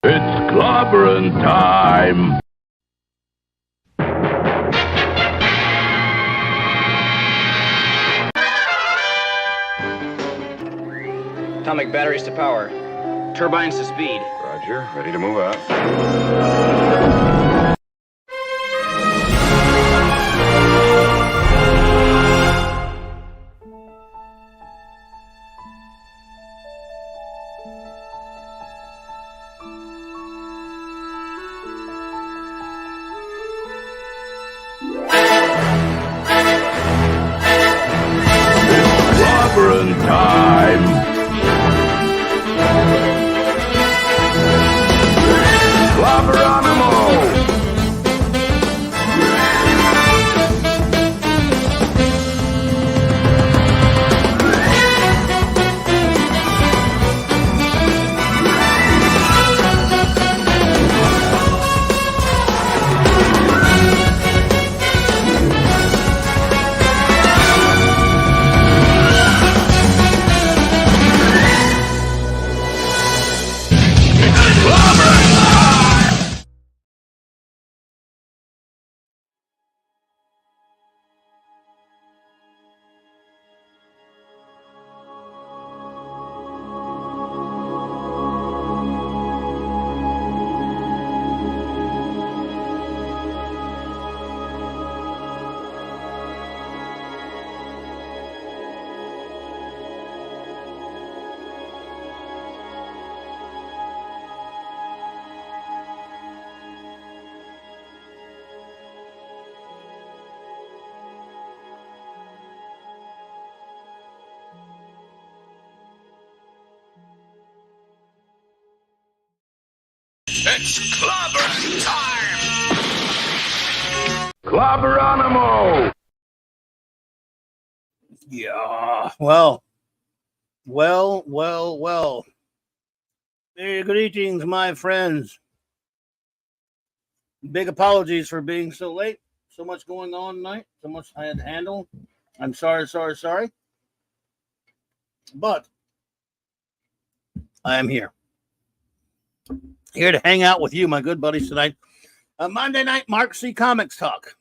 It's Clobberin time! Atomic batteries to power. Turbines to speed. Roger. Ready to move out. Clobberin time! Clobberonimo! It's Clobberin time! Clobberonimo! Yeah, well. Hey, greetings, my friends. Big apologies for being so late. So much going on tonight. So much I had to handle. I'm sorry. But I am here. Here to hang out with you, my good buddies, tonight. Monday night, Mark C. Comics Talk.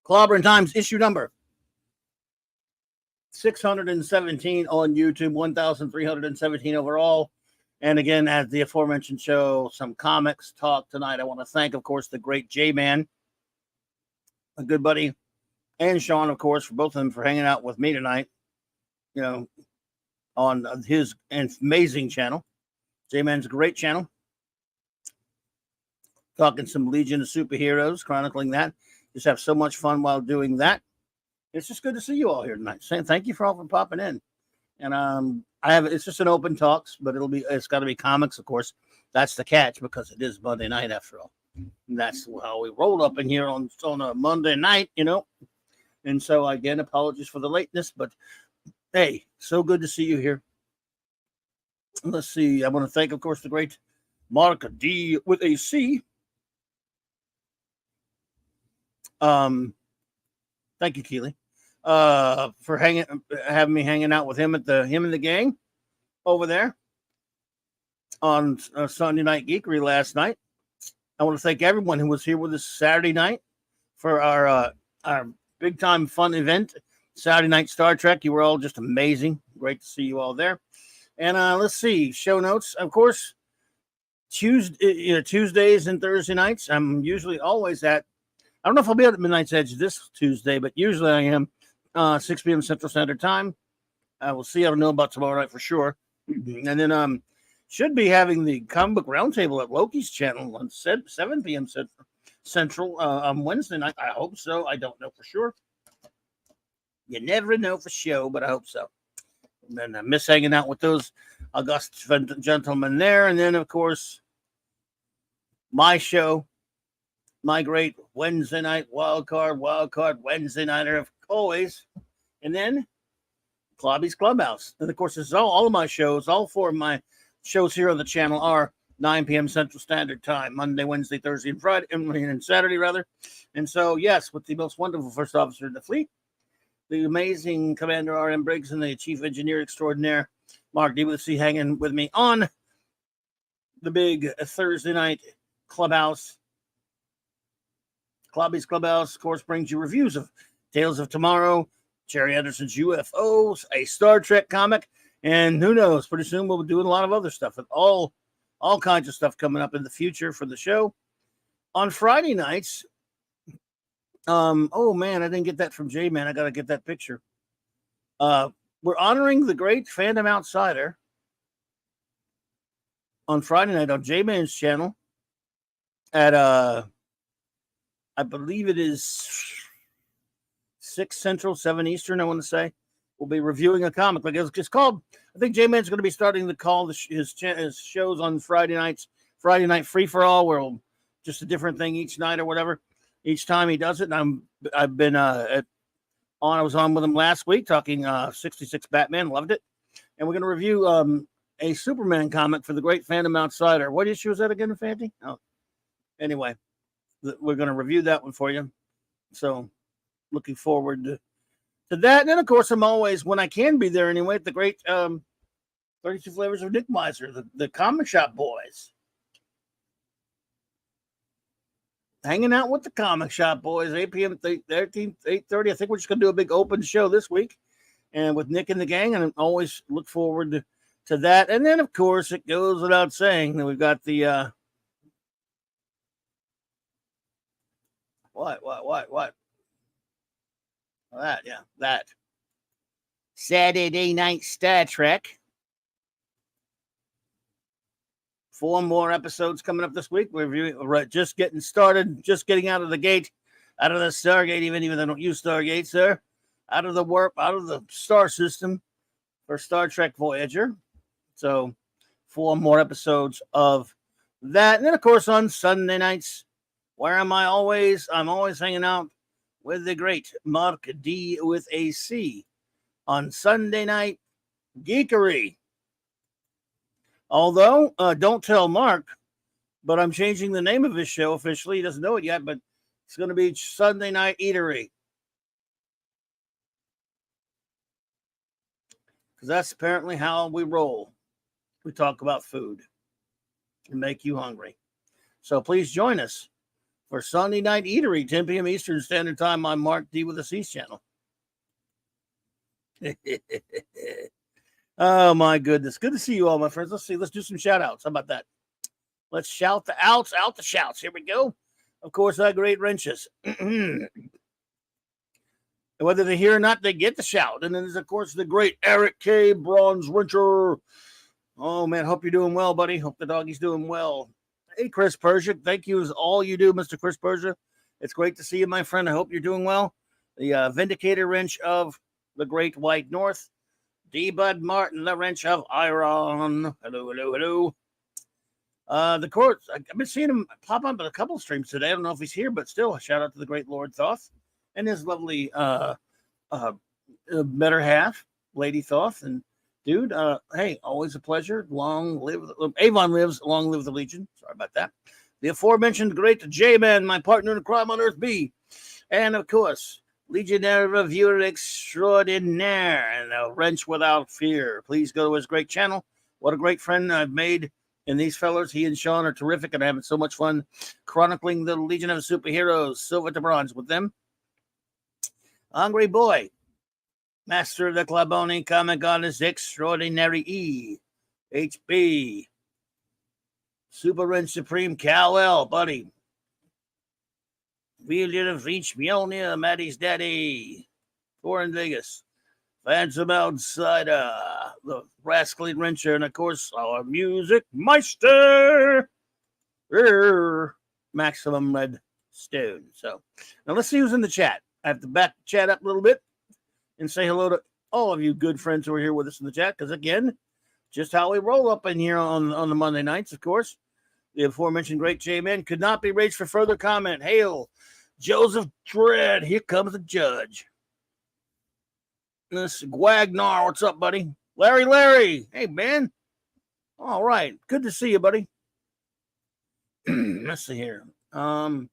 Clobberin Times, issue number 617 on YouTube, 1,317 overall. And again, as the aforementioned show, some comics talk tonight. I want to thank, of course, the great J-Man, a good buddy, and Sean, of course, for both of them for hanging out with me tonight, you know, on his amazing channel. J-Man's a great channel. Talking some Legion of Superheroes, chronicling that. Just have so much fun while doing that. It's just good to see you all here tonight. Thank you for all for popping in. And it's just an open talks, but it's got to be comics, of course. That's the catch because it is Monday night after all. And that's how we roll up in here on a Monday night, you know. And so again, apologies for the lateness, but hey, so good to see you here. Let's see. I want to thank, of course, the great Mark D with a C. Thank you, Keely, for having me hanging out with him and the gang over there on Sunday Night Geekery last night. I want to thank everyone who was here with us Saturday night for our big time fun event, Saturday Night Star Trek. You were all just amazing. Great to see you all there. And let's see, show notes. Of course, Tuesdays and Thursday nights. I'm usually always I don't know if I'll be at Midnight's Edge this Tuesday, but usually I am 6 p.m. Central Standard Time. I will see. I don't know about tomorrow night for sure. And then should be having the Comic Book Roundtable at Loki's channel on 7 p.m. Central on Wednesday night. I hope so. I don't know for sure. You never know for sure, but I hope so. And then I miss hanging out with those august gentlemen there. And then, of course, my show, my great Wednesday night wildcard Wednesday nighter of always. And then Clobby's Clubhouse. And, of course, this is all of my shows. All 4 of my shows here on the channel are 9 p.m. Central Standard Time, Monday, Wednesday, Thursday, and Friday, and Saturday, rather. And so, yes, with the most wonderful first officer in the fleet, the amazing Commander R.M. Briggs and the Chief Engineer Extraordinaire, Mark D. hanging with me on the big Thursday night Clubhouse. Clobby's Clubhouse, of course, brings you reviews of Tales of Tomorrow, Jerry Anderson's UFOs, a Star Trek comic, and who knows, pretty soon we'll be doing a lot of other stuff with all kinds of stuff coming up in the future for the show. On Friday nights, oh man, I didn't get that from J-Man. I got to get that picture. We're honoring the great Fandom Outsider on Friday night on J-Man's channel at, I believe it is 6 Central, 7 Eastern, I want to say. We'll be reviewing a comic. Like it's called, I think J-Man's going to be starting to call his shows on Friday nights, Friday Night Free for All, where we'll, just a different thing each night or whatever. Each time he does it. And I was on with him last week talking 66 Batman, loved it. And we're going to review a Superman comic for the great Fandom Outsider. What issue is that again, Fanty? Oh, anyway, we're going to review that one for you. So looking forward to that. And then, of course, I'm always, when I can be there anyway, at the great 32 Flavors of Nick Miser, the comic shop boys. Hanging out with the comic shop boys, 8 p.m., 8:30. I think we're just going to do a big open show this week and with Nick and the gang, and I always look forward to that. And then, of course, it goes without saying that we've got the what? That Saturday Night Star Trek. 4 more episodes coming up this week. We're just getting started, just getting out of the gate, out of the Stargate, even though I don't use Stargate, sir. Out of the warp, out of the star system for Star Trek Voyager. So 4 more episodes of that. And then, of course, on Sunday nights, where am I always? I'm always hanging out with the great Mark D with a C on Sunday Night Geekery. Although, don't tell Mark, but I'm changing the name of his show officially. He doesn't know it yet, but it's going to be Sunday Night Eatery. Because that's apparently how we roll. We talk about food and make you hungry. So please join us for Sunday Night Eatery, 10 p.m. Eastern Standard Time on Mark D with a C's channel. Oh, my goodness. Good to see you all, my friends. Let's see. Let's do some shout-outs. How about that? Let's shout the outs, out the shouts. Here we go. Of course, our great wrenches. Whether they're here or not, they get the shout. And then there's, of course, the great Eric K. Bronze Wrencher. Oh, man, hope you're doing well, buddy. Hope the doggy's doing well. Hey, Chris Persia. Thank you as all you do, Mr. Chris Persia. It's great to see you, my friend. I hope you're doing well. The Vindicator Wrench of the Great White North. D. Bud Martin, the Wrench of Iron. Hello. The court, I've been seeing him pop up at a couple streams today. I don't know if he's here, but still, a shout out to the great Lord Thoth and his lovely better half, Lady Thoth. And dude, hey, always a pleasure. Long live Avon lives, long live the Legion. Sorry about that. The aforementioned great J-Man, my partner in crime on Earth B. And of course, Legionnaire Reviewer Extraordinaire and a Wrench Without Fear. Please go to his great channel. What a great friend I've made. And these fellows, he and Sean, are terrific, and I'm having so much fun chronicling the Legion of Superheroes, silver to bronze with them. Hungry Boy, Master of the Clobberin Comic Artist Extraordinary E. HB. Super Wrench Supreme Cal-El, buddy. Wheeler of Reach Mjolnir, Maddie's Daddy. Four in Vegas. Phantom Outsider, the Rascally Wrencher, and of course, our Music Meister, Maximum Red Stone. So, now let's see who's in the chat. I have to back the chat up a little bit and say hello to all of you good friends who are here with us in the chat, because again, just how we roll up in here on the Monday nights, of course. The aforementioned great J-Man could not be reached for further comment. Hail, Joseph Dredd, here comes the judge. This Gwagnar, what's up, buddy? Larry, hey, man. All right, good to see you, buddy. Let's see here. Oh,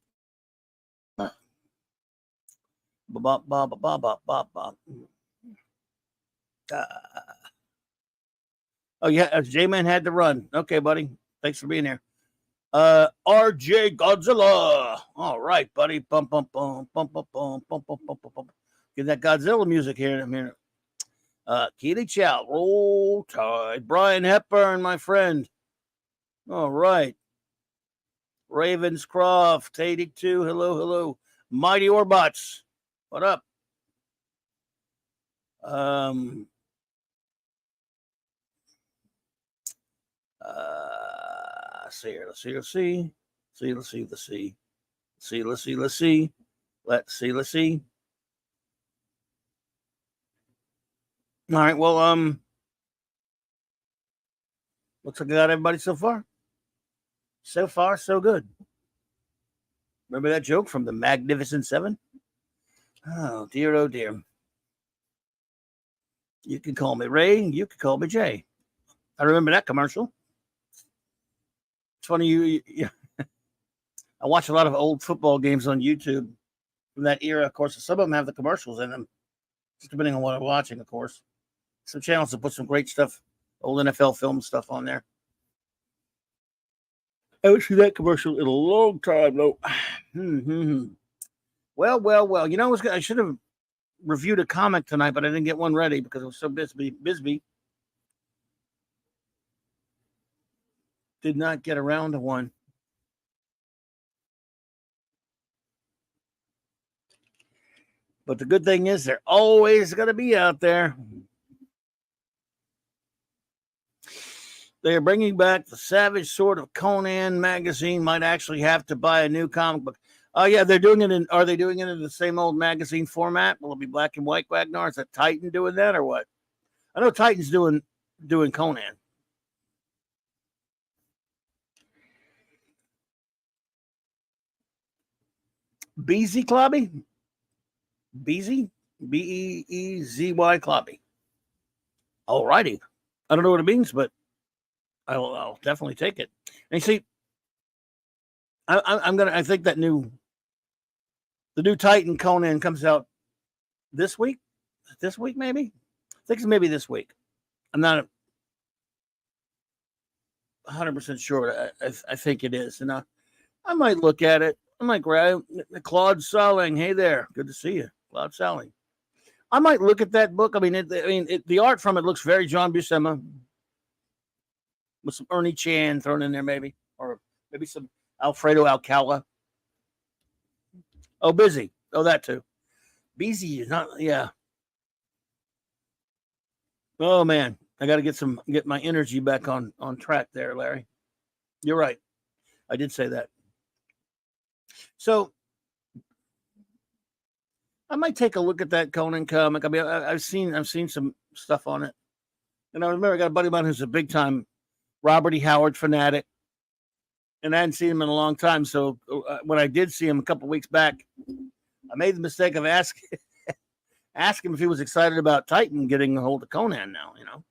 yeah, J-Man had to run. Okay, buddy. Thanks for being here. RJ Godzilla. All right, buddy. Bum, bum, bum, bum, bum, bum, bum, bum, bum, bum, bum. Get that Godzilla music here in a minute. Keely Chow, Roll Tide. Brian Hepburn, my friend. All right. Ravenscroft, 82. Hello, hello. Mighty Orbots. What up? See here. Let's see. Let's see. All right. Well, looks like I got everybody so far. So far, so good. Remember that joke from the Magnificent Seven? Oh dear, oh dear. You can call me Ray. You can call me Jay. I remember that commercial. It's funny. You I watch a lot of old football games on YouTube from that era. Of course, some of them have the commercials in them, just depending on what I'm watching, of course. Some channels that put some great stuff, old NFL film stuff on there. I haven't seen that commercial in a long time, though. Well. You know, I should have reviewed a comic tonight, but I didn't get one ready because I was so busy. Did not get around to one. But the good thing is they're always going to be out there. They are bringing back the Savage Sword of Conan magazine. Might actually have to buy a new comic book. Oh yeah, they're doing it are they doing it in the same old magazine format? Will it be black and white, Wagner? Is that Titan doing that or what? I know Titan's doing Conan. Beezy Clobby? Beezy? Beezy Clobby. All righty. I don't know what it means, but I'll definitely take it. And see, I think that the new Titan Conan comes out this week. This week, maybe? I think it's maybe this week. I'm not 100% sure. I think it is. And I might look at it. I might grab Claude Salling. Hey there. Good to see you. Claude Salling. I might look at that book. I mean, the art from it looks very John Buscema with some Ernie Chan thrown in there, maybe. Or maybe some Alfredo Alcala. Oh, Busy. Oh, that too. Busy is not, yeah. Oh, man. I got to get my energy back on track there, Larry. You're right. I did say that. So I might take a look at that Conan comic. I mean, I've seen some stuff on it. And I remember I got a buddy of mine who's a big time Robert E. Howard fanatic. And I hadn't seen him in a long time. So when I did see him a couple weeks back, I made the mistake of asking him if he was excited about Titan getting a hold of Conan now, you know.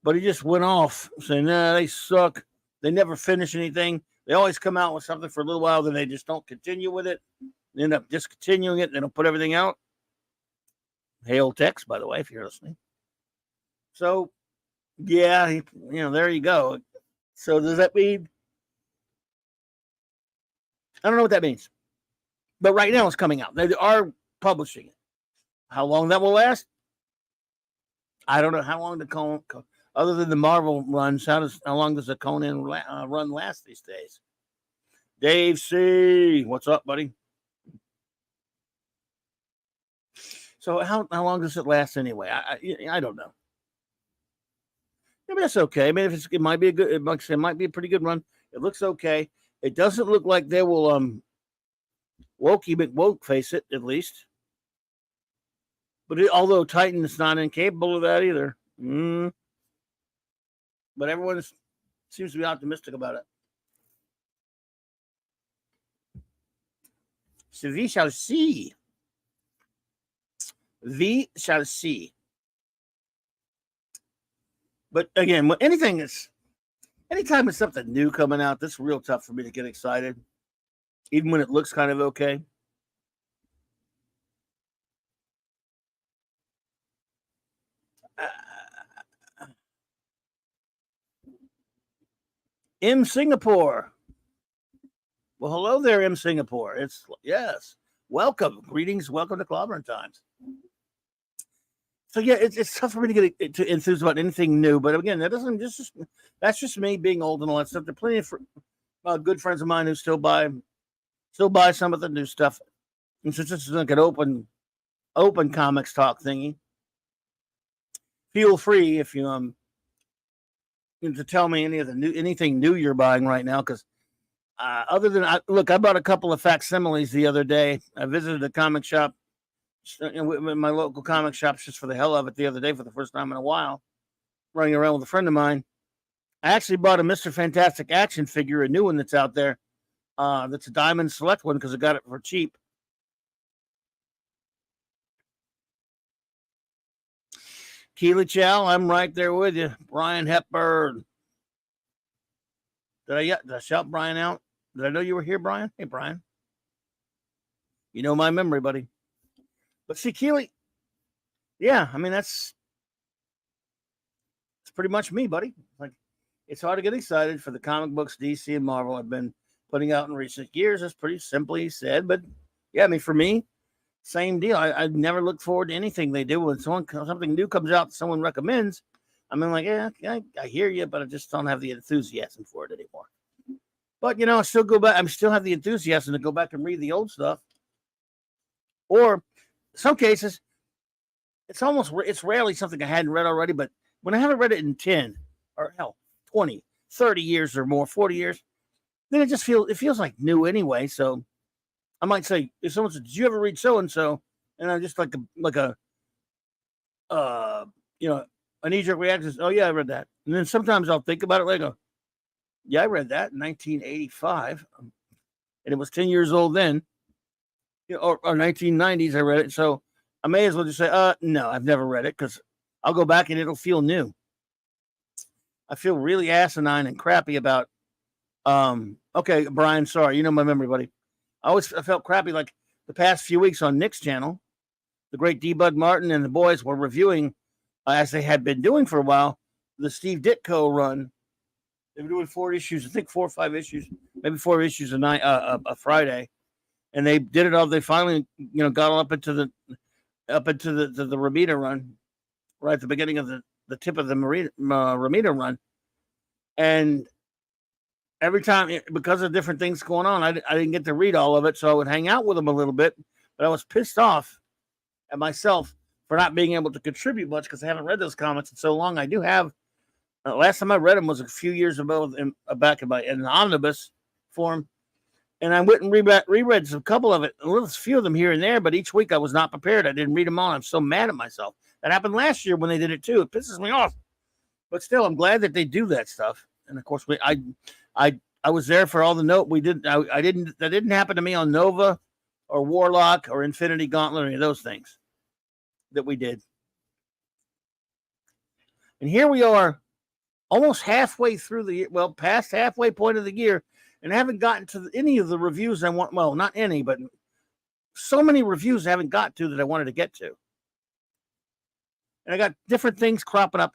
But he just went off saying, nah, they suck. They never finish anything. They always come out with something for a little while, then they just don't continue with it. They end up discontinuing it. They don't put everything out. Hail text, by the way, if you're listening. So, yeah, there you go. So does that mean? I don't know what that means. But right now it's coming out. They are publishing it. How long that will last? I don't know how long other than the Marvel runs. How long does the Conan run last these days? Dave C, what's up, buddy? So how long does it last anyway? I don't know. Maybe that's okay. I mean, it might be it might be a pretty good run. It looks okay. It doesn't look like they will Wokey McWoke face it, at least. But although Titan is not incapable of that either. But everyone seems to be optimistic about it. So we shall see. We shall see. But again, anytime it's something new coming out, that's real tough for me to get excited. Even when it looks kind of okay. M. Singapore. Well, hello there, M. Singapore. Yes. Welcome. Greetings. Welcome to Clobberin Times. So yeah, it's tough for me to get to enthuse about anything new. But again, that's just me being old and all that stuff. There are plenty of good friends of mine who still buy some of the new stuff. And since this is like an open comics talk thingy, feel free if you to tell me anything new you're buying right now. Because other than I bought a couple of facsimiles the other day. I visited a comic shop, my local comic shops, just for the hell of it the other day for the first time in a while, running around with a friend of mine. I actually bought a Mr. Fantastic action figure, a new one that's out there. That's a Diamond Select one because I got it for cheap. Keely Chow, I'm right there with you. Brian Hepburn. Did I shout Brian out? Did I know you were here, Brian? Hey, Brian. You know my memory, buddy. But see, Keely, yeah, I mean, it's pretty much me, buddy. Like, it's hard to get excited for the comic books, DC and Marvel I've been putting out in recent years. That's pretty simply said. But yeah, I mean, for me, same deal. I never look forward to anything they do. When something new comes out, someone recommends, I mean, like, yeah, I hear you, but I just don't have the enthusiasm for it anymore. But I still go back. I still have the enthusiasm to go back and read the old stuff. Or some cases, it's rarely something I hadn't read already. But when I haven't read it in 10 or hell 20, 30 years or more, 40 years, then it feels like new anyway. So I might say, if someone says, "Did you ever read so and so?" and I'm just like a a knee-jerk reaction is, "Oh yeah, I read that." And then sometimes I'll think about it later. Yeah, I read that in 1985, and it was 10 years old then. Or 1990s, I read it. So I may as well just say, no, I've never read it because I'll go back and it'll feel new. I feel really asinine and crappy about. Okay, Brian, sorry, you know my memory, buddy. I felt crappy like the past few weeks on Nick's channel. The great D. Bud Martin and the boys were reviewing, as they had been doing for a while, the Steve Ditko run. They were doing 4 issues, I think 4 or 5 issues, maybe 4 issues a Friday, and they did it all. They finally, got up into the Ramita run, right at the beginning of the tip of the Ramita run, and every time, because of different things going on, I didn't get to read all of it, so I would hang out with them a little bit, but I was pissed off at myself for not being able to contribute much because I haven't read those comics in so long. I do have. Last time I read them was a few years ago, back in an omnibus form, and I went and reread a couple of it, a few of them here and there, but each week I was not prepared. I didn't read them all. I'm so mad at myself. That happened last year when they did it too. It pisses me off, but still, I'm glad that they do that stuff. And of course, I was there for all the note we did. I didn't. That didn't happen to me on Nova, or Warlock, or Infinity Gauntlet, or any of those things that we did. And here we are, almost halfway through the year, past halfway point of the year, and I haven't gotten to any of the reviews I want. Well, not any, but so many reviews I haven't got to that I wanted to get to. And I got different things cropping up.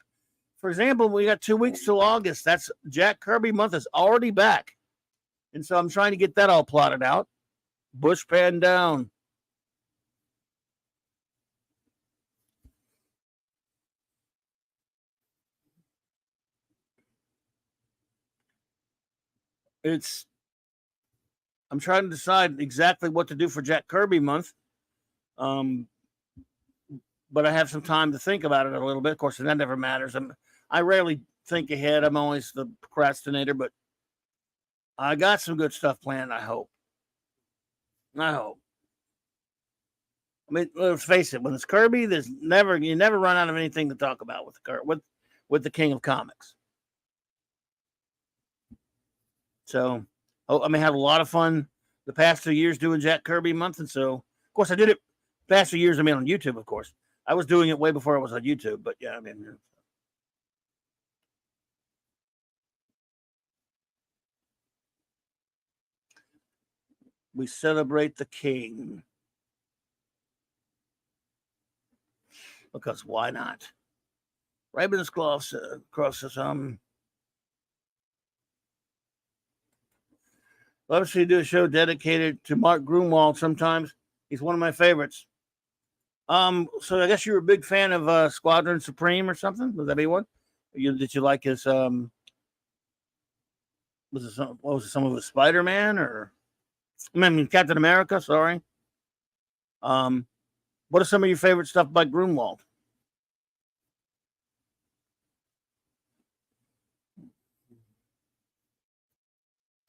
For example, we got 2 weeks till August. That's Jack Kirby month is already back. And so I'm trying to get that all plotted out. Bush pan down. I'm trying to decide exactly what to do for Jack Kirby month. But I have some time to think about it a little bit. Of course, that never matters. I rarely think ahead. I'm always the procrastinator, but I got some good stuff planned, I hope. I mean, let's face it, when it's Kirby, you never run out of anything to talk about with the King of Comics. So, I may have a lot of fun the past 2 years doing Jack Kirby month. And so, of course, I did it the past 2 years, on YouTube, of course. I was doing it way before I was on YouTube, but yeah, we celebrate the King. Because why not? Ravenscroft says, Love to see you do a show dedicated to Mark Grunwald sometimes. He's one of my favorites. So I guess you were a big fan of Squadron Supreme or something? Would that be one? Did you like his what was it, some of his Spider-Man or I mean Captain America, sorry. What are some of your favorite stuff by Grunwald?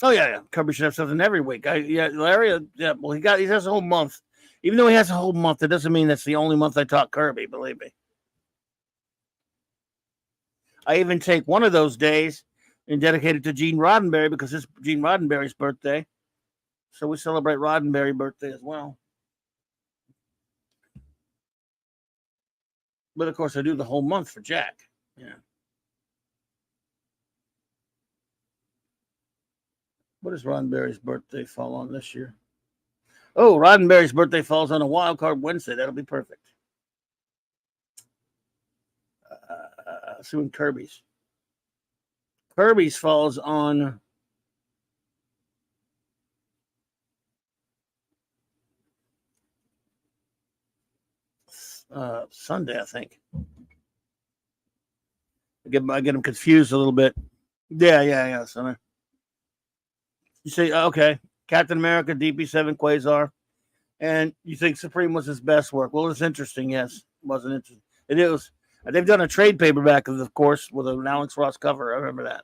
Oh yeah. Kirby should have something every week. Larry. Yeah, well, he has a whole month. Even though he has a whole month, it doesn't mean that's the only month I talk Kirby. Believe me. I even take one of those days and dedicate it to Gene Roddenberry because it's Gene Roddenberry's birthday. So we celebrate Roddenberry birthday as well. But of course, I do the whole month for Jack. Yeah. What does Roddenberry's birthday fall on this year? Oh, Roddenberry's birthday falls on a wild card Wednesday. That'll be perfect. Soon Kirby's. Kirby's falls on Sunday, I think. I get them confused a little bit. Yeah. So you say, okay, Captain America, DP7, Quasar, and you think Supreme was his best work. Well, it's interesting. Yes, it wasn't interesting. It is. They've done a trade paperback, of course, with an Alex Ross cover. I remember that.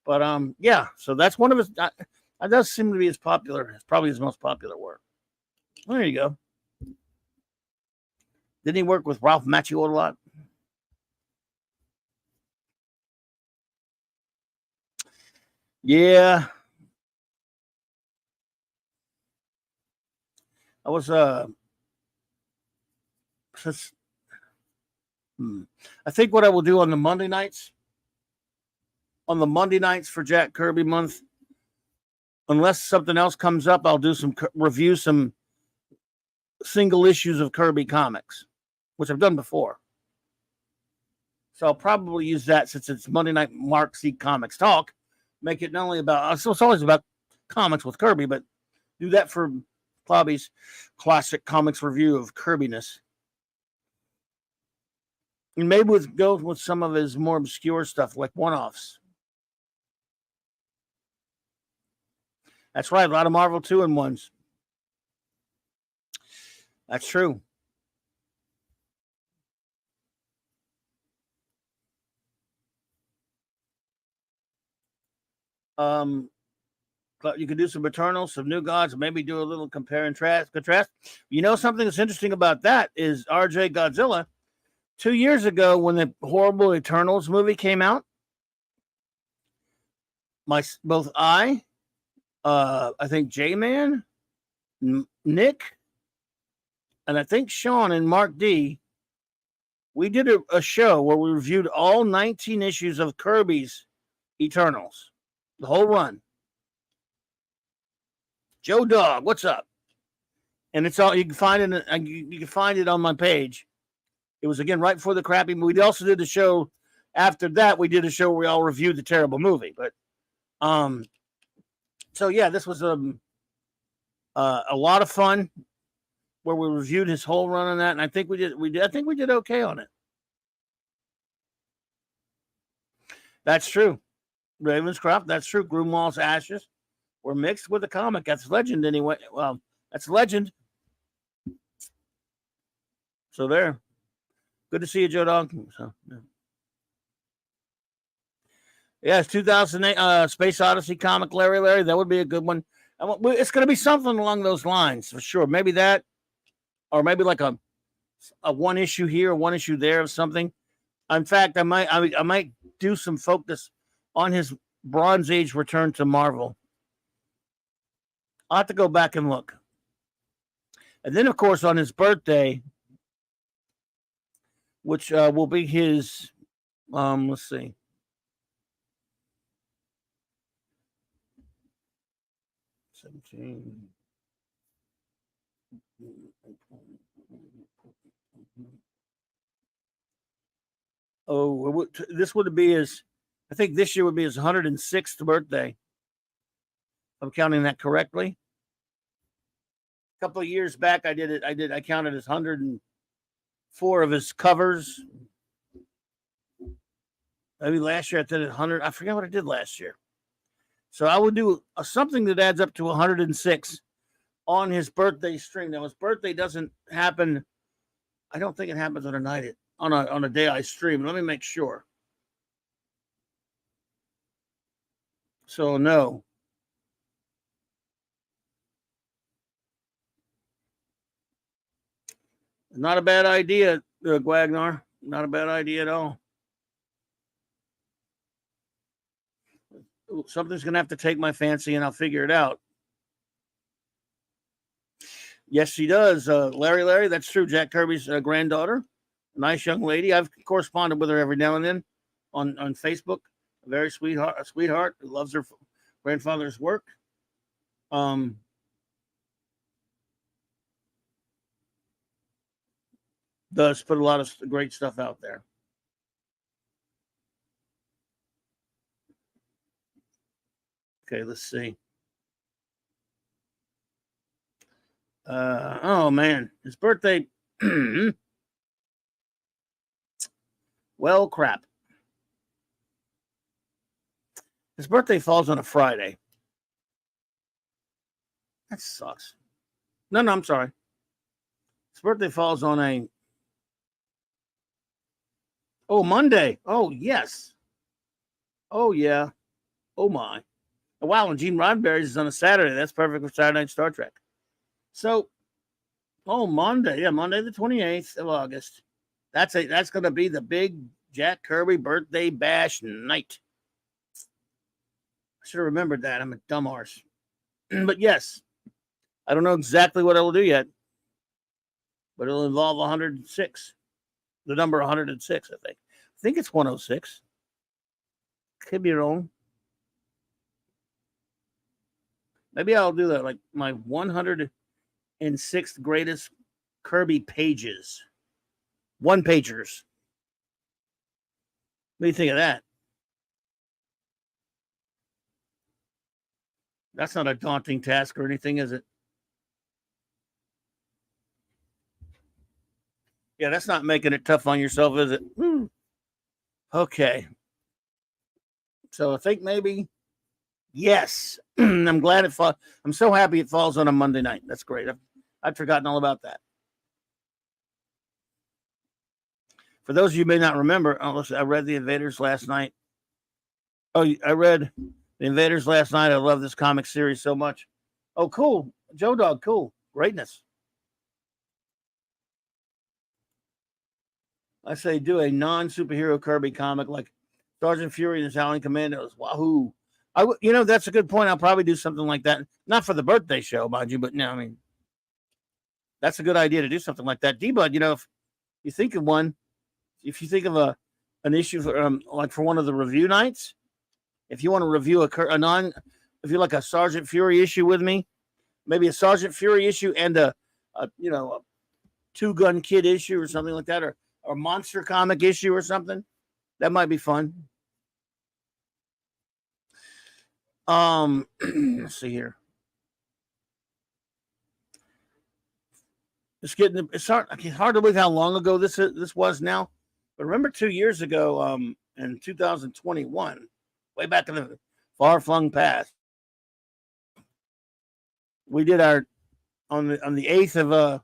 But yeah. So that's one of his. That does seem to be his popular. It's probably his most popular work. There you go. Didn't he work with Ralph Macchio a lot? Yeah. I was since I think what I will do on the Monday nights for Jack Kirby month, unless something else comes up, I'll do review some single issues of Kirby comics, which I've done before. So I'll probably use that since it's Monday night Mark C Comics Talk. Make it not only about, so it's always about comics with Kirby, but do that for Clobby's classic comics review of Kirbiness. And maybe go with some of his more obscure stuff, like one-offs. That's right, a lot of Marvel 2-in-1s. That's true. You could do some Eternals, some New Gods, maybe do a little compare and contrast. You know, something that's interesting about that is RJ Godzilla. 2 years ago, when the horrible Eternals movie came out, both I think J-Man, Nick, and I think Sean and Mark D, we did a show where we reviewed all 19 issues of Kirby's Eternals, the whole run. Joe Dog, what's up? And it's all you can find it. You can find it on my page. It was again right before the crappy movie. We also did the show after that. We did a show where we all reviewed the terrible movie. But so yeah, this was a lot of fun where we reviewed his whole run on that, and I think we did. I think we did okay on it. That's true. Ravenscroft. That's true. Grunwald's ashes were mixed with the comic. That's legend anyway. Well, that's legend. So there. Good to see you, Joe Dog. So, yeah, it's 2008 Space Odyssey comic, Larry. That would be a good one. It's going to be something along those lines for sure. Maybe that, or maybe like a one issue here, one issue there of something. In fact, I might do some focus on his Bronze Age return to Marvel. I'll have to go back and look. And then, of course, on his birthday, which will be his, let's see. Oh, this would be his, I think this year would be his 106th birthday. I'm counting that correctly. A couple of years back, I did it. I counted his 104 of his covers. Maybe last year I did 100. I forget what I did last year. So I would do something that adds up to 106 on his birthday stream. Now his birthday doesn't happen. I don't think it happens on a night on a day I stream. Let me make sure. So no. Not a bad idea, Guagnar. Not a bad idea at all. Something's going to have to take my fancy, and I'll figure it out. Yes, she does. Larry, that's true. Jack Kirby's granddaughter, a nice young lady. I've corresponded with her every now and then on Facebook. A very sweetheart who loves her grandfather's work. Does put a lot of great stuff out there. Okay, let's see. Oh man, his birthday. Well, crap. His birthday falls on a Friday. That sucks. No, I'm sorry. His birthday falls on a Monday. Oh, yes. Oh, yeah. Oh, my. Wow, and Gene Roddenberry's is on a Saturday. That's perfect for Saturday Night Star Trek. So, Monday. Yeah, Monday the 28th of August. That's going to be the big Jack Kirby birthday bash night. I should have remembered that. I'm a dumb arse. But yes, I don't know exactly what it'll do yet. But it'll involve 106. The number 106, I think. I think it's 106. Could be wrong. Maybe I'll do that, like my 106th greatest Kirby pages. One pagers. What do you think of that? That's not a daunting task or anything, is it? Yeah, that's not making it tough on yourself, is it? Okay. So I think maybe, yes. I'm glad it falls. I'm so happy it falls on a Monday night. That's great. I'd forgotten all about that. For those of you who may not remember, I read The Invaders last night. I read The Invaders last night. I love this comic series so much. Oh, cool. Joe Dog, cool. Greatness. I say do a non-superhero Kirby comic like Sergeant Fury and his Howling Commandos. Wahoo! That's a good point. I'll probably do something like that. Not for the birthday show, mind you, but no, I mean, that's a good idea to do something like that. D-Bud, if you think of one, if you think of an issue for like for one of the review nights, if you want to review if you like a Sergeant Fury issue with me, maybe a Sergeant Fury issue and a Two Gun Kid issue or something like that, or monster comic issue or something, that might be fun. Let's see here. It's hard to believe how long ago this was now. But remember 2 years ago, in 2021, way back in the far-flung past, we did on the 8th of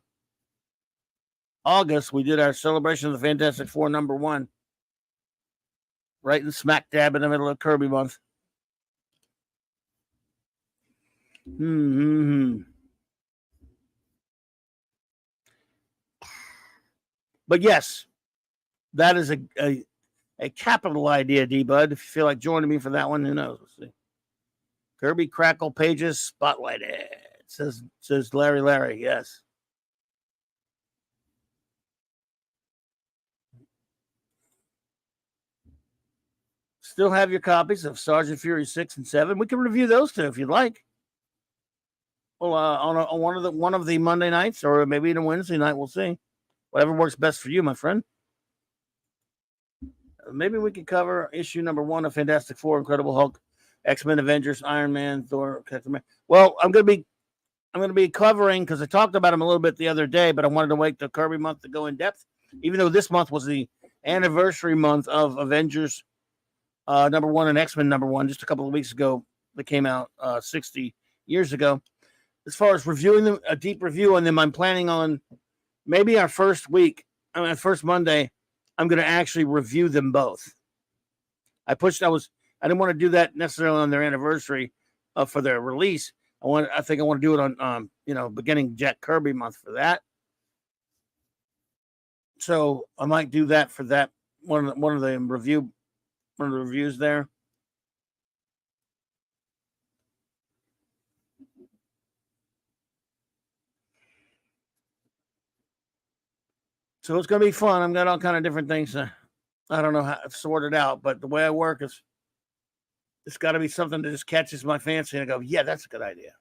August, we did our celebration of the Fantastic Four #1, right in smack dab in the middle of Kirby month. But yes, that is a capital idea, D-Bud. If you feel like joining me for that one, who knows? Let's see. Kirby Crackle Pages spotlighted. It says Larry. Yes. Still have your copies of Sergeant Fury 6 and 7. We can review those two if you'd like. Well, on one of the Monday nights, or maybe on a Wednesday night, we'll see. Whatever works best for you, my friend. Maybe we could cover issue #1 of Fantastic Four, Incredible Hulk X-Men, Avengers, Iron Man, Thor, Captain America. Well, I'm gonna be covering, because I talked about them a little bit the other day, but I wanted to wait till Kirby month to go in depth, even though this month was the anniversary month of Avengers #1 and X-Men #1 just a couple of weeks ago. They came out 60 years ago. As far as reviewing them, a deep review on them, I'm planning on maybe our first Monday, I'm going to actually review them both. I didn't want to do that necessarily on their anniversary for their release. I think I want to do it on, beginning Jack Kirby month for that. So I might do that for that one of the reviews there. So it's going to be fun. I've got all kind of different things. I don't know how to sort it out, but the way I work is it's got to be something that just catches my fancy and I go, yeah, that's a good idea.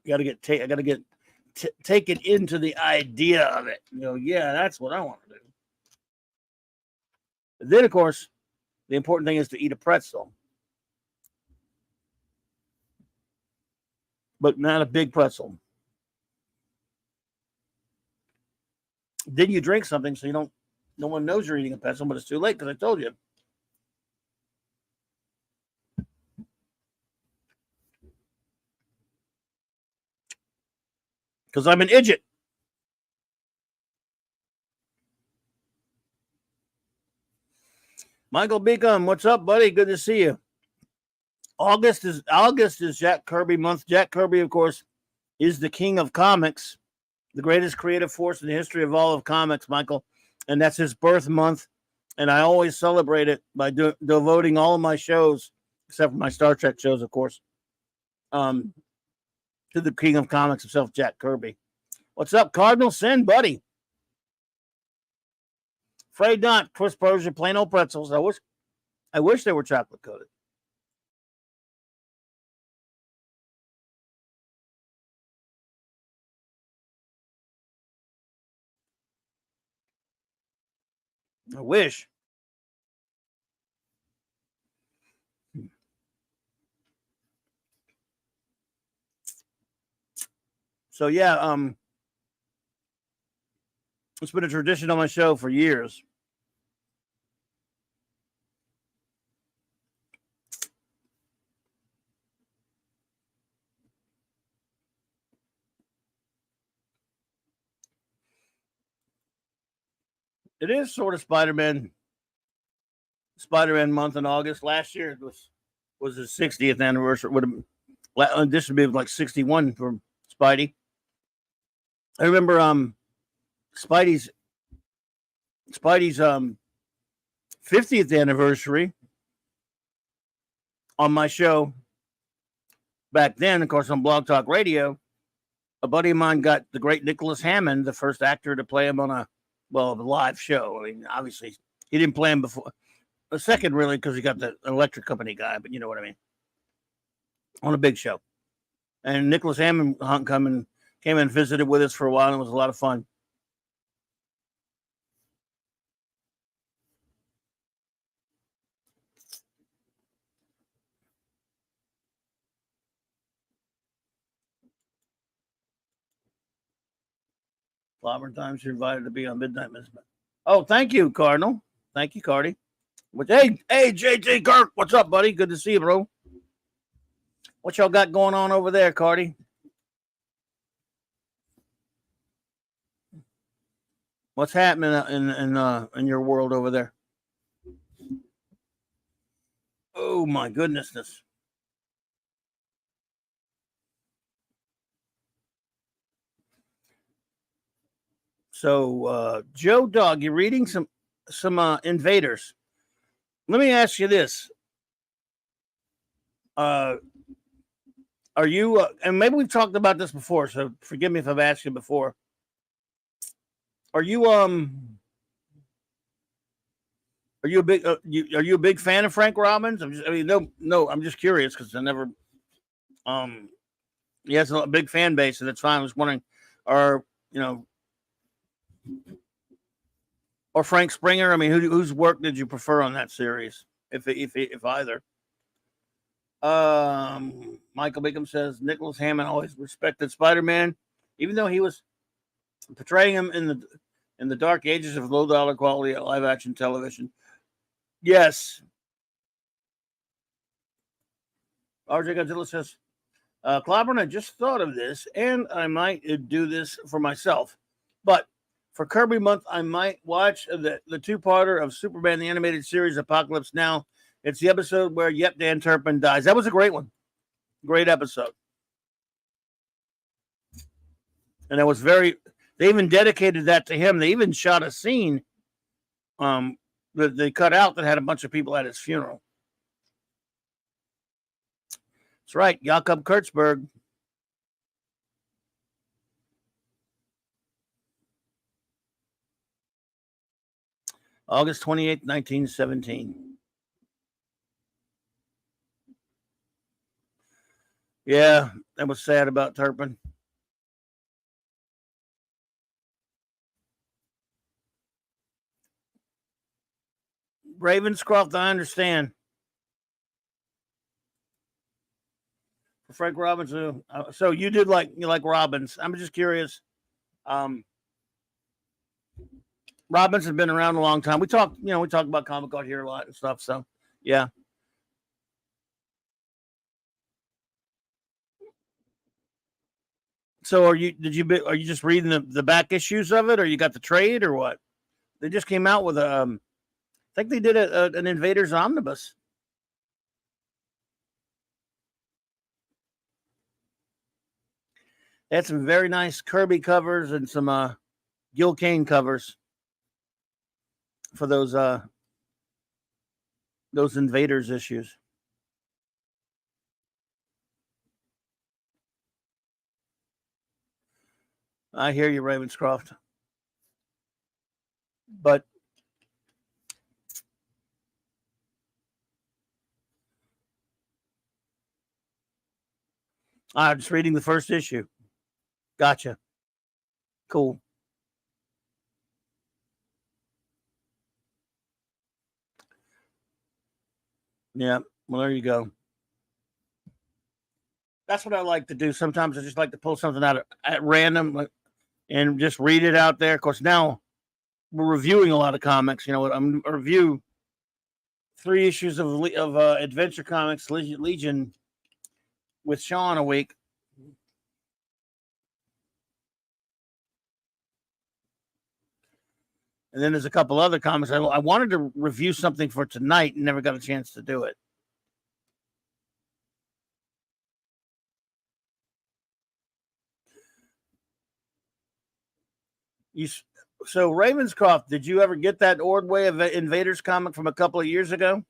I got to take it into the idea of it. Yeah, that's what I want to do. Then, of course, the important thing is to eat a pretzel. But not a big pretzel. Then you drink something so no one knows you're eating a pretzel, but it's too late because I told you. Because I'm an idiot. Michael Beacom, what's up, buddy? Good to see you. August is Jack Kirby month. Jack Kirby, of course, is the king of comics, the greatest creative force in the history of all of comics, Michael. And that's his birth month. And I always celebrate it by devoting all of my shows, except for my Star Trek shows, of course, to the king of comics himself, Jack Kirby. What's up, Cardinal Sin, buddy? Afraid not. Chris Persia, plain old pretzels. I wish they were chocolate coated. I wish. So yeah, it's been a tradition on my show for years. It is sort of Spider-Man month in August. Last year it was his 60th anniversary. This would be like 61 for Spidey. I remember Spidey's 50th anniversary on my show back then, of course, on Blog Talk Radio. A buddy of mine got the great Nicholas Hammond, the first actor to play him on a live show. I mean, obviously, he didn't play him before. A second, really, because he got the electric company guy, but you know what I mean. On a big show. And Nicholas Hammond came and visited with us for a while, and it was a lot of fun. Clobberin times you're invited to be on Midnight Miss. Oh, thank you, Cardinal. Thank you, Cardi. Hey, JT Kirk, what's up, buddy? Good to see you, bro. What y'all got going on over there, Cardi? What's happening in your world over there? Oh my goodness. So, Joe Dog, you're reading some Invaders. Let me ask you this: are you? And maybe we've talked about this before, so forgive me if I've asked you before. Are you a big fan of Frank Robbins? I'm just curious because I never. He has a big fan base, and that's fine. I was wondering, Or Frank Springer? I mean, whose work did you prefer on that series, if either? Michael Bickham says Nicholas Hammond always respected Spider-Man, even though he was portraying him in the dark ages of low dollar quality live action television. Yes. RJ Godzilla says, Clobberin, I just thought of this, and I might do this for myself. But for Kirby Month, I might watch the two-parter of Superman, the animated series, Apocalypse Now. It's the episode where Dan Turpin dies. That was a great one. Great episode. And that was they even dedicated that to him. They even shot a scene that they cut out that had a bunch of people at his funeral. That's right, Jakob Kurtzberg. August 28th, 1917. Yeah, that was sad about Turpin. Ravenscroft, I understand. Frank Robbins. So you like Robbins. I'm just curious. Robbins has been around a long time. We talk about comic art here a lot and stuff. So yeah. So are you just reading the back issues of it, or you got the trade, or what? They just came out with I think they did an Invaders omnibus. They had some very nice Kirby covers and some Gil Kane covers for those Invaders issues. I hear you, Ravenscroft. But I'm just reading the first issue. Gotcha. Cool. Yeah. Well, there you go. That's what I like to do. Sometimes I just like to pull something out at random and just read it out there. Of course, now we're reviewing a lot of comics. You know, I'm review 3 issues of Adventure Comics Legion with Sean a week. And then there's a couple other comics. I wanted to review something for tonight and never got a chance to do it. So Ravenscroft, did you ever get that Ordway of Invaders comic from a couple of years ago?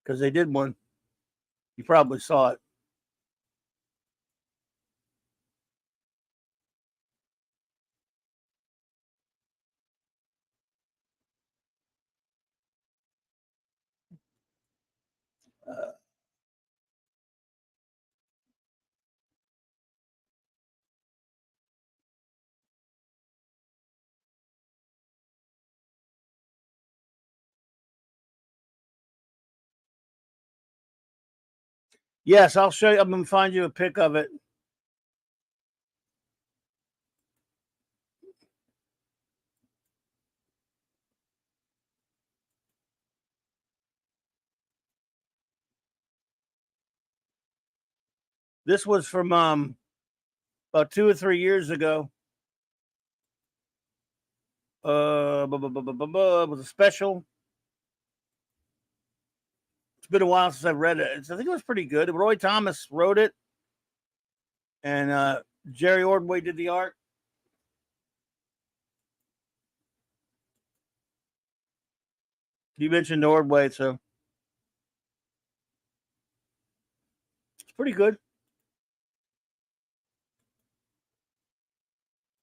Because they did one. You probably saw it. Yes, I'll show you. I'm going to find you a pic of it. This was from about 2 or 3 years ago. It was a special. It's been a while since I've read it. I think it was pretty good. Roy Thomas wrote it, and Jerry Ordway did the art. You mentioned Ordway, so pretty good.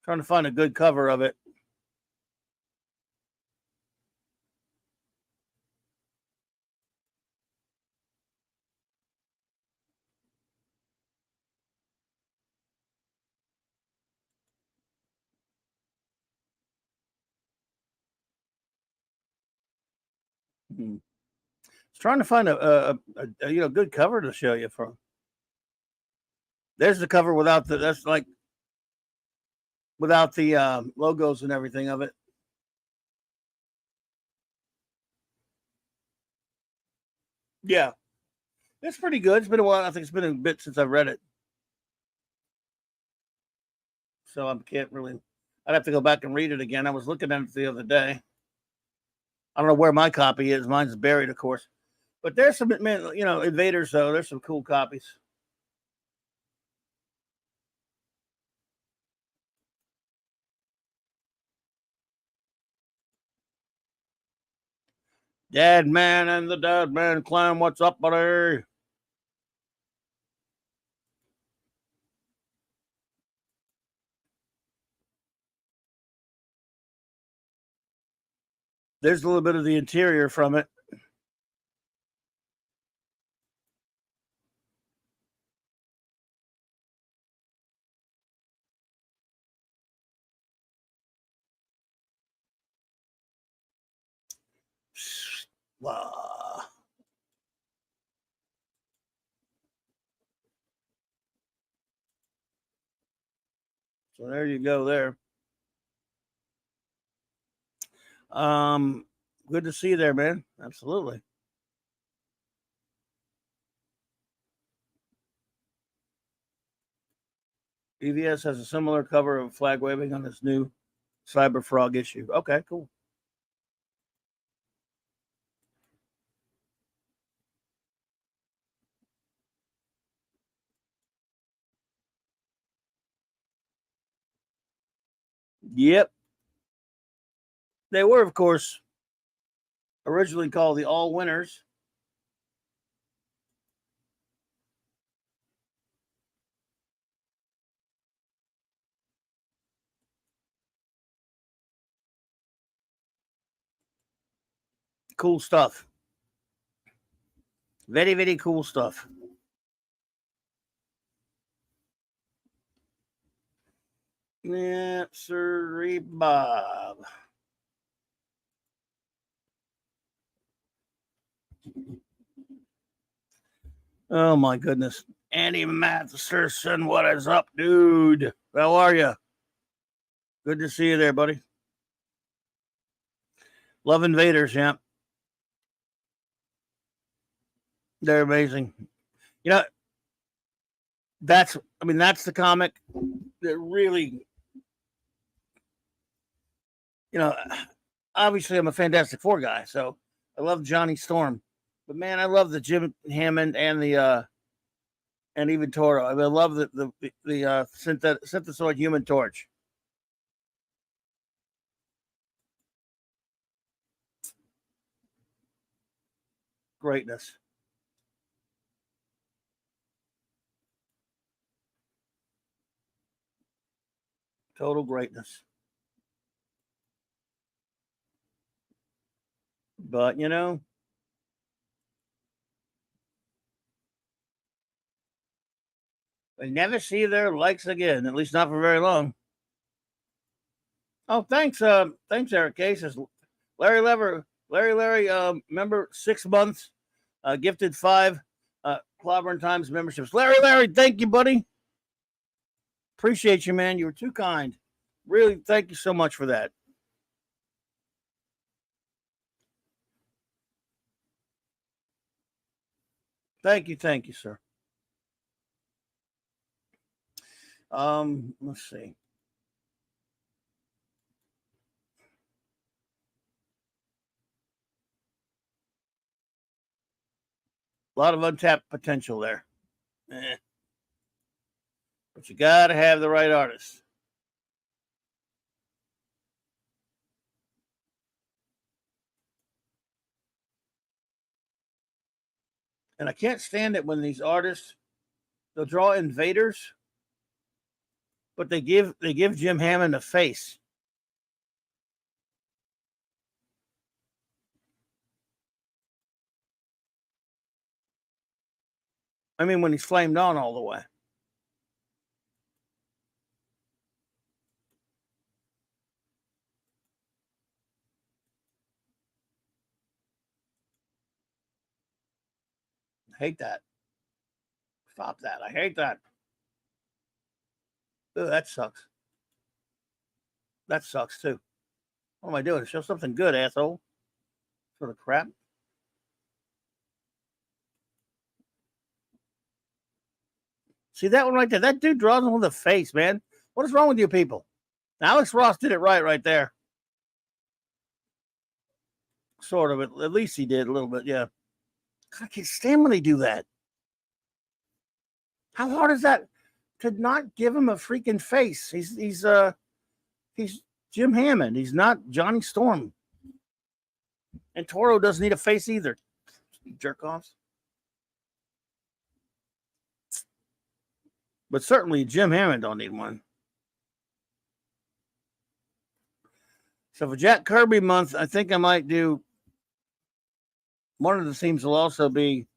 Trying to find a good cover of it. Trying to find a good cover to show you from. There's the cover without the without the logos and everything of it. Yeah, it's pretty good. It's been a while. I think it's been a bit since I've read it, so I can't really. I'd have to go back and read it again. I was looking at it the other day. I don't know where my copy is. Mine's buried, of course. But there's some, Invaders, though. There's some cool copies. Dead Man and the Dead Man Clan. What's up, buddy? There's a little bit of the interior from it. Wow. So there you go there. Good to see you there, man. Absolutely. EVS has a similar cover of flag waving on this new Cyber Frog issue. Okay, cool. Yep. They were, of course, originally called the All Winners. Cool stuff. Very, very cool stuff. Yeah, sir, Bob. Oh my goodness. Andy Matheson, what is up, dude? How are you? Good to see you there, buddy. Love Invaders, yeah. They're amazing. You know, that's the comic that really, obviously I'm a Fantastic Four guy, so I love Johnny Storm. But man, I love the Jim Hammond and the and even Toro. I love the synthesoid Human Torch. Greatness. Total greatness. But we never see their likes again, at least not for very long. Oh, thanks, thanks, Eric Cases. Larry, member 6 months, gifted 5 Clobberin Times memberships. Larry, thank you, buddy. Appreciate you, man. You were too kind. Really, thank you so much for that. Thank you, sir. Let's see. A lot of untapped potential there. But you got to have the right artist. And I can't stand it when these artists They'll draw invaders, but they give Jim Hammond a face. I mean, when he's flamed on all the way. I hate that. Stop that. I hate that. Ooh, that sucks. That sucks too. What am I doing? Show something good, asshole. Sort of crap. See that one right there? That dude draws him with a face, man. What is wrong with you people? Alex Ross did it right there. Sort of. At least he did a little bit, yeah. I can't stand when they do that. How hard is that to not give him a freaking face? He's Jim Hammond. He's not Johnny Storm. And Toro doesn't need a face either. Jerk offs. But certainly Jim Hammond don't need one. So for Jack Kirby month, I think I might do one of the themes will also be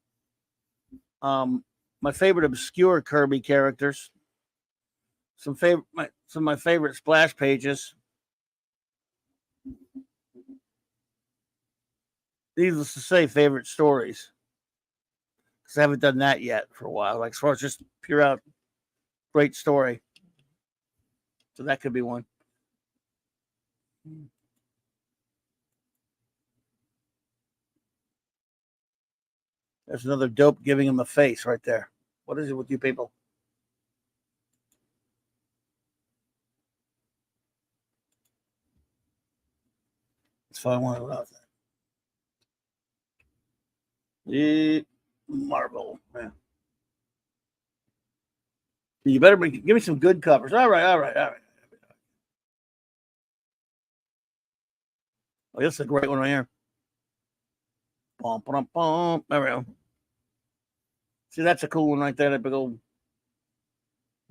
my favorite obscure Kirby characters. Some of my favorite splash pages. Needless to say, favorite stories. Because I haven't done that yet for a while. Like as far as just pure out great story. So that could be one. There's another dope giving him a face right there. What is it with you people? That's fine. One about that. Marvel. Yeah. You better give me some good covers. All right. Oh, this is a great one right here. Bum, bum, bum. There we go. See, that's a cool one right there. That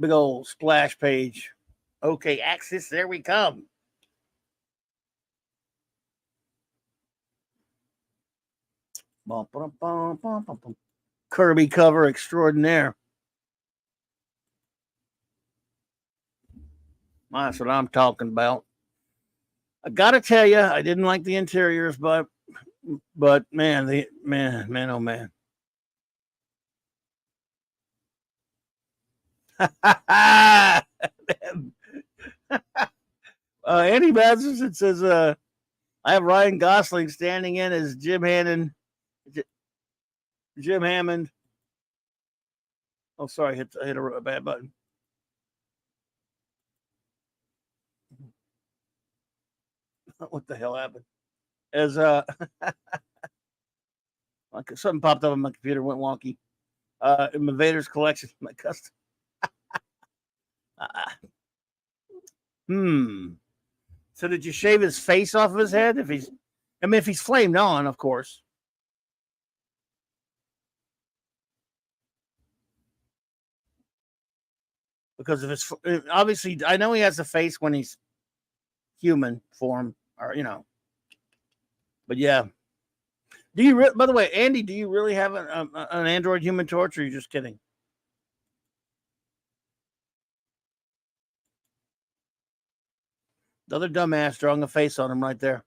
big old splash page. Okay, Axis, there we come. Bum, bum, bum, bum, bum, bum. Kirby cover extraordinaire. That's what I'm talking about. I gotta tell you, I didn't like the interiors, but man, oh man. Andy Matheson says, I have Ryan Gosling standing in as Jim Hammond. Jim Hammond. Oh, sorry, hit a bad button. What the hell happened? As something popped up on my computer, went wonky. Invaders collection, my custom. So did you shave his face off of his head? If he's flamed on, of course. Because if it's obviously, I know he has a face when he's human form, or But yeah. Do you? By the way, Andy, do you really have an android Human Torch, or are you just kidding? The other dumbass drawing a face on him right there.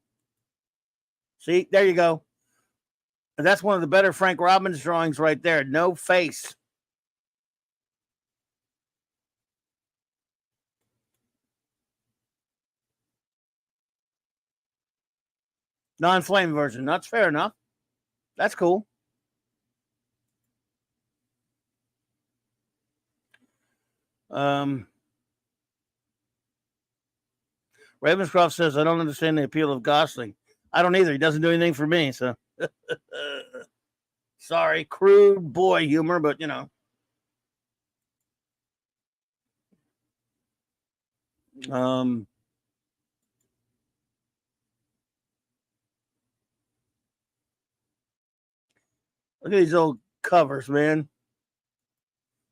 See, there you go. And that's one of the better Frank Robbins drawings right there. No face. Non-flame version. That's fair enough. That's cool. Ravenscroft says, I don't understand the appeal of Gosling. I don't either. He doesn't do anything for me. So sorry, crude boy humor, but look at these old covers, man.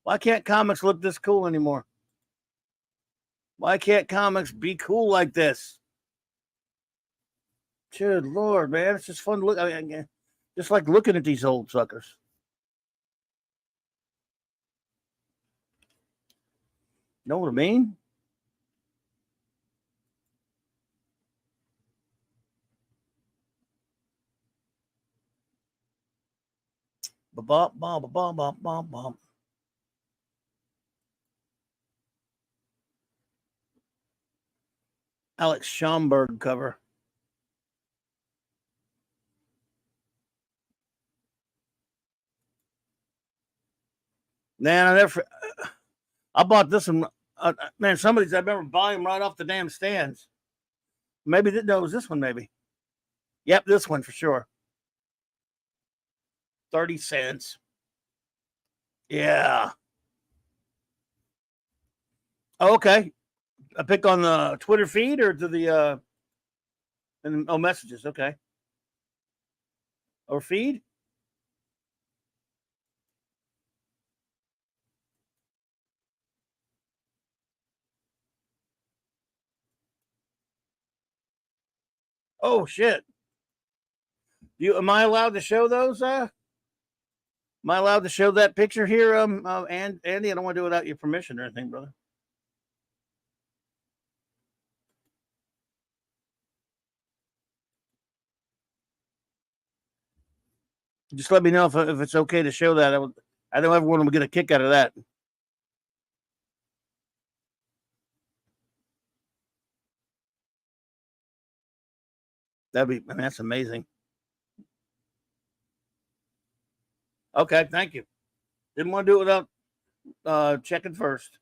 Why can't comics look this cool anymore? Why can't comics be cool like this? Good Lord, man. It's just fun to look. I mean, just like looking at these old suckers. Know what I mean? Ba-bop, bop, bop, bop, bop, bop. Alex Schomburg cover. Man, I bought this one. Man, I remember buying them right off the damn stands. Maybe no, it was this one. Maybe. Yep, this one for sure. 30 cents. Yeah. Oh, okay. I pick on the Twitter feed or to the messages. Okay. Or feed. Oh shit. Am I allowed to show those? Am I allowed to show that picture here? And Andy, I don't want to do it without your permission or anything, brother. Just let me know if it's okay to show that. I know everyone will get a kick out of that. That's amazing. Okay, thank you. Didn't want to do it without checking first.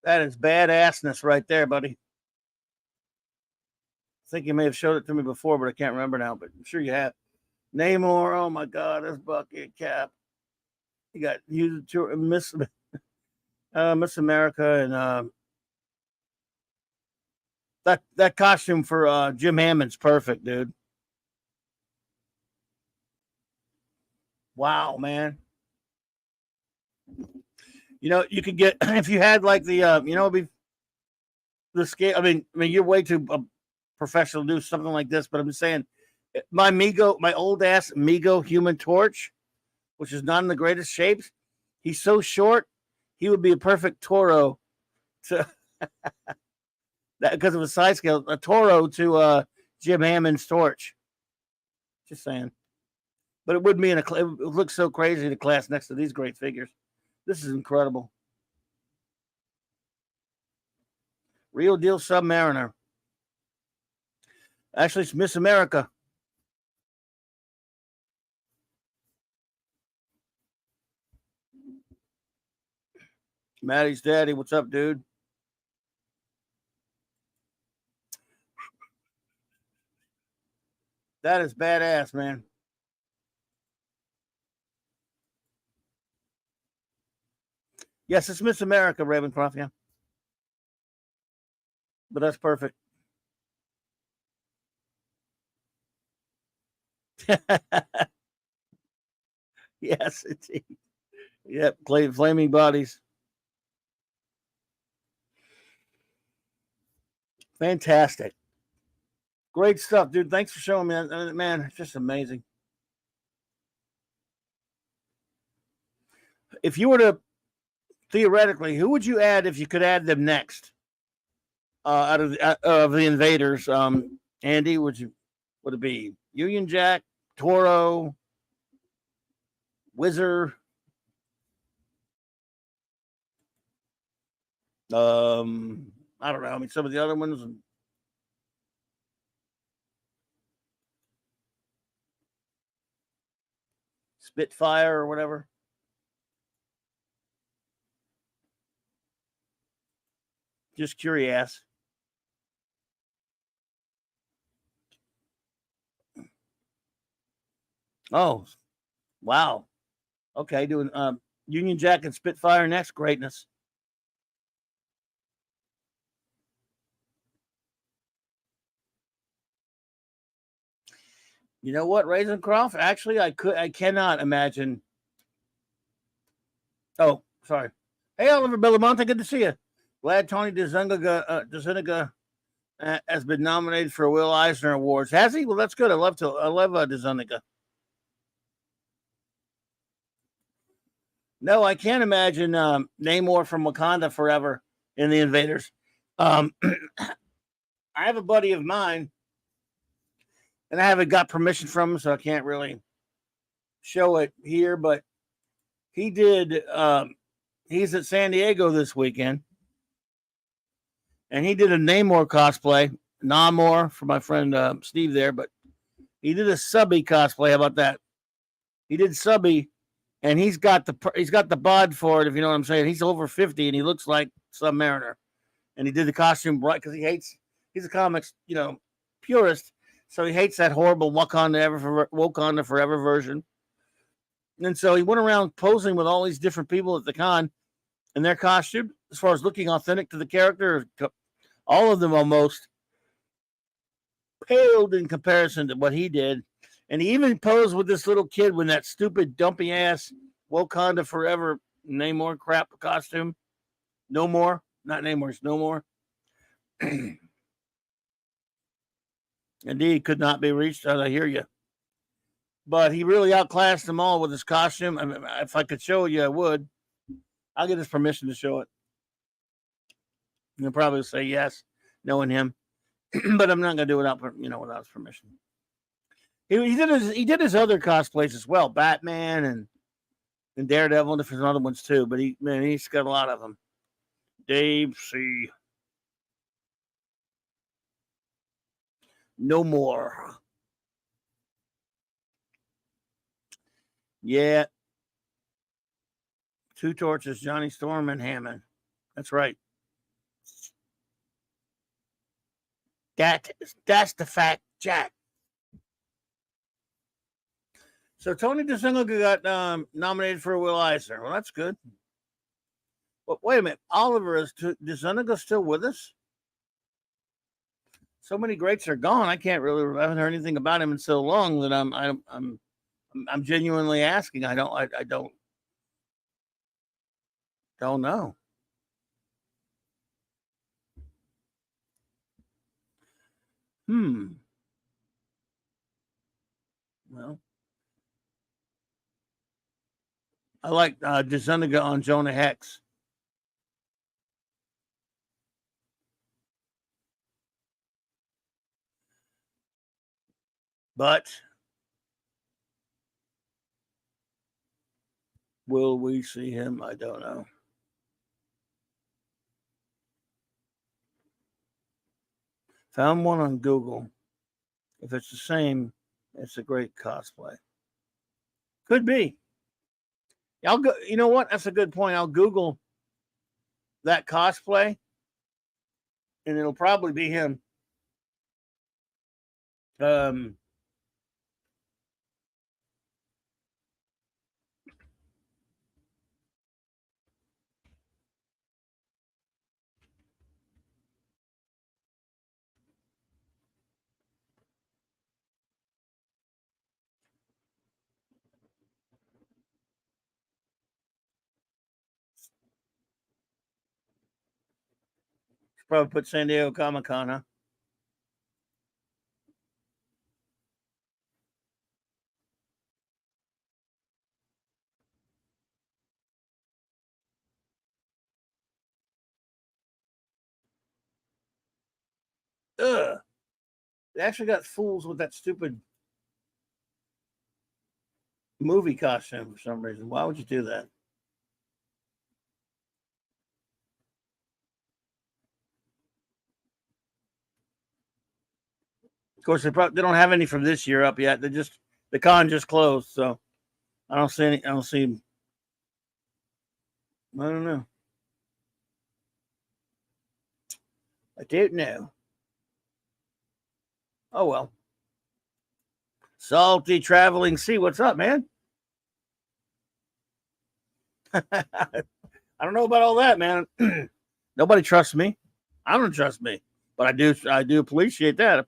That is badassness right there, buddy. I think you may have showed it to me before, but I can't remember now. But I'm sure you have. Namor, oh my God, that's bucket cap. You got Miss America, and that costume for Jim Hammond's perfect, dude. Wow, man. You could get if you had like the scale. I mean, you're way too professional to do something like this, but I'm just saying, my old ass Mego Human Torch, which is not in the greatest shapes. He's so short, he would be a perfect Toro to that because of his size scale. A Toro to Jim Hammond's Torch. Just saying, but it wouldn't be it looks so crazy to class next to these great figures. This is incredible. Real deal Submariner. Actually, it's Miss America. Maddie's daddy, what's up, dude? That is badass, man. Yes, it's Miss America, Ravencroft, yeah. But that's perfect. Yes, indeed. Yep, flaming bodies. Fantastic. Great stuff, dude. Thanks for showing me that. Man, it's just amazing. If you were to, theoretically, who would you add if you could add them next? Out of the invaders, Andy, would it be Union Jack, Toro, Whizzer, I don't know. I mean, some of the other ones. Spitfire or whatever. Just curious. Oh, wow. Okay, doing Union Jack and Spitfire next. Greatness. You know what, Ravencroft? Actually, I cannot imagine. Oh, sorry. Hey, Oliver Bellamonte, good to see you. Glad Tony DeZuniga has been nominated for Will Eisner Awards. Has he? Well, that's good. I love DeZuniga. No, I can't imagine Namor from Wakanda Forever in The Invaders. I have a buddy of mine, and I haven't got permission from him, so I can't really show it here, but he did. He's at San Diego this weekend, and he did a Namor cosplay. Namor for my friend Steve there, but he did a Subby cosplay. How about that? He did Subby, and he's got the bod for it. If you know what I'm saying, he's over 50, and he looks like Submariner. And he did the costume bright because he's a comics purist, so he hates that horrible Wakanda Forever version. And so he went around posing with all these different people at the con in their costume, as far as looking authentic to the character. All of them almost paled in comparison to what he did. And he even posed with this little kid with that stupid, dumpy ass Wakanda Forever Namor crap costume. No more. Not Namor, it's no more. Indeed, could not be reached. I hear you. But he really outclassed them all with his costume. I mean, if I could show you, I would. I'll get his permission to show it. He'll probably say yes, knowing him. But I'm not going to do it without his permission. He did his other cosplays as well, Batman and Daredevil, and different other ones too. But he's got a lot of them. Dave C. No more. Yeah. Two Torches, Johnny Storm, and Hammond. That's right. That's the fact, Jack. So Tony DeZuniga got nominated for a Will Eisner. Well, that's good. But wait a minute, Oliver, is DeZuniga still with us? So many greats are gone. I haven't heard anything about him in so long that I'm genuinely asking. I don't know. Well, I like DeZuniga on Jonah Hex. But will we see him? I don't know. Found one on Google. If it's the same, it's a great cosplay. Could be. I'll go. You know what? That's a good point. I'll Google that cosplay, and it'll probably be him. Probably put San Diego Comic-Con, huh? Ugh. They actually got fools with that stupid movie costume for some reason. Why would you do that? Of course, they don't have any from this year up yet. The con just closed, so I don't see any. I don't know. I don't know. Oh well. Salty traveling sea. What's up, man? I don't know about all that, man. Nobody trusts me. I don't trust me, but I do appreciate that.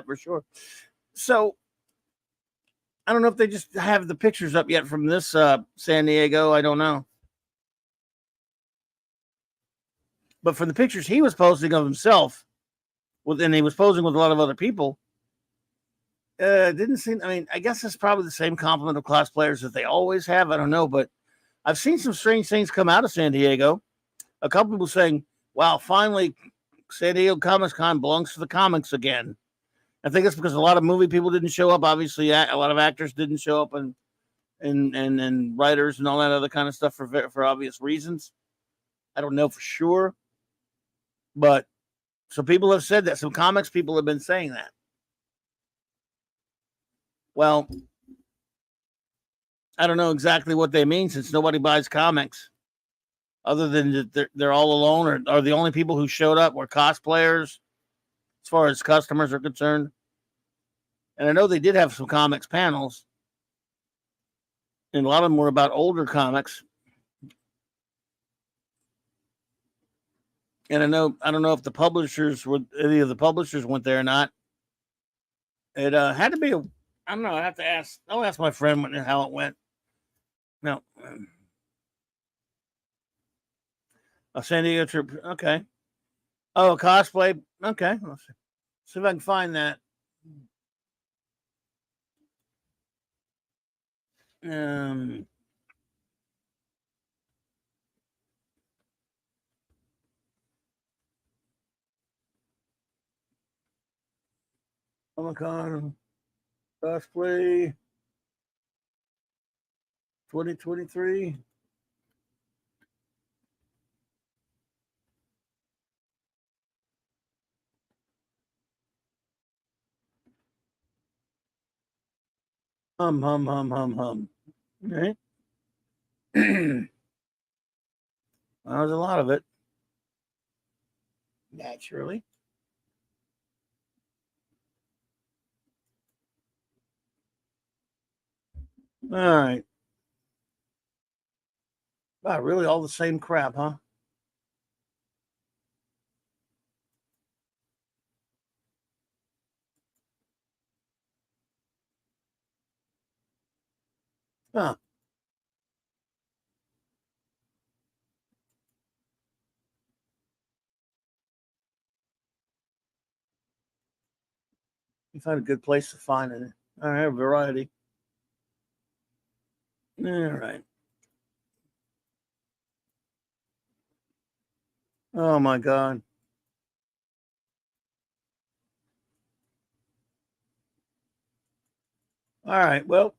For sure. So I don't know if they just have the pictures up yet from this San Diego. I don't know. But for the pictures he was posting of himself, and he was posing with a lot of other people, didn't seem. I mean, I guess it's probably the same complement of cosplayers that they always have. I don't know, but I've seen some strange things come out of San Diego. A couple people saying, "Wow, finally, San Diego Comic Con belongs to the comics again." I think it's because a lot of movie people didn't show up. Obviously, a lot of actors didn't show up, and writers and all that other kind of stuff for obvious reasons. I don't know for sure, but some people have said that. Some comics people have been saying that. Well, I don't know exactly what they mean since nobody buys comics, other than that they're all alone, or are the only people who showed up were cosplayers, as far as customers are concerned. And I know they did have some comics panels, and a lot of them were about older comics. And I don't know if the publishers were any of the publishers went there or not. It had to be I don't know. I have to ask. I'll ask my friend how it went. No, a San Diego trip. Okay. Oh, cosplay. Okay. Let's see if I can find that. Um. Comic Con cosplay 2023. Hum. All right. Well, there's a lot of it. Naturally. All right. Wow, really all the same crap, huh? Huh. You find a good place to find it. All right, variety. All right. Oh my God. All right. Well,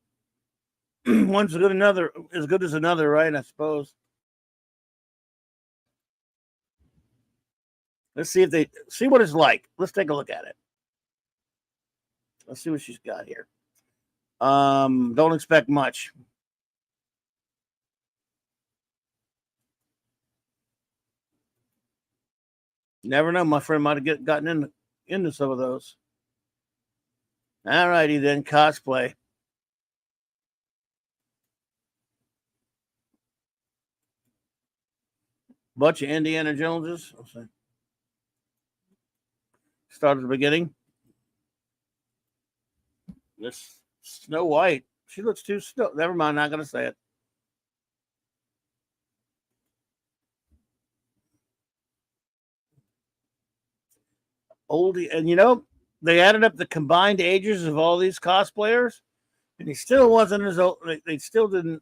one's good another as good as another, right? I suppose. Let's see if they see what it's like. Let's take a look at it. Let's see what she's got here. Don't expect much. Never know. My friend might have gotten into some of those. All righty then. Cosplay. Bunch of Indiana Joneses. Start at the beginning. This Snow White. She looks too snow. Never mind. Not gonna say it. Oldie, and they added up the combined ages of all these cosplayers, and he still wasn't as old. They still didn't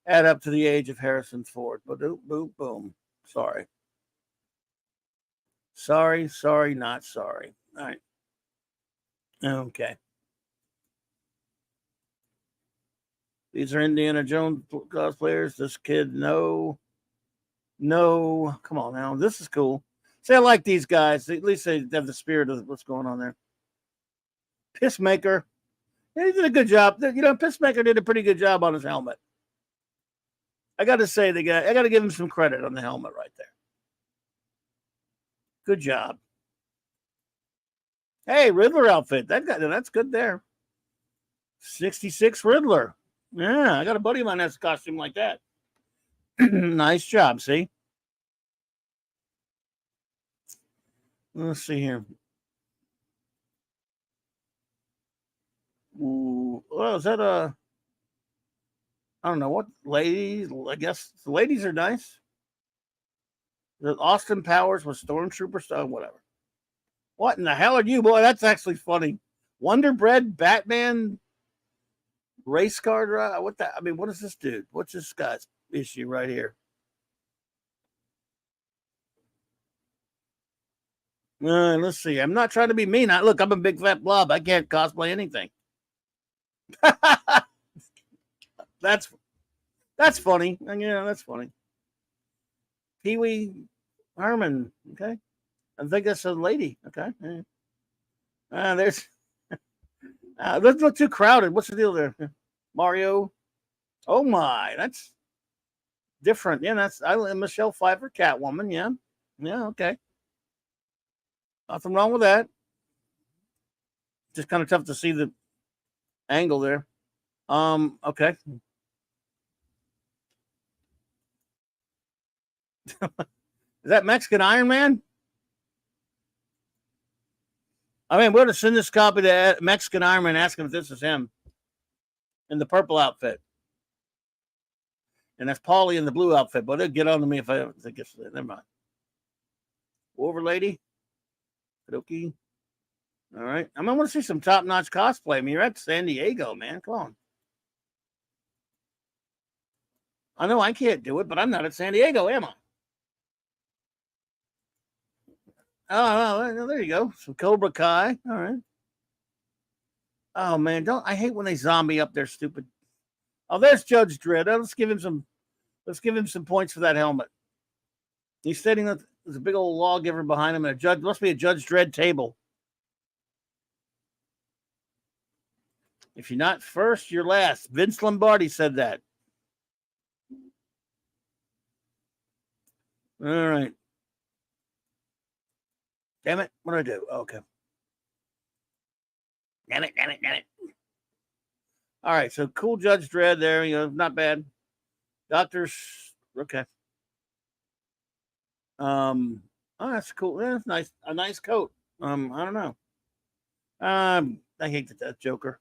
add up to the age of Harrison Ford. But boom. Sorry. Sorry, not sorry. All right. Okay. These are Indiana Jones cosplayers. This kid, no. Come on now. This is cool. See, I like these guys. At least they have the spirit of what's going on there. Pissmaker. Yeah, he did a good job. Pissmaker did a pretty good job on his helmet. I got to say, I got to give him some credit on the helmet right there. Good job. Hey, Riddler outfit. That's good there. 66 Riddler. Yeah, I got a buddy of mine that's a costume like that. Nice job. See? Let's see here. Ooh, well, is that a? I don't know what ladies. I guess the ladies are nice. The Austin Powers with Stormtrooper stuff, whatever. What in the hell are you, boy? That's actually funny. Wonder Bread Batman race car drive. What the? I mean, what is this dude? What's this guy's issue right here? Let's see. I'm not trying to be mean. Look, I'm a big fat blob. I can't cosplay anything. that's funny. Yeah, that's funny. Pee Wee Herman. Okay, I think that's a lady. Okay. There's. Let's look too crowded. What's the deal there? Mario. Oh my, that's different. Yeah, that's Michelle Pfeiffer, Catwoman. Yeah, yeah. Okay, nothing wrong with that. Just kind of tough to see the angle there. Okay. Is that Mexican Iron Man? I mean, we're going to send this copy to Mexican Iron Man, ask him if this is him in the purple outfit. And that's Paulie in the blue outfit, but they'll get on to me if I think it's never mind. Over lady. Okay. All right. I want to see some top-notch cosplay. I mean, you're at San Diego, man. Come on. I know I can't do it, but I'm not at San Diego, am I? Oh, there you go. Some Cobra Kai. All right. Oh man, I hate when they zombie up their stupid. Oh, there's Judge Dredd. Let's give him some points for that helmet. He's sitting that there's a big old lawgiver behind him, and must be a Judge Dredd table. If you're not first, you're last. Vince Lombardi said that. All right. Damn it. What do I do? Okay. Damn it. All right. So cool Judge Dredd there. Not bad. Doctors. Okay. Oh, that's cool. That's nice. A nice coat. I don't know. I hate that Joker.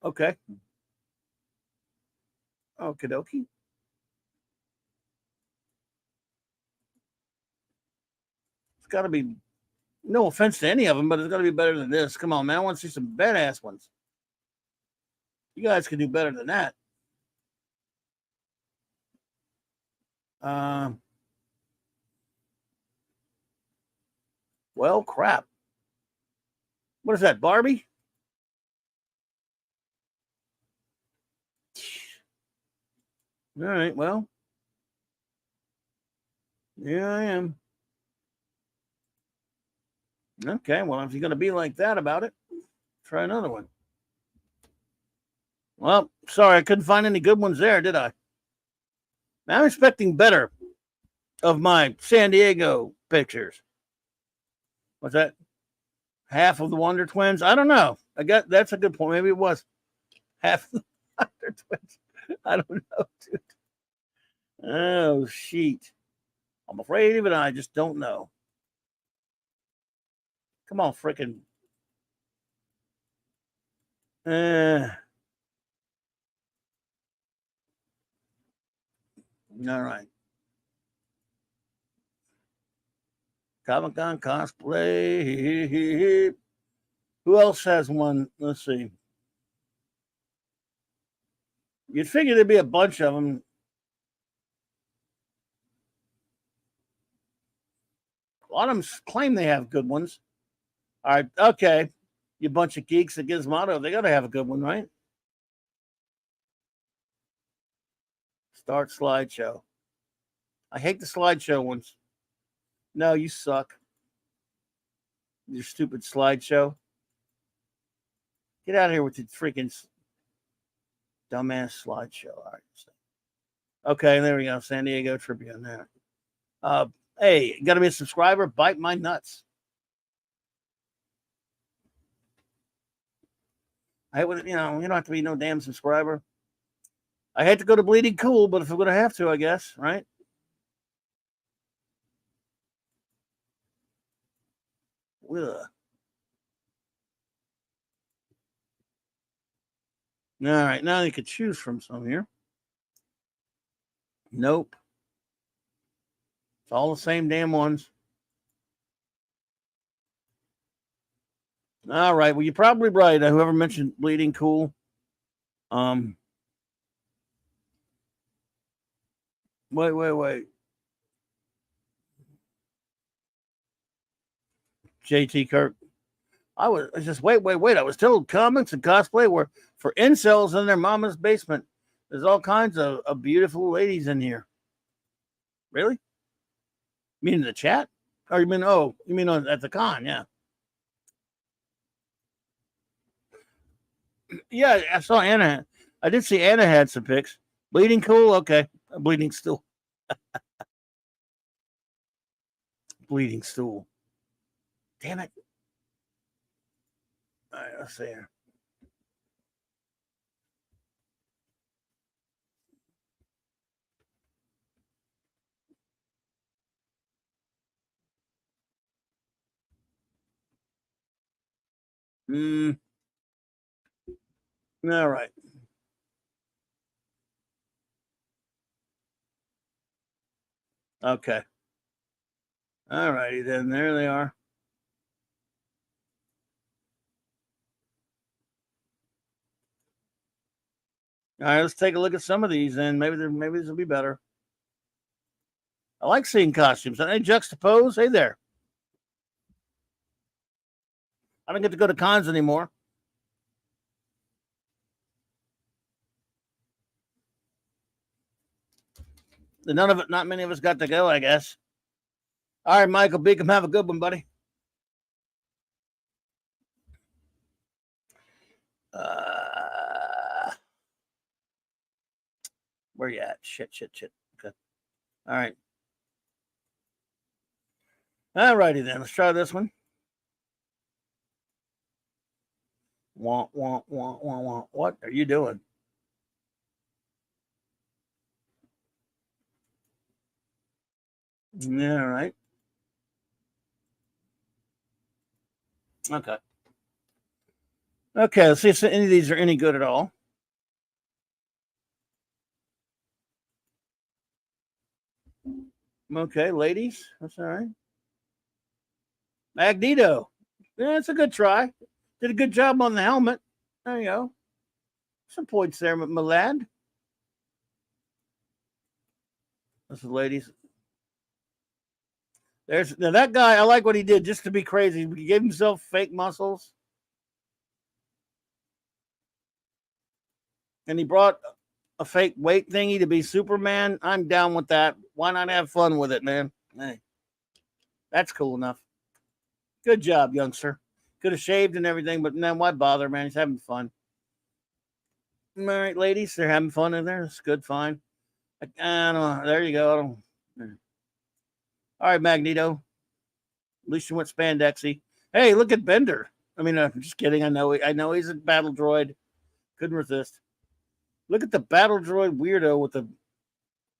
Okay. Okie dokie. It's got to be, no offense to any of them, but it's got to be better than this. Come on, man. I want to see some badass ones. You guys can do better than that. Well, crap. What is that, Barbie? All right, well. Yeah, I am. Okay, well, if you're going to be like that about it, try another one. Well, sorry, I couldn't find any good ones there, did I? I'm expecting better of my San Diego pictures. What's that? Half of the Wonder Twins? I don't know. That's a good point. Maybe it was half of the Wonder Twins. I don't know, dude. Oh, shit. I'm afraid even I just don't know. Come on, frickin'. All right. Comic-Con cosplay. Who else has one? Let's see. You'd figure there'd be a bunch of them. A lot of them claim they have good ones. All right, okay. You bunch of geeks at Gizmodo, they got to have a good one, right? Start slideshow. I hate the slideshow ones. No, you suck. Your stupid slideshow. Get out of here with your freaking dumbass slideshow. All right. Okay, there we go. San Diego Tribune there. Hey, got to be a subscriber? Bite my nuts. I would, you don't have to be no damn subscriber. I hate to go to Bleeding Cool, but if I'm going to have to, I guess, right? Ugh. All right, now you could choose from some here. Nope. It's all the same damn ones. All right. Well, you're probably right. Whoever mentioned bleeding cool. Wait. JT Kirk. I was just wait. I was told comics and cosplay were for incels in their mama's basement. There's all kinds of beautiful ladies in here. Really? You mean in the chat? Or you mean at the con? Yeah. Yeah, I saw Anna. I did see Anna had some pics. Bleeding cool. Okay. Bleeding stool. Bleeding stool. Damn it. All right, let's see here. All right. Okay. All righty then. There they are. All right, let's take a look at some of these, and maybe these will be better. I like seeing costumes. And they juxtapose. Hey there. I don't get to go to cons anymore. Not many of us got to go, I guess. All right, Michael Beacom, have a good one, buddy. Where you at? Shit. Okay. All right. All righty then. Let's try this one. What are you doing? Yeah, all right. Okay. Okay, let's see if any of these are any good at all. Okay, ladies. That's all right. Magneto. Yeah, it's a good try. Did a good job on the helmet. There you go. Some points there, my lad. This is ladies. There's now that guy. I like what he did just to be crazy. He gave himself fake muscles, and he brought a fake weight thingy to be Superman. I'm down with that. Why not have fun with it, man? Hey, that's cool enough. Good job, youngster. Could have shaved and everything, but now why bother, man? He's having fun. All right, ladies, they're having fun in there. It's good, fine. I don't know. There you go. All right, Magneto. At least you went spandexy. Hey, look at Bender. I mean, I'm just kidding. I know he's a battle droid. Couldn't resist. Look at the battle droid weirdo with the.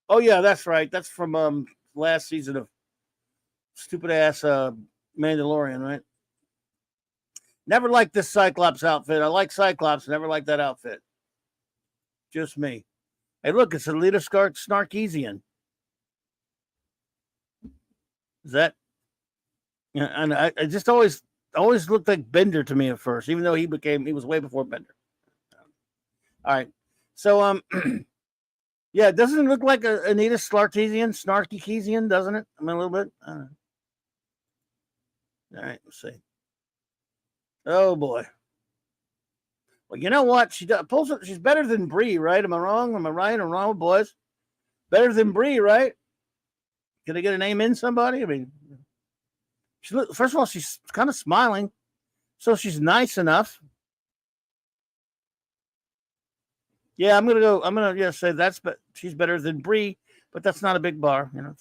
Oh yeah, that's right. That's from last season of stupid ass Mandalorian, right? Never liked this Cyclops outfit. I like Cyclops. Never liked that outfit. Just me. Hey, look, it's a Lita Snarkeesian. Is that? Yeah, and I just always looked like Bender to me at first, even though he was way before Bender. All right, so yeah, doesn't it look like Anita Snarkeesian, doesn't it? I mean, a little bit. I don't know. All right, let's see. Oh boy. Well, you know what? She's better than Bree, right? Am I wrong? Am I right? I'm wrong, boys. Better than Bree, right? Can I get a name in somebody? I mean, first of all, she's kind of smiling, so she's nice enough. Yeah, I'm gonna say she's better than Bree, but that's not a big bar, you know.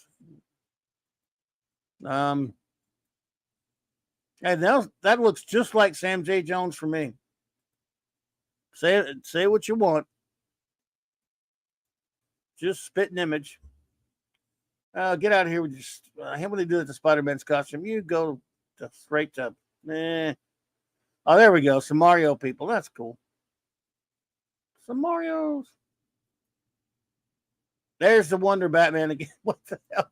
And that looks just like Sam J. Jones for me. Say what you want. Just spit an image. Get out of here with your. I hate when they do it to Spider-Man's costume. You go straight to. Oh, there we go. Some Mario people. That's cool. Some Mario's. There's the Wonder Batman again. What the hell?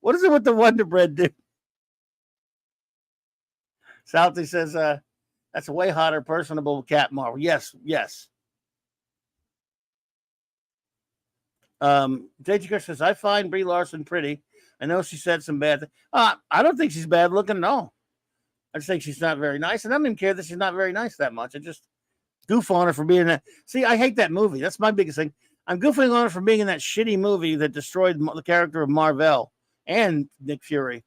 What is it with the Wonder Bread, dude? Southie says, that's a way hotter, personable Cat Marvel. Yes, yes. JG Chris says, I find Brie Larson pretty. I know she said some bad things. I don't think she's bad looking, no. I just think she's not very nice. And I don't even care that she's not very nice that much. I just goof on her for being that. See, I hate that movie. That's my biggest thing. I'm goofing on her for being in that shitty movie that destroyed the character of Marvel and Nick Fury.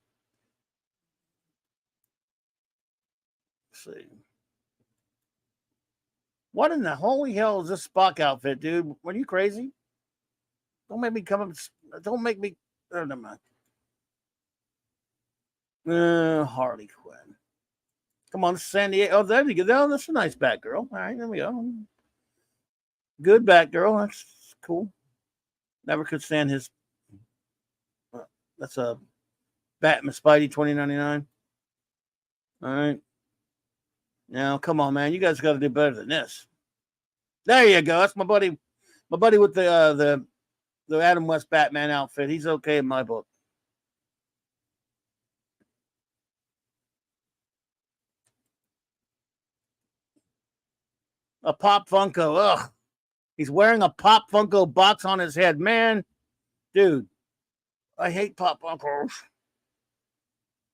Let's see. What in the holy hell is this Spock outfit, dude? Are you crazy? Don't make me come up. Don't make me. Oh, never mind. Harley Quinn. Come on, San Diego. Oh, there you go. Oh, that's a nice Batgirl. All right, there we go. Good Batgirl. That's cool. Never could stand his. That's a Batman Spidey 2099. All right. Now, come on, man. You guys got to do better than this. There you go. That's my buddy. My buddy with the Adam West Batman outfit. He's okay in my book. A Pop Funko. Ugh. He's wearing a Pop Funko box on his head. Man, dude, I hate Pop Funkos.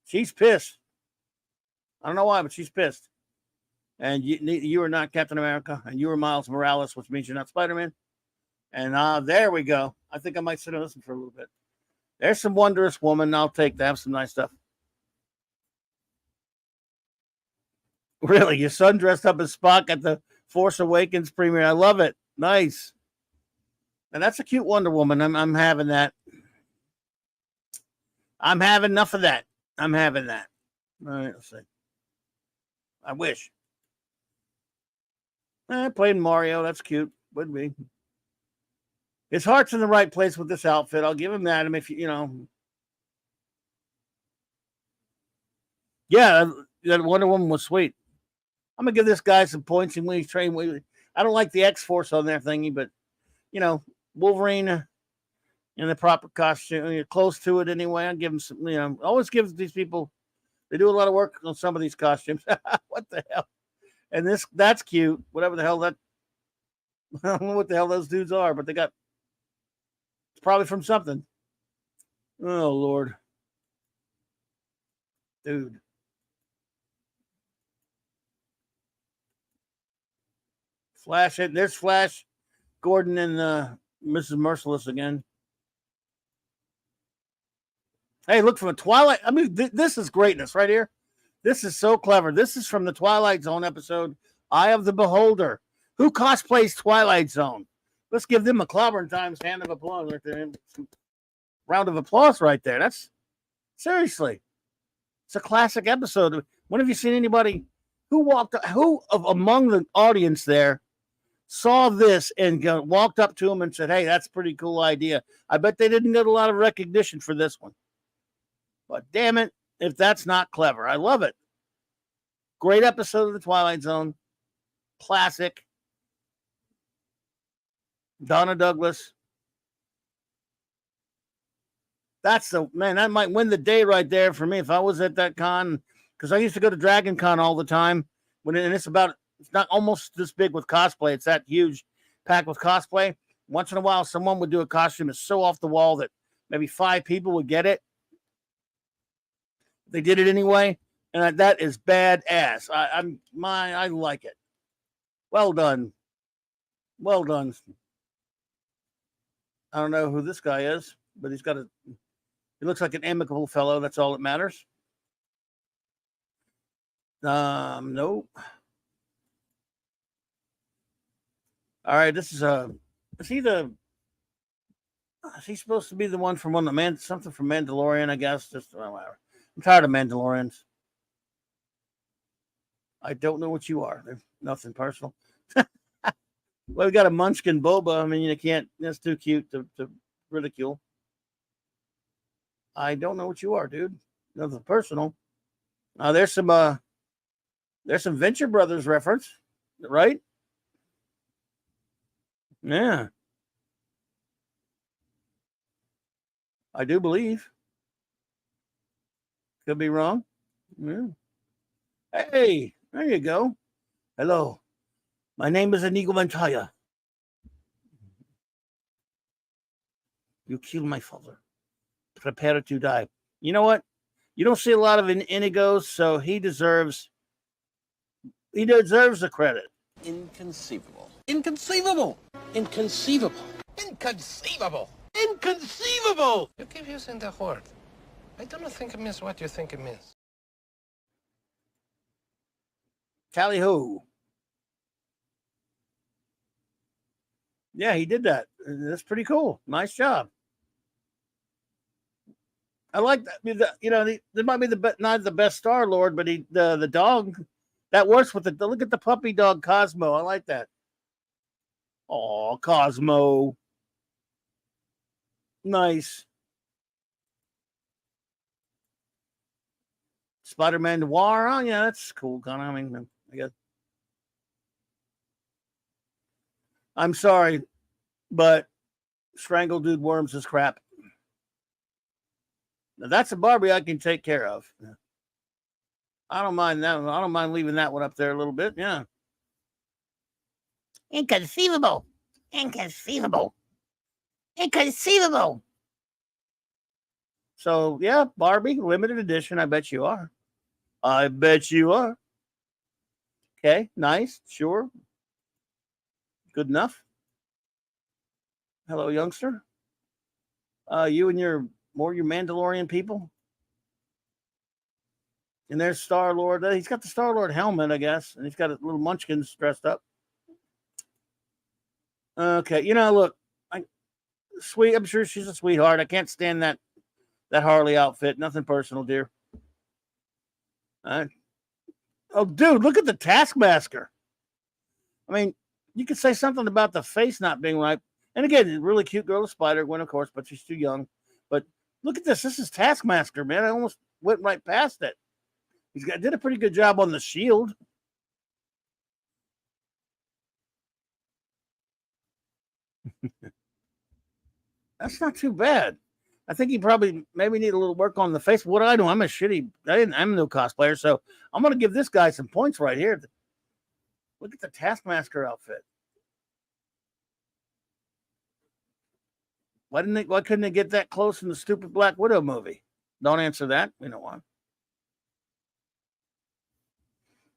She's pissed. I don't know why, but she's pissed. And you are not Captain America, and you are Miles Morales, which means you're not Spider-Man. And there we go. I think I might sit and listen for a little bit. There's some Wondrous Woman. I'll take that. Have some nice stuff. Really, your son dressed up as Spock at the Force Awakens premiere. I love it. Nice. And that's a cute Wonder Woman. I'm having that. I'm having enough of that. I'm having that. All right, let's see. I wish. Playing Mario. That's cute. Would be. His heart's in the right place with this outfit. I'll give him that. I mean, if you know. Yeah, that Wonder Woman was sweet. I'm going to give this guy some points in when he's trained. I don't like the X-Force on their thingy, but, you know, Wolverine in the proper costume, you're close to it anyway. I'll give him some, you know, always give these people, they do a lot of work on some of these costumes. What the hell? And that's cute. Whatever the hell that, I don't know what the hell those dudes are, but it's probably from something. Oh, Lord. Dude. Flash, there's Flash, Gordon, and Mrs. Merciless again. Hey, look, from a Twilight. I mean, this is greatness right here. This is so clever. This is from the Twilight Zone episode, Eye of the Beholder. Who cosplays Twilight Zone? Let's give them a Clobberin Times hand of applause right there. Round of applause right there. That's seriously. It's a classic episode. When have you seen anybody who among the audience there saw this and walked up to him and said, hey, that's a pretty cool idea. I bet they didn't get a lot of recognition for this one. But damn it, if that's not clever. I love it. Great episode of The Twilight Zone. Classic. Donna Douglas. That might win the day right there for me if I was at that con. Because I used to go to Dragon Con all the time. And it's not almost this big with cosplay. It's that huge packed with cosplay. Once in a while, someone would do a costume that's so off the wall that maybe 5 people would get it. They did it anyway, and that is badass. I like it. Well done. Well done. I don't know who this guy is, but he looks like an amicable fellow. That's all that matters. Nope. All right, this is is he supposed to be the one from something from Mandalorian, I guess? Just whatever. I'm tired of Mandalorians. I don't know what you are. There's nothing personal. Well, we got a Munchkin Boba. I mean, you can't. That's too cute to ridicule. I don't know what you are, dude. Nothing personal. There's some Venture Brothers reference, right? Yeah. I do believe. Could be wrong. Yeah. Hey, there you go. Hello. My name is Inigo Montoya. You killed my father. Prepare to die. You know what? You don't see a lot of Inigos, so he deserves the credit. Inconceivable. Inconceivable. Inconceivable. Inconceivable. Inconceivable. You keep using the word. I don't think it means what you think it means. Tally ho. Yeah, he did that. That's pretty cool. Nice job. I like that. You know, there might be not the best Star Lord, but the dog that works with the look at the puppy dog Cosmo. I like that. Oh, Cosmo. Nice. Spider-Man Noir. Oh, yeah, that's cool. I mean, I guess. I'm sorry, but Strangle Dude Worms is crap. Now, that's a Barbie I can take care of. I don't mind that. I don't mind leaving that one up there a little bit. Yeah. Inconceivable. Inconceivable. Inconceivable. So, yeah, Barbie, limited edition. I bet you are. I bet you are. Okay, nice. Sure. Good enough. Hello, youngster. You and your Mandalorian people. And there's Star Lord. He's got the Star Lord helmet, I guess, and he's got a little munchkins dressed up. Okay, you know, look, sweet. I'm sure she's a sweetheart. I can't stand that Harley outfit. Nothing personal, dear. Oh, dude, look at the Taskmaster. I mean, you could say something about the face not being right. And again, a really cute girl, Spider-Gwen, of course, but she's too young. But look at this. This is Taskmaster, man. I almost went right past it. Did a pretty good job on the shield. That's not too bad. I think he probably maybe need a little work on the face. What do I know? I'm no cosplayer, so I'm gonna give this guy some points right here. Look at the Taskmaster outfit. Why couldn't they get that close in the stupid Black Widow movie? Don't answer that. We don't want.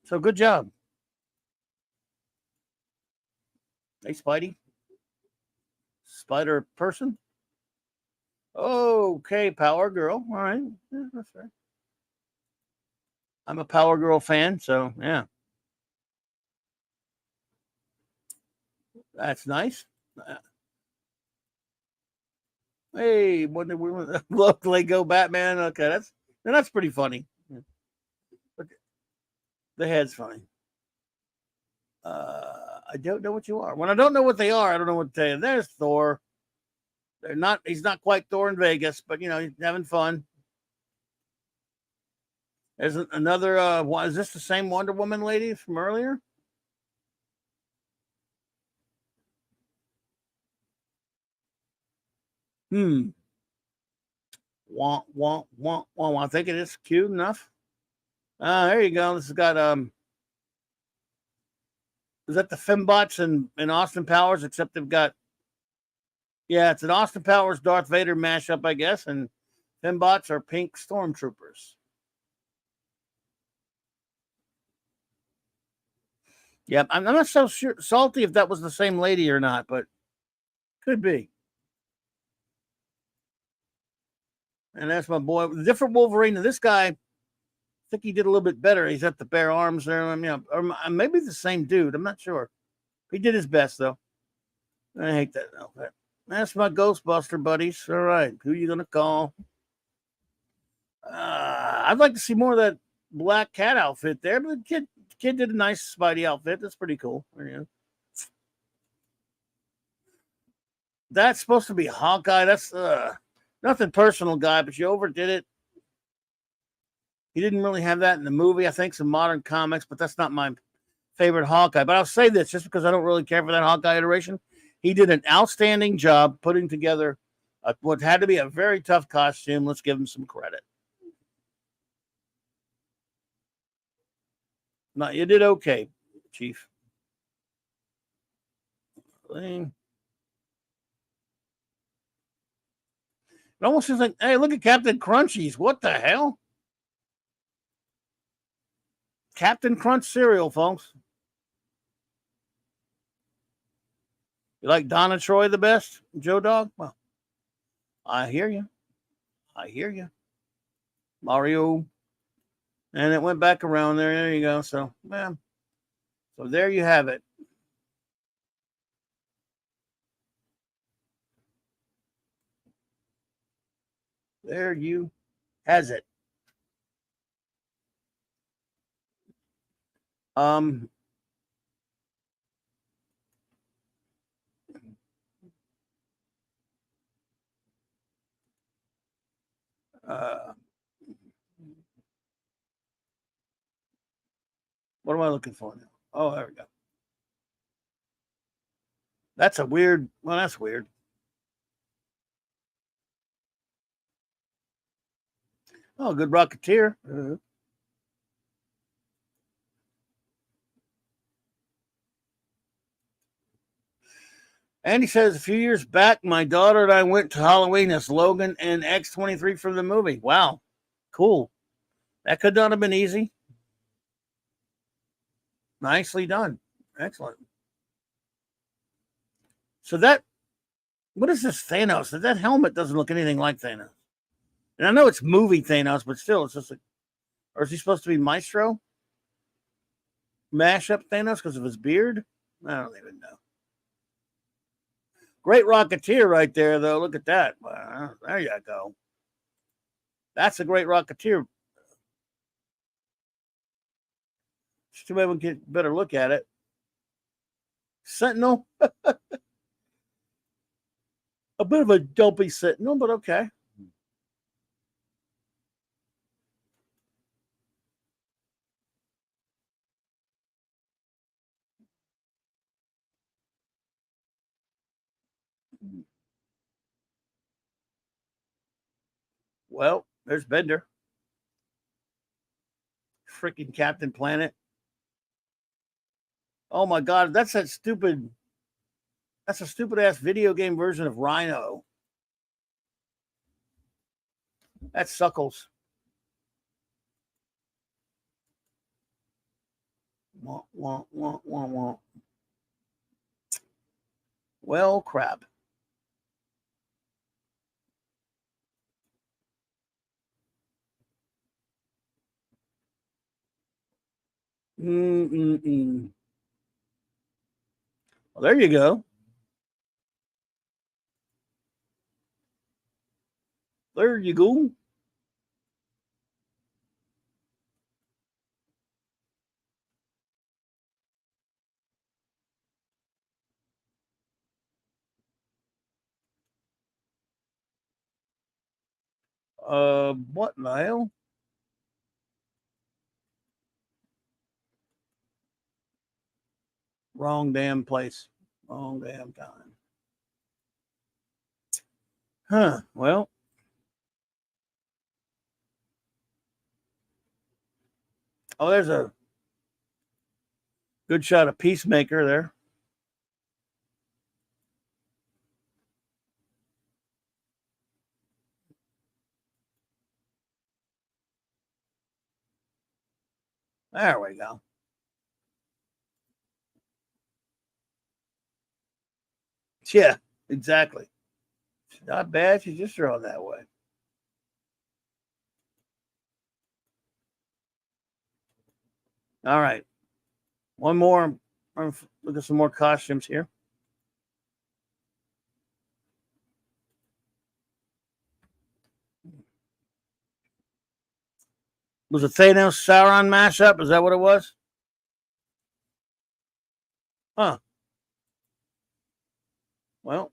So good job. Hey, Spidey. Spider person. Okay, Power Girl. All right. Yeah, that's right. I'm a Power Girl fan, so yeah. That's nice. Hey, Wonder Woman. Look, Lego Batman. Okay, that's pretty funny. Look, the head's funny. I don't know what you are. When I don't know what they are, I don't know what to tell you. There's Thor. He's not quite Thor in Vegas, but you know, he's having fun. There's another is this the same Wonder Woman lady from earlier? I think it is cute enough. There you go. This has got is that the Fembots and Austin Powers, except they've got it's an Austin Powers Darth Vader mashup, I guess, and Fembots are pink stormtroopers. Yep, I'm not so salty if that was the same lady or not, but could be. And that's my boy. Different Wolverine. And this guy, I think he did a little bit better. He's at the bare arms there. I mean, or maybe the same dude. I'm not sure. He did his best, though. I hate that outfit. That's my Ghostbuster buddies. All right. Who are you going to call? I'd like to see more of that Black Cat outfit there, but the kid did a nice Spidey outfit. That's pretty cool. Yeah. That's supposed to be Hawkeye. That's nothing personal, guy, but you overdid it. He didn't really have that in the movie. I think some modern comics, but that's not my favorite Hawkeye. But I'll say this just because I don't really care for that Hawkeye iteration. He did an outstanding job putting together what had to be a very tough costume. Let's give him some credit. No, you did okay, Chief. It almost seems like, hey, look at Captain Crunchies. What the hell? Captain Crunch cereal, folks. You like Donna Troy the best, Joe Dog? Well, I hear you. I hear you. Mario. And it went back around there. There you go. So, man. So there you have it. There you has it. Um what am I looking for now? Oh, there we go. That's a weird. Well, that's weird. Oh, good Rocketeer. Andy says a few years back, my daughter and I went to Halloween as Logan and X-23 from the movie. Wow, cool. That could not have been easy. Nicely done. Excellent. So that, what is this Thanos? That helmet doesn't look anything like Thanos. And I know it's movie Thanos, but still, it's just like, or is he supposed to be Maestro? Mash up Thanos because of his beard? I don't even know. Great Rocketeer right there, though. Look at that. There you go. That's a great Rocketeer. It's too bad we get better look at it. Sentinel. A bit of a dopey Sentinel, but okay. Well, there's Bender. Freaking Captain Planet. Oh my God, that's a stupid ass video game version of Rhino. That's Suckles. Wah, wah, wah, wah, wah. Well, crap. Well, there you go. There you go. What in the hell? Wrong damn place. Wrong damn time. Huh. Well. Oh, there's a good shot of Peacemaker there. There we go. Yeah, exactly. Not bad. She's just throwing that way. All right. One more. Look at some more costumes here. Was it Thanos Sauron mashup? Is that what it was? Huh. Well.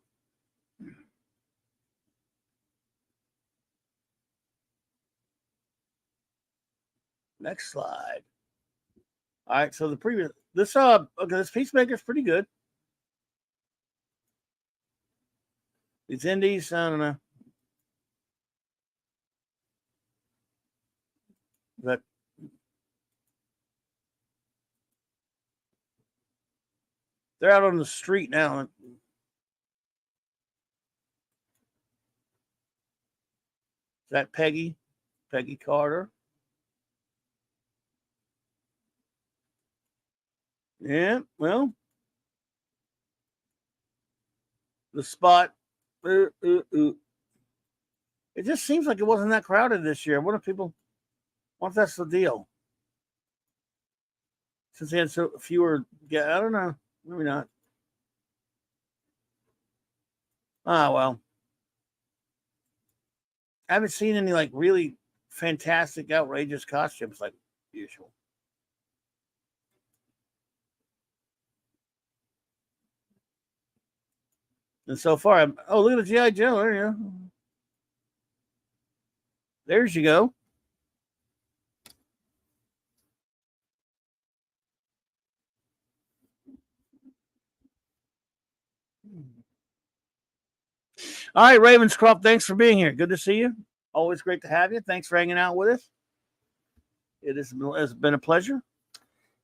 Next slide. All right. So the previous this Peacemaker's pretty good. These indies, I don't know. But they're out on the street now. Is that Peggy? Peggy Carter? Yeah, well, the spot. It just seems like it wasn't that crowded this year. What if that's the deal? Since they had so fewer, yeah, I don't know. Maybe not. Ah, well. I haven't seen any like really fantastic, outrageous costumes like usual. And so far, look at the GI Joe. There you go. There you go. All right, Ravenscroft, thanks for being here. Good to see you. Always great to have you. Thanks for hanging out with us. It's been a pleasure.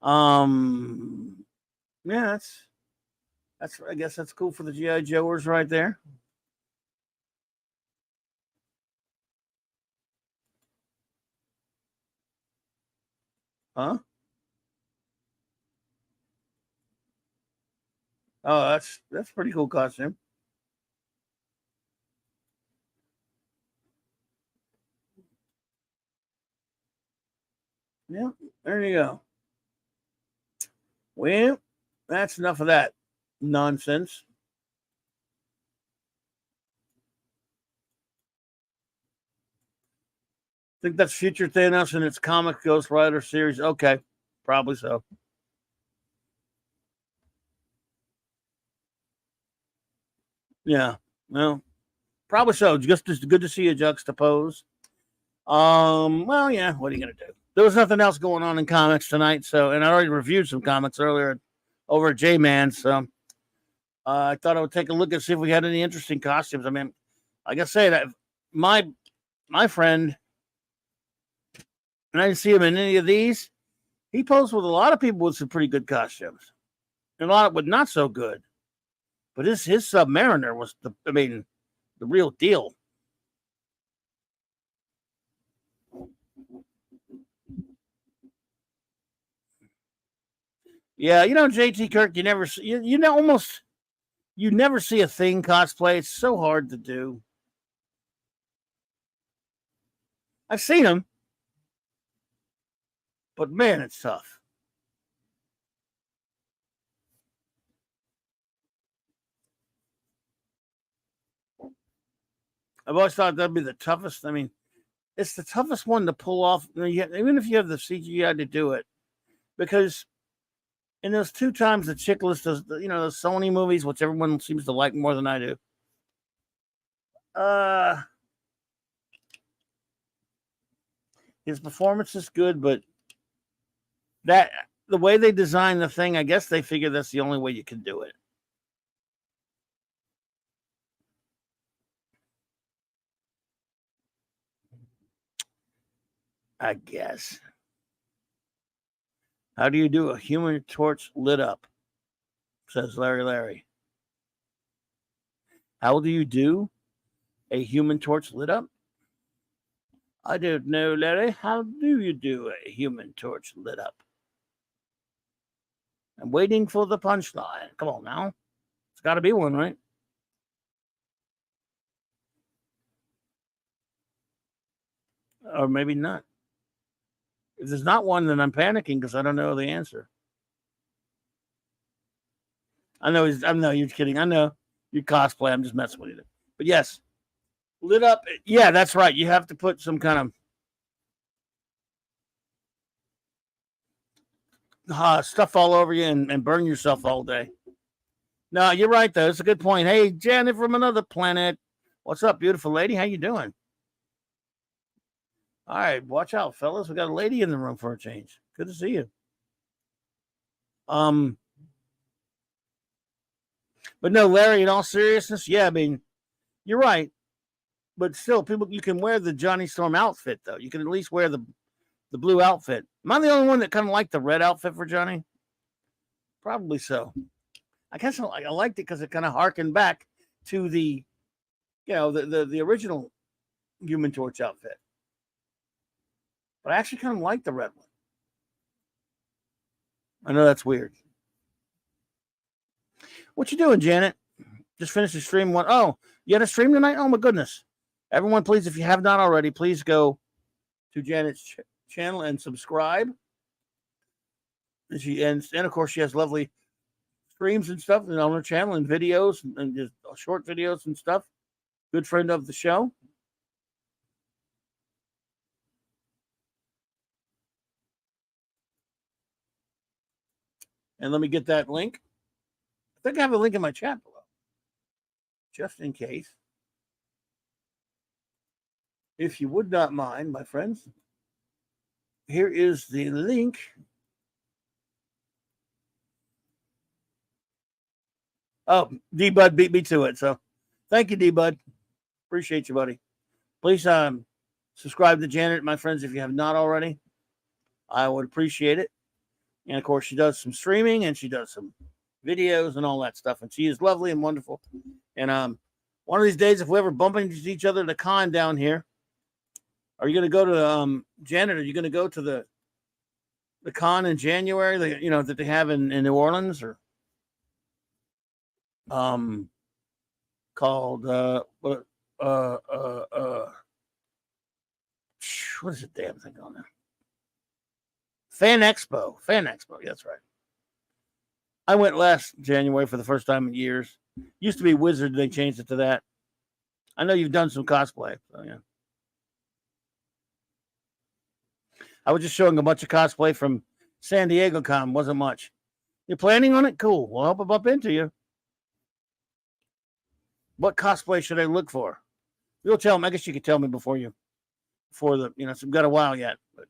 Yeah, that's I guess that's cool for the GI Joers right there. Huh? Oh, that's pretty cool costume. Yeah, there you go. Well, that's enough of that nonsense. I think that's Future Thanos in its comic Ghost Rider series. Okay, probably so. Yeah, well, probably so. Just good to see you juxtapose. Well, yeah. What are you gonna do? There was nothing else going on in comics tonight, and I already reviewed some comics earlier over at J-Man, so I thought I would take a look and see if we had any interesting costumes. I mean, like I say, that my friend, and I didn't see him in any of these. He posed with a lot of people with some pretty good costumes, and a lot with not so good. But his Submariner was the real deal. Yeah, JT Kirk, you never you never see a Thing cosplay. It's so hard to do. I've seen him, but man, it's tough. I've always thought that'd be the toughest. I mean, it's the toughest one to pull off, even if you have the CGI to do it, because in those two times the Chickless does, those Sony movies, which everyone seems to like more than I do. His performance is good, but the way they design the thing, I guess they figure that's the only way you can do it. I guess. How do you do a Human Torch lit up? Says Larry. How do you do a Human Torch lit up? I don't know, Larry. How do you do a Human Torch lit up? I'm waiting for the punchline. Come on now. It's got to be one, right? Or maybe not. If there's not one, then I'm panicking because I don't know the answer. I know you're kidding. I know you cosplay. I'm just messing with you. But yes, lit up. Yeah, that's right. You have to put some kind of stuff all over you and burn yourself all day. No, you're right though. It's a good point. Hey, Janet from another planet. What's up, beautiful lady? How you doing? All right, watch out, fellas. We got a lady in the room for a change. Good to see you. But no, Larry, in all seriousness, yeah, I mean, You're right, but still, people, you can wear the Johnny Storm outfit though. You can at least wear the blue outfit. Am I the only one that kind of liked the red outfit for Johnny? Probably so. I guess I liked it because it kind of harkened back to the, the original Human Torch outfit. But I actually kind of like the red one. I know that's weird. What you doing, Janet? Just finished the stream. Oh, you had a stream tonight? Oh my goodness! Everyone, please, if you have not already, please go to Janet's channel and subscribe. And of course, she has lovely streams and stuff on her channel and videos and just short videos and stuff. Good friend of the show. And let me get that link. I think I have a link in my chat below, just in case. If you would not mind, my friends, here is the link. Oh, D-Bud beat me to it. So thank you, D-Bud. Appreciate you, buddy. Please subscribe to Janet, my friends, if you have not already. I would appreciate it. And, of course, she does some streaming and she does some videos and all that stuff. And she is lovely and wonderful. And one of these days, if we ever bump into each other at a con down here, are you going to go to, Janet, are you going to go to the con in January, that they have in New Orleans, or called, what is the damn thing on there? Fan Expo, that's right. I went last January for the first time in years. Used to be Wizard, they changed it to that. I know you've done some cosplay, so yeah. I was just showing a bunch of cosplay from San Diego Con. Wasn't much. You're planning on it? Cool. We'll help bump into you. What cosplay should I look for? You'll tell me. I guess you could tell me before so we've got a while yet. But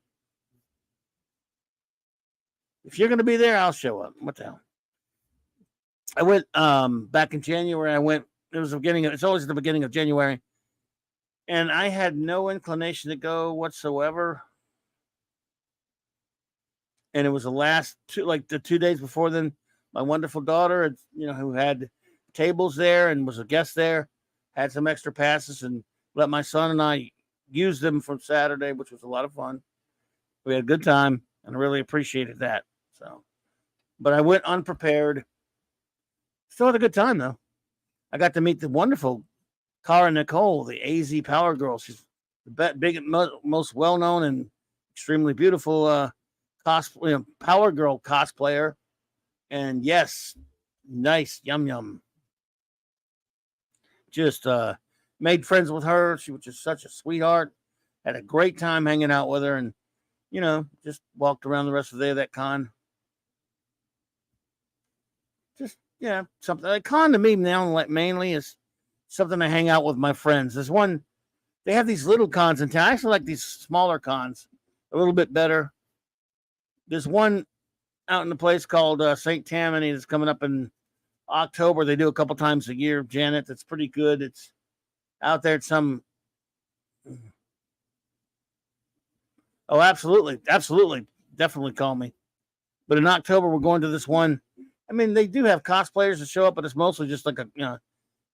if you're going to be there, I'll show up. What the hell? I went back in January. It's always the beginning of January. And I had no inclination to go whatsoever. And it was the 2 days before then, my wonderful daughter, who had tables there and was a guest there, had some extra passes and let my son and I use them from Saturday, which was a lot of fun. We had a good time and I really appreciated that. So, but I went unprepared. Still had a good time though. I got to meet the wonderful Cara Nicole, the AZ Power Girl. She's the most well-known and extremely beautiful Power Girl cosplayer. And yes, nice, yum. Just made friends with her. She was just such a sweetheart. Had a great time hanging out with her, and just walked around the rest of the day of that con. Just something. A con to me now, mainly is something to hang out with my friends. There's one. They have these little cons in town. I actually like these smaller cons a little bit better. There's one out in the place called St. Tammany that's coming up in October. They do a couple times a year, Janet. That's pretty good. It's out there at some. Oh, absolutely. Definitely call me. But in October, we're going to this one. I mean, they do have cosplayers that show up, but it's mostly just like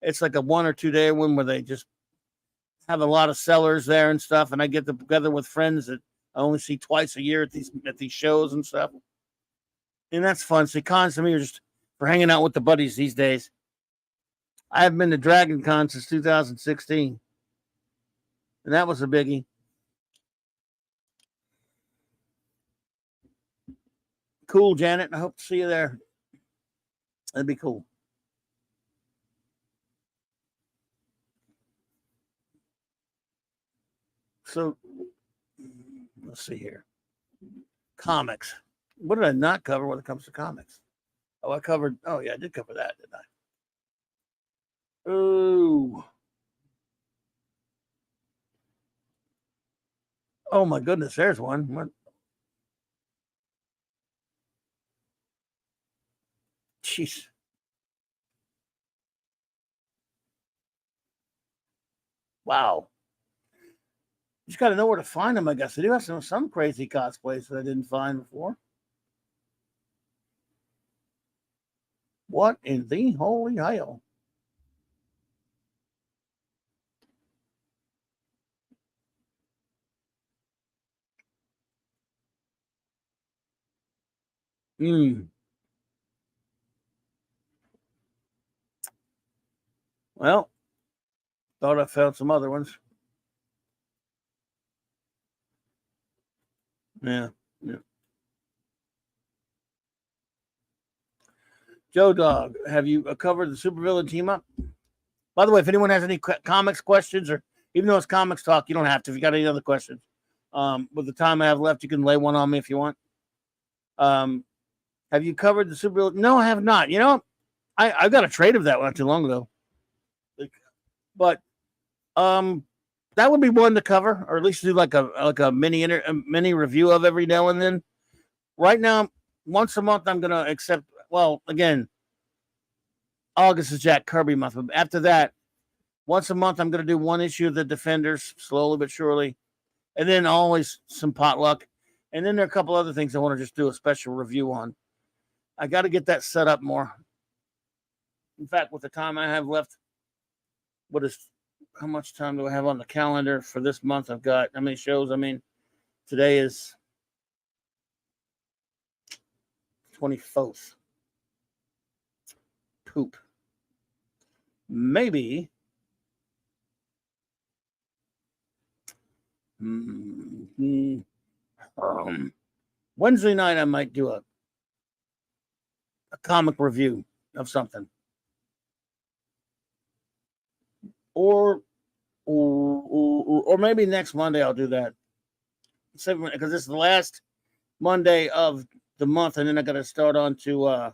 it's like a 1 or 2 day one where they just have a lot of sellers there and stuff. And I get together with friends that I only see twice a year at these shows and stuff. And that's fun. See, cons to me are just for hanging out with the buddies these days. I haven't been to Dragon Con since 2016. And that was a biggie. Cool, Janet. I hope to see you there. That'd be cool. So, let's see here. Comics. What did I not cover when it comes to comics? Oh, I did cover that, didn't I? Oh. Oh, my goodness. There's one. What? Jeez. Wow. You just got to know where to find them, I guess. They do have some crazy cosplays that I didn't find before. What in the holy hell? Well, thought I found some other ones. Yeah. Joe Dog, have you covered the supervillain team up? By the way, if anyone has any comics questions, or even though it's comics talk, you don't have to. If you got any other questions, with the time I have left, you can lay one on me if you want. Have you covered the supervillain? No, I have not. You know, I got a trade of that not too long ago. But that would be one to cover, or at least do like a mini review of every now and then. Right now, once a month, I'm gonna accept. Well, again, August is Jack Kirby month, but after that, once a month, I'm gonna do one issue of the Defenders, slowly but surely, and then always some potluck, and then there are a couple other things I want to just do a special review on. I got to get that set up more. In fact, with the time I have left, how much time do I have on the calendar for this month? I've got how many shows? I mean, today is 24th. Poop. Maybe. Wednesday night I might do a comic review of something. Or maybe next Monday I'll do that. Because this is the last Monday of the month, and then I got to start on to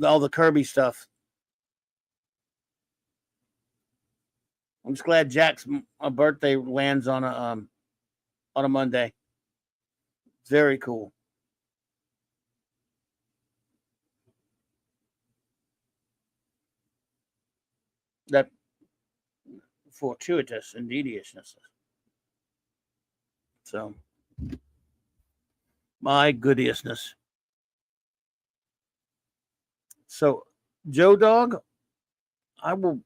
all the Kirby stuff. I'm just glad Jack's birthday lands on a Monday. Very cool. That fortuitous and deediousness. So, my goodiousness. So, Joe Dog, I will.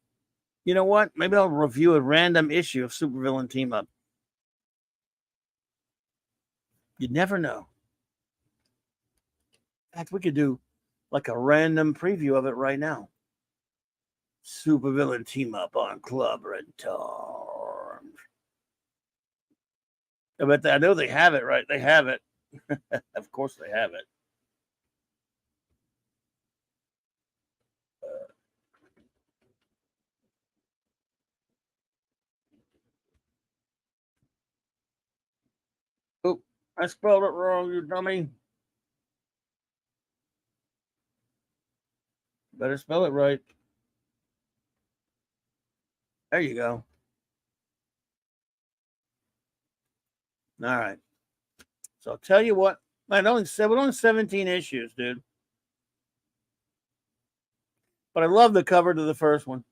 You know what? Maybe I'll review a random issue of Supervillain Team Up. You never know. In fact, we could do like a random preview of it right now. Supervillain Team Up on Clobberin Times. But I know they have it, right? They have it. Of course they have it. Oh, I spelled it wrong, you dummy. Better spell it right. There you go. All right. So I'll tell you what. Man, only 17 issues, dude. But I love the cover to the first one.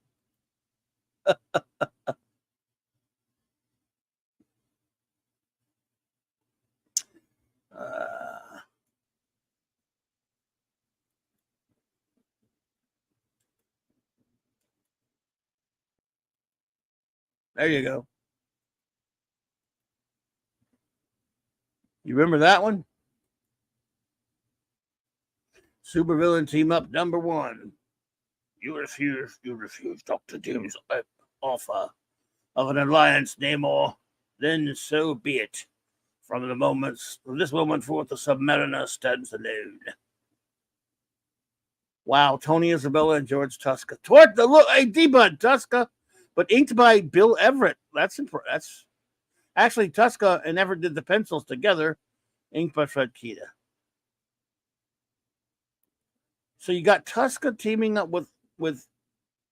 There you go. You remember that one? Supervillain Team Up #1. You refuse Dr. Doom's offer of an alliance, Namor. Then so be it. From this moment forth, the Submariner stands alone. Wow, Tony Isabella and George Tuska. Hey, D-Bud Tuska, but inked by Bill Everett. That's actually Tuska and Everett did the pencils together, inked by Fred Kita. So you got Tuska teaming up with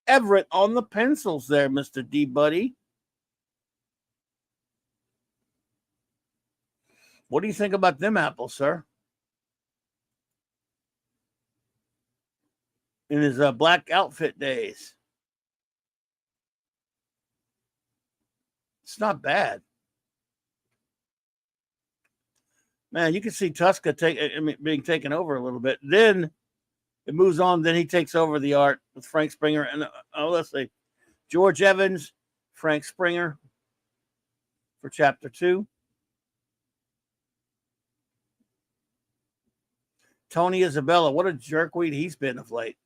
Everett on the pencils there, Mr. D-Buddy. What do you think about them apples, sir? In his black outfit days. It's not bad. Man, you can see Tuska being taken over a little bit. Then it moves on. Then he takes over the art with Frank Springer. And let's see, George Evans, Frank Springer for chapter 2. Tony Isabella, what a jerkweed he's been of late.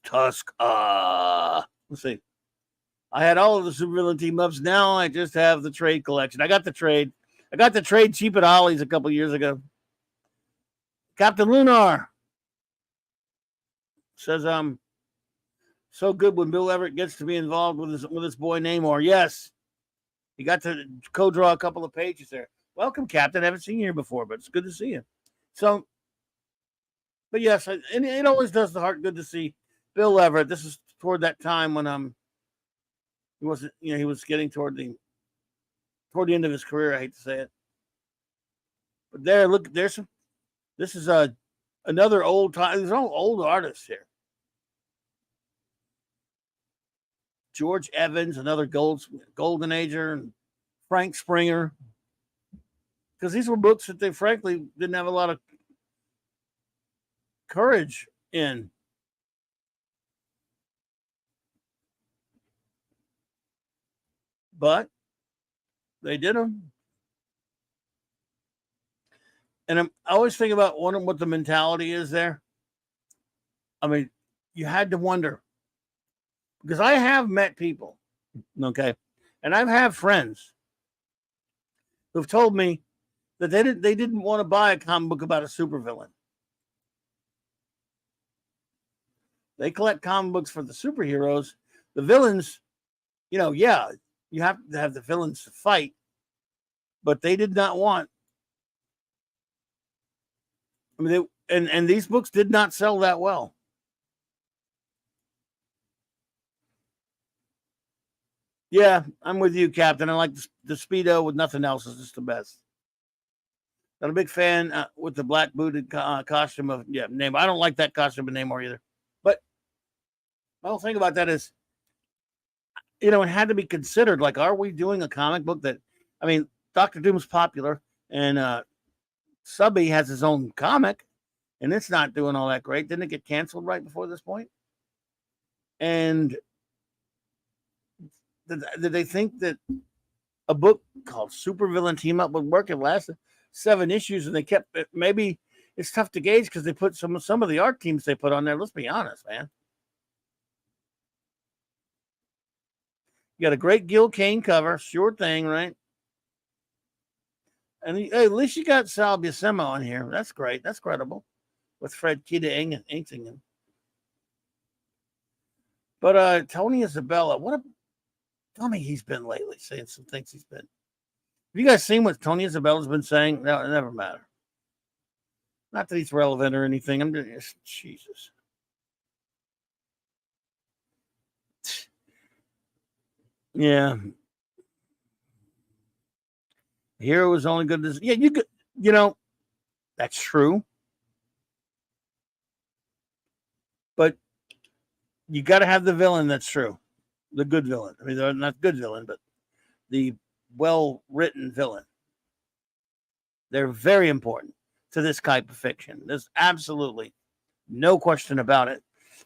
Tusk. Let's see. I had all of the supervillain team ups. Now I just have the trade collection. I got the trade cheap at Ollie's a couple years ago. Captain Lunar says, so good when Bill Everett gets to be involved with his boy Namor. Yes. He got to co-draw a couple of pages there. Welcome, Captain. I haven't seen you here before, but it's good to see you. So, but yes, and it always does the heart good to see Bill Everett. This is toward that time when he wasn't, he was getting toward the end of his career. I hate to say it, but this is another old time. There's no old artists here. George Evans, another golden ager, and Frank Springer. Because these were books that they frankly didn't have a lot of courage in. But they did them. And I always think about wondering what the mentality is there. I mean, you had to wonder. Because I have met people, okay, and I've had friends who've told me that they didn't want to buy a comic book about a supervillain. They collect comic books for the superheroes. The villains, you have to have the villains to fight, but they did not want. I mean, and these books did not sell that well. Yeah, I'm with you, Captain. I like the Speedo with nothing else. Is just the best. Not a big fan with the black booted costume of Namor. I don't like that costume of Namor either. But my whole thing about that is, it had to be considered. Like, are we doing a comic book that? I mean, Doctor Doom's popular, and Subby has his own comic, and it's not doing all that great. Didn't it get canceled right before this point? And did they think that a book called Supervillain Team Up would work? It lasted 7 issues, and they kept it. Maybe it's tough to gauge because they put some of the art teams they put on there. Let's be honest, man. You got a great Gil Kane cover, sure thing, right? And hey, at least you got Sal Buscema on here. That's great. That's credible. With Fred Kita. But Tony Isabella, what a dummy he's been lately, saying some things he's been. Have you guys seen what Tony Isabella's been saying? No, it never matter. Not that he's relevant or anything. I'm just, Jesus. Yeah. Hero was only good as you could, that's true. But you got to have the villain that's true. The good villain. I mean, they're not good villain, but the well-written villain. They're very important to this type of fiction. There's absolutely no question about it.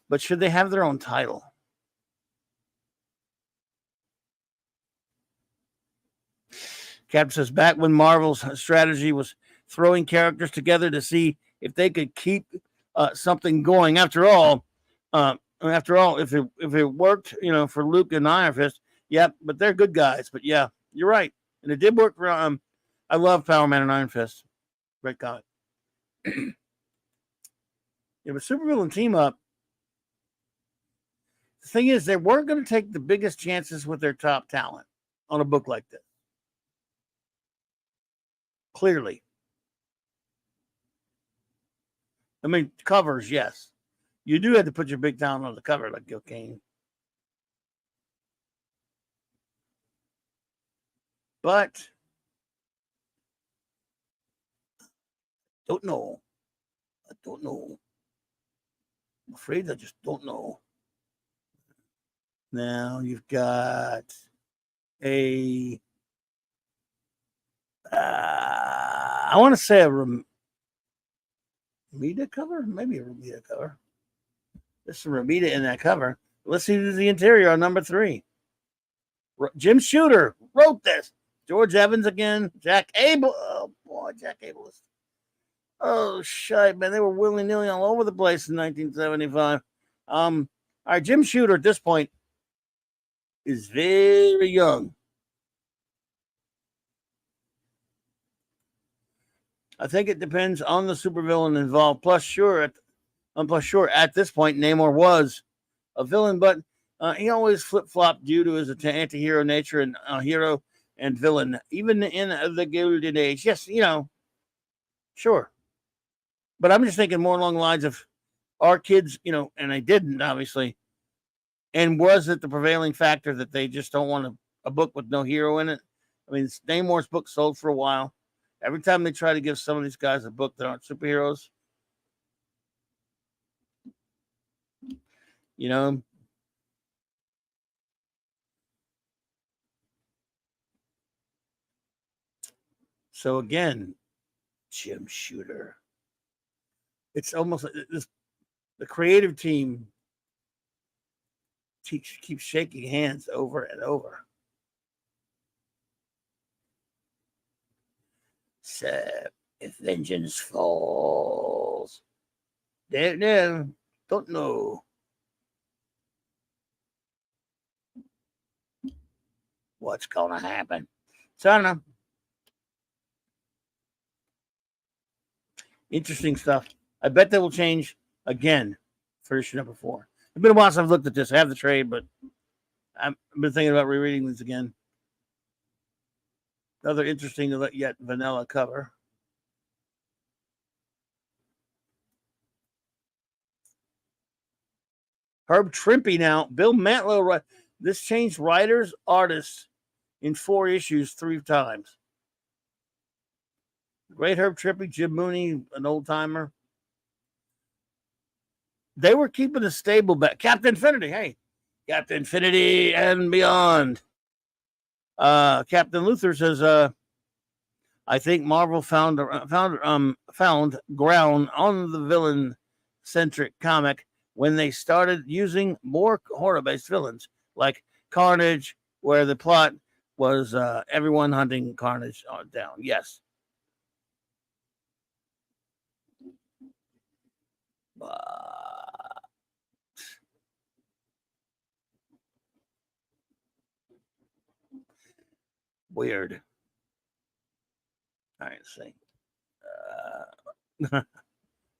But should they have their own title? Cap says, back when Marvel's strategy was throwing characters together to see if they could keep something going. After all, if it worked, for Luke and Iron Fist, but they're good guys. But yeah, you're right, and it did work for. I love Power Man and Iron Fist, great comic. But Supervillain Team Up. The thing is, they weren't going to take the biggest chances with their top talent on a book like this. Clearly. I mean, covers, yes. You do have to put your big talent on the cover, like Gil Kane. But I don't know. I'm afraid I just don't know. Now you've got a, I want to say a Ramita cover, maybe a Ramita cover. There's some Ramita in that cover. Let's see the interior on number 3. Jim Shooter wrote this. George Evans again. Jack Abel. Oh boy, Jack Abel. Oh shite, man. They were willy-nilly all over the place in 1975. All right, Jim Shooter at this point is very young. I think it depends on the supervillain involved. Plus, sure, at this point, Namor was a villain, but he always flip-flopped due to his anti-hero nature and hero and villain, even in the Golden Age. Yes, sure. But I'm just thinking more along the lines of our kids, and I didn't, obviously. And was it the prevailing factor that they just don't want a book with no hero in it? I mean, Namor's book sold for a while. Every time they try to give some of these guys a book that aren't superheroes, So again, Jim Shooter. It's almost like the creative team keeps shaking hands over and over. So if vengeance falls, don't know what's gonna happen. So I don't know. Interesting stuff. I bet they will change again for issue number 4. It's been a while since I've looked at this. I have the trade, but I've been thinking about rereading this again. Another interesting yet vanilla cover. Herb Trimpe now. Bill Mantlo. This changed writers, artists in 4 issues 3 times. Great Herb Trimpe, Jim Mooney, an old timer. They were keeping a stable back. Captain Infinity. Hey, Captain Infinity and beyond. Captain Luther says, I think Marvel found ground on the villain-centric comic when they started using more horror-based villains, like Carnage, where the plot was everyone hunting Carnage down. Yes. Weird. All right, let's see.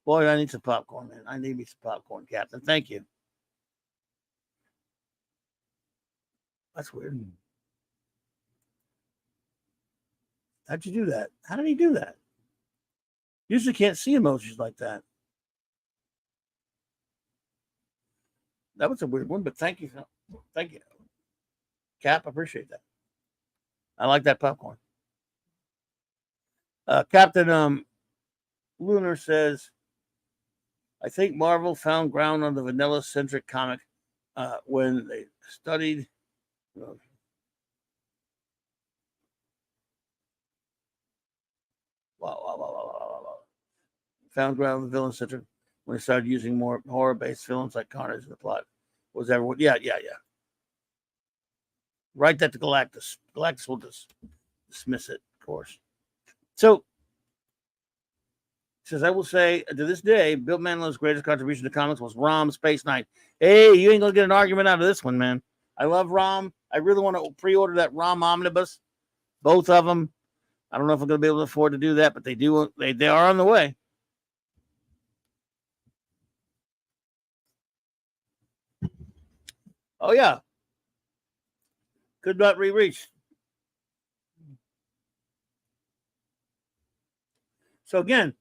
Boy, I need some popcorn, man. I need me some popcorn, Captain. Thank you. That's weird. How'd you do that? How did he do that? Usually can't see emojis like that. That was a weird one, but thank you. Thank you. Cap, I appreciate that. I like that popcorn. Captain Lunar says, I think Marvel found ground on the vanilla-centric comic when they studied. Wow. Found ground on the villain-centric when they started using more horror-based villains like Carnage in the plot. Was everyone? Yeah. Write that to Galactus. Galactus will just dismiss it, of course. So, says, I will say, to this day, Bill Mantlo's greatest contribution to comics was Rom Space Knight. Hey, you ain't going to get an argument out of this one, man. I love Rom. I really want to pre-order that Rom Omnibus. Both of them. I don't know if I'm going to be able to afford to do that, but they do. They are on the way. Oh, yeah. Could not re-reach. So, again,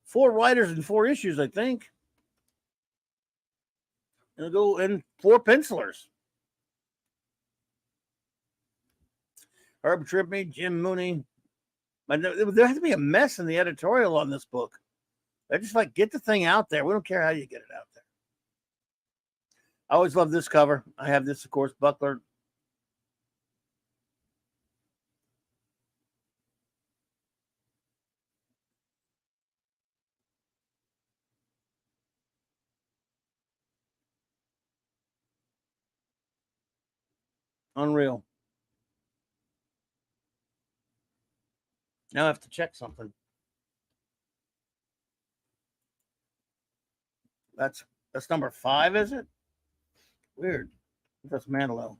4 writers and 4 issues, I think. And go and 4 pencilers. Herb Trimpe, Jim Mooney. But there has to be a mess in the editorial on this book. They're just like, get the thing out there. We don't care how you get it out there. I always love this cover. I have this, of course, Buckler. Unreal. Now I have to check something. That's number 5, is it? Weird. That's Manilow.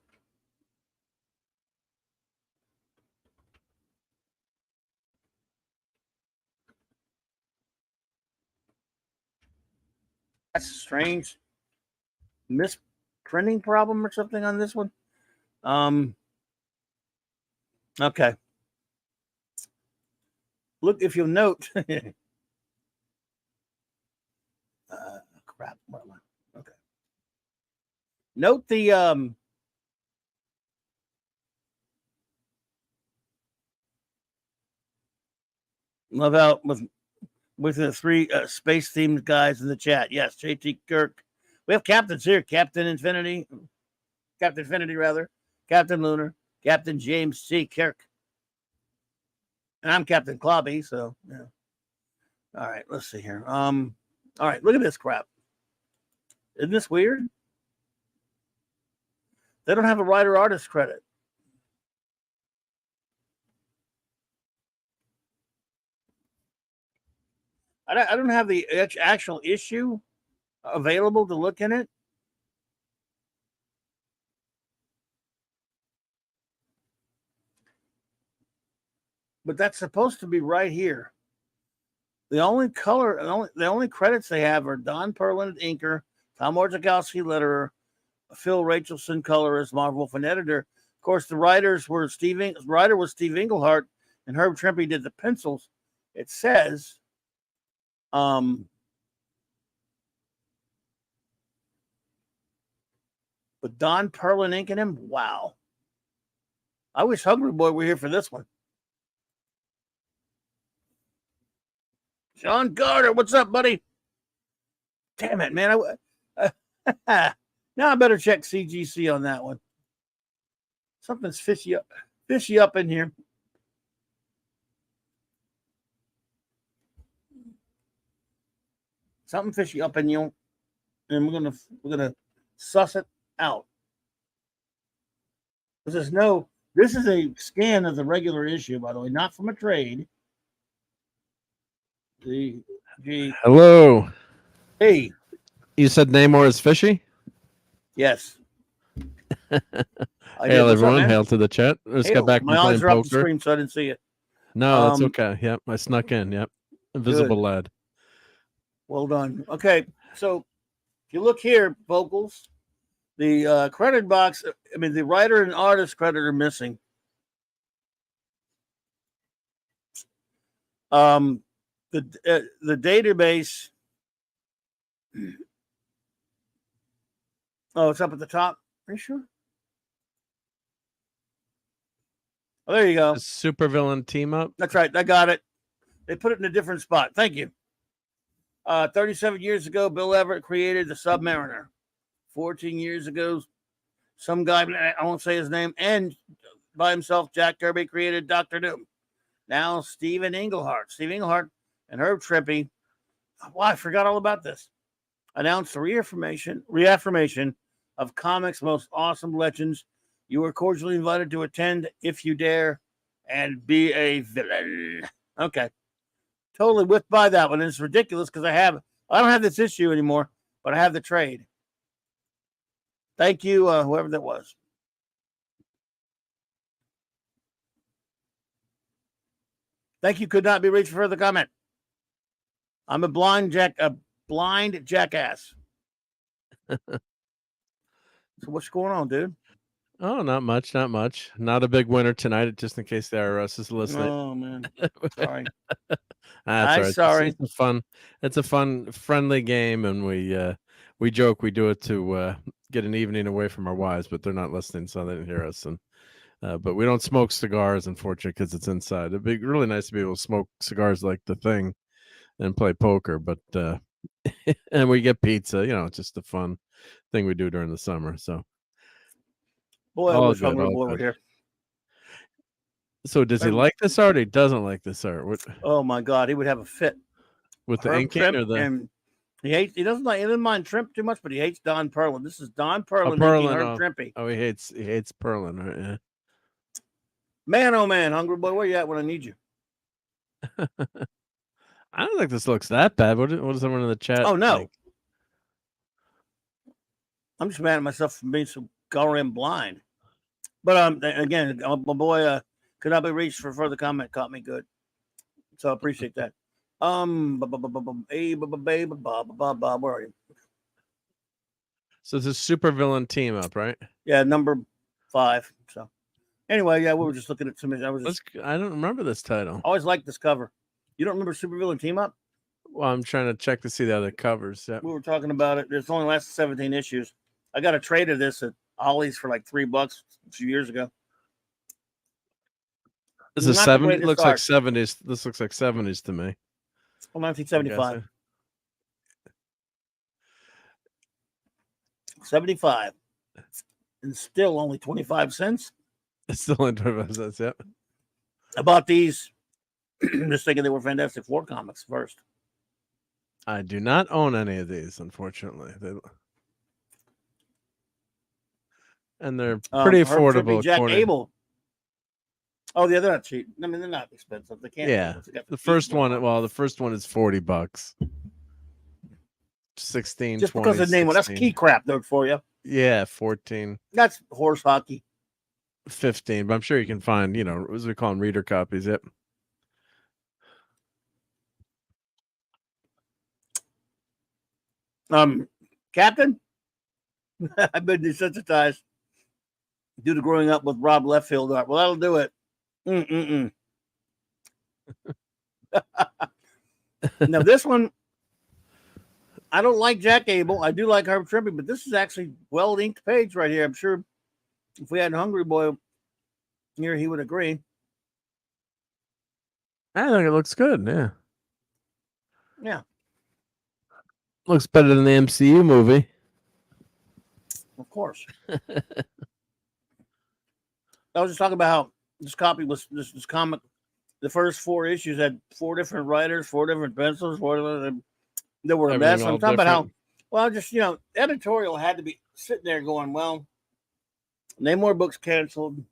That's strange. Misprinting problem or something on this one. Okay. Look, if you'll note. Crap. What am I? Okay. Note the love out with the 3 space themed guys in the chat. Yes, JT Kirk. We have captains here. Captain Infinity rather. Captain Lunar. Captain James C. Kirk. And I'm Captain Clobby, so yeah. All right, let's see here. All right, look at this crap. Isn't this weird? They don't have a writer artist credit. I don't have the actual issue available to look in it. But that's supposed to be right here. The only credits they have are Don Perlin, inker, Tom Orzechowski, letterer, Phil Rachelson, colorist, Marv Wolf, and editor. Of course, the writer was Steve Englehart, and Herb Trimpe did the pencils. It says, but Don Perlin inking him. Wow. I wish Hungry Boy were here for this one. Sean Carter, what's up, buddy? Damn it, man. Now I better check CGC on that one. Something's fishy up in here. Something fishy up in you. And we're gonna suss it out. This is a scan of the regular issue, by the way, not from a trade. Hello. Hey. You said Namor is fishy? Yes. Hail everyone. Hail to the chat. Let's get back to playing eyes are up poker. the screen, so I didn't see it. No, that's okay. Yep, I snuck in. Yep. Invisible good. lad. Well done. Okay, so if you look here, vocals, the credit box, I mean, the writer and artist credit are missing. The database. Oh, it's up at the top. Are you sure? Oh, there you go. Supervillain team up. That's right. I got it. They put it in a different spot. Thank you. 37 years ago, Bill Everett created the Submariner. 14 years ago, some guy, I won't say his name, and by himself, Jack Kirby created Dr. Doom. Now, Steve Englehart and Herb Trimpe, I forgot all about this, announced the reaffirmation of comics' most awesome legends. You are cordially invited to attend if you dare and be a villain. Okay. Totally whipped by that one. And it's ridiculous because I don't have this issue anymore, but I have the trade. Thank you, whoever that was. Thank you. Could not be reached for further comment. I'm a blind jackass. So what's going on, dude? Oh, not much. Not a big winner tonight, just in case the IRS is listening. Oh man, sorry. That's right. Sorry. It's a fun, friendly game, and we joke we do it to get an evening away from our wives, but they're not listening, so they didn't hear us. And but we don't smoke cigars, unfortunately, because it's inside. It'd be really nice to be able to smoke cigars like the thing and play poker, but and we get pizza. Just the fun. thing we do during the summer. So Boy, I all wish good, Hungry all Boy were good. here. So does he like this art? Or he doesn't like this art. Oh my God, he would have a fit. With the Herb inking Trimp, or the and he doesn't mind Trimp too much, but he hates Don Perlin. This is Don Perlin inking Perlin? Herb Trimpy. Oh, he hates Perlin, right? Yeah. Man, oh man, Hungry Boy, where you at when I need you? I don't think this looks that bad. What does someone in the chat? Oh no, think? I'm just mad at myself for being so goddamn blind. But again, my boy could not be reached for further comment. Caught me good, so I appreciate that. Where are you? So it's a super villain team up, right? Yeah, number 5. So anyway, yeah, we were just looking at some. I don't remember this title. I always liked this cover. You don't remember Supervillain Team Up? Well, I'm trying to check to see the other covers. Yeah. We were talking about it. It's only lasted 17 issues. I got a trade of this at Ollie's for like $3 a few years ago. This is 70. It looks like 70s. This looks like 70s to me. Well, 1975. 75. And still only 25 cents. It's still only 25 cents, yep. I bought these just thinking they were Fantastic Four comics first. I do not own any of these, unfortunately. And they're pretty affordable. Jack Abel. Oh, yeah, they're not cheap. I mean, they're not expensive. They can't. Yeah, the first one. Well, the first one is $40. 16. Just 20, because of the name. Well, that's 16. key crap, though, for you. Yeah, 14. That's horse hockey. 15. But I'm sure you can find, as we call them, reader copies. Yep. Captain, I've been desensitized due to growing up with Rob Liefeld art. Well, that'll do it. Now, this one, I don't like Jack Abel. I do like Herb Trimpe, but this is actually well-inked page right here. I'm sure if we had Hungry Boy here, he would agree. I think it looks good. Yeah. Yeah. Looks better than the MCU movie. Of course. I was just talking about how this copy was this comic. The first 4 issues had 4 different writers, 4 different pencils, 4 different. They were a mess. I'm talking about how, well, just editorial had to be sitting there going, well, Namor books canceled.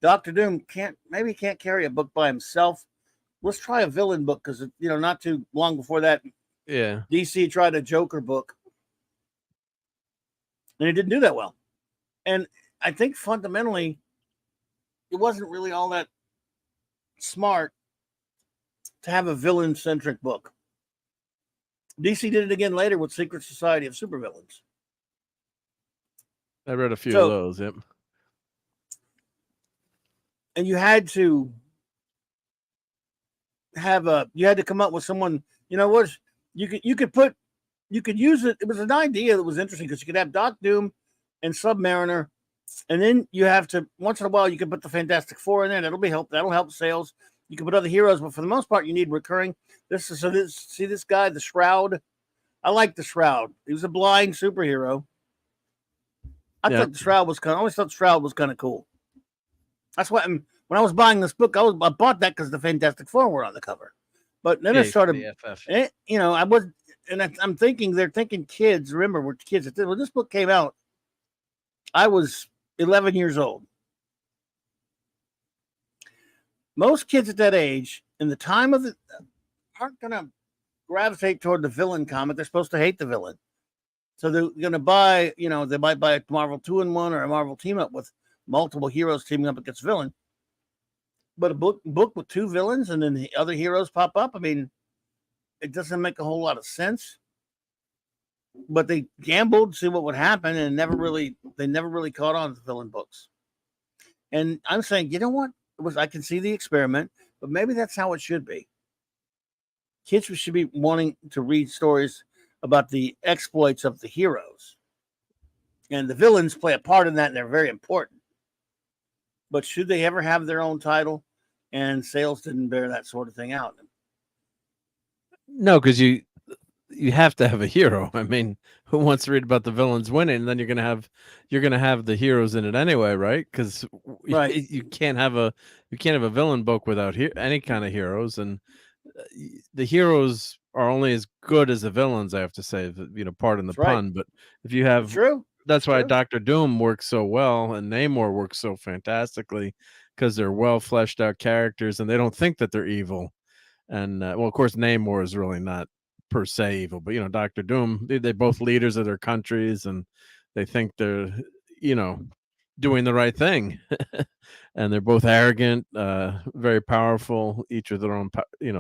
Dr. Doom can't carry a book by himself. Let's try a villain book because not too long before that, yeah, DC tried a Joker book, and it didn't do that well. And I think fundamentally, it wasn't really all that smart to have a villain-centric book. DC did it again later with Secret Society of Supervillains. I read a few of those, yep. And you had to come up with someone, what you could use it. It was an idea that was interesting because you could have Doc Doom and Submariner, and then you have to once in a while you can put the Fantastic Four in there. That'll help sales. You can put other heroes, but for the most part, you need recurring. See this guy, the Shroud. I like the Shroud. He was a blind superhero. I thought the Shroud was I always thought the Shroud was kind of cool. That's why when I was buying this book, I bought that because the Fantastic Four were on the cover. But then I started, I'm thinking they're thinking kids. Remember, we're kids. When this book came out, I was 11 years old. Most kids at that age, in the time of aren't going to gravitate toward the villain comic. They're supposed to hate the villain. So they're going to buy, they might buy a Marvel 2-in-1 or a Marvel team up with multiple heroes teaming up against villain. But a book with 2 villains and then the other heroes pop up, I mean, it doesn't make a whole lot of sense. But they gambled to see what would happen and never really caught on to villain books. And I'm saying, you know what? I can see the experiment, but maybe that's how it should be. Kids should be wanting to read stories about the exploits of the heroes. And the villains play a part in that, and they're very important. But should they ever have their own title? And sales didn't bear that sort of thing out. No, because you have to have a hero. I mean, who wants to read about the villains winning? And then you're gonna have the heroes in it anyway, right? Because Right. you can't have a villain book without any kind of heroes, and the heroes are only as good as the villains. I have to say, pardon the That's right. pun, but if you It's have true. that's why true. Doctor Doom works so well and Namor works so fantastically because they're well fleshed out characters and they don't think that they're evil. And well, of course, Namor is really not per se evil, but Doctor Doom, they both leaders of their countries and they think they're doing the right thing. And they're both arrogant, very powerful, each with their own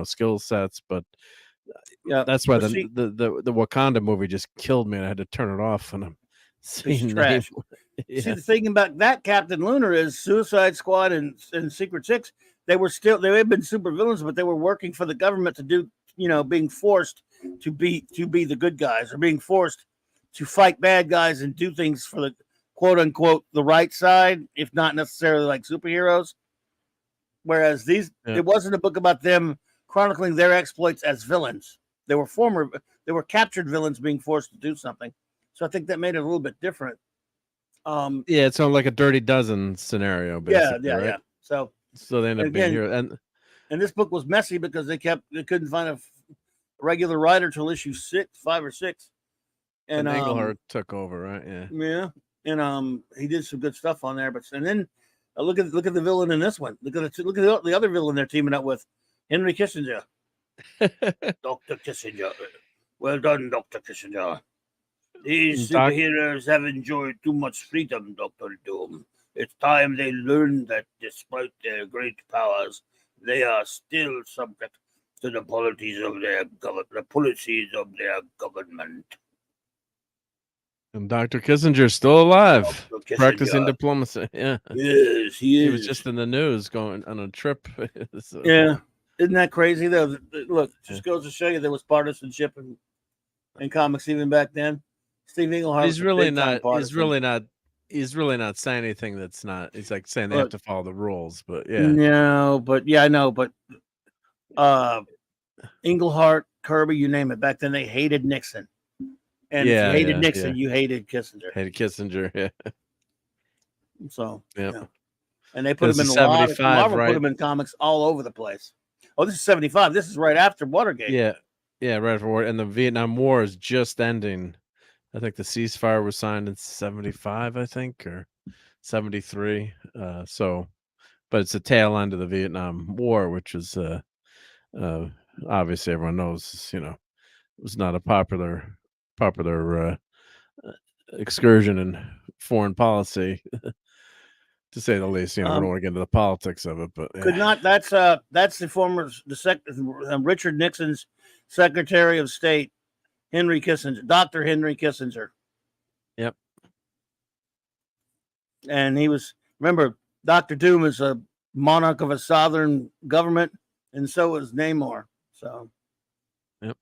skill sets. But Yeah, that's why but the Wakanda movie just killed me, and I had to turn it off. And I'm seeing trash. Yeah. See, the thing about that Captain Lunar is Suicide Squad and Secret Six. They had been super villains, but they were working for the government to do, being forced to be the good guys, or being forced to fight bad guys and do things for the quote unquote the right side, if not necessarily like superheroes. Whereas it wasn't a book about them chronicling their exploits as villains. They were captured villains being forced to do something. So I think that made it a little bit different. Yeah, it's like a Dirty Dozen scenario, basically, right? Yeah. So they end up being here, and this book was messy because they couldn't find a regular writer till issue 5 or 6, and Englehart took over, right? Yeah, and he did some good stuff on there. And then look at the villain in this one. Look at the other villain they're teaming up with, Henry Kissinger. Dr. Kissinger. Well done, Dr. Kissinger. These superheroes have enjoyed too much freedom, Dr. Doom. It's time they learn that despite their great powers, they are still subject to the policies of their government. And Dr. Kissinger's still alive, practicing diplomacy. Yeah. Yes, he is. He was just in the news going on a trip. So, yeah. Isn't that crazy, though? Look, just goes to show you there was partisanship in comics even back then. Steve Englehart. He's really not. He's really not saying anything that's not. He's like saying they have to follow the rules, but yeah. No, but yeah, I know. But Englehart, Kirby, you name it. Back then, they hated Nixon, and if you hated Nixon, you hated Kissinger. Hated Kissinger, yeah. So yeah. And they put him in a lot of Marvel, right? Put him in comics all over the place. Oh, this is 75. This is right after Watergate. Yeah, right after War, and the Vietnam War is just ending. I think the ceasefire was signed in 75, I think, or 73. But it's the tail end of the Vietnam War, which is obviously everyone knows, was not a popular excursion in foreign policy, to say the least. We don't want to get into the politics of it, but could not. That's Richard Nixon's Secretary of State, Henry Kissinger, Dr. Henry Kissinger. Yep. And he was, remember, Dr. Doom is a monarch of a southern government, and so is Namor. So, yep.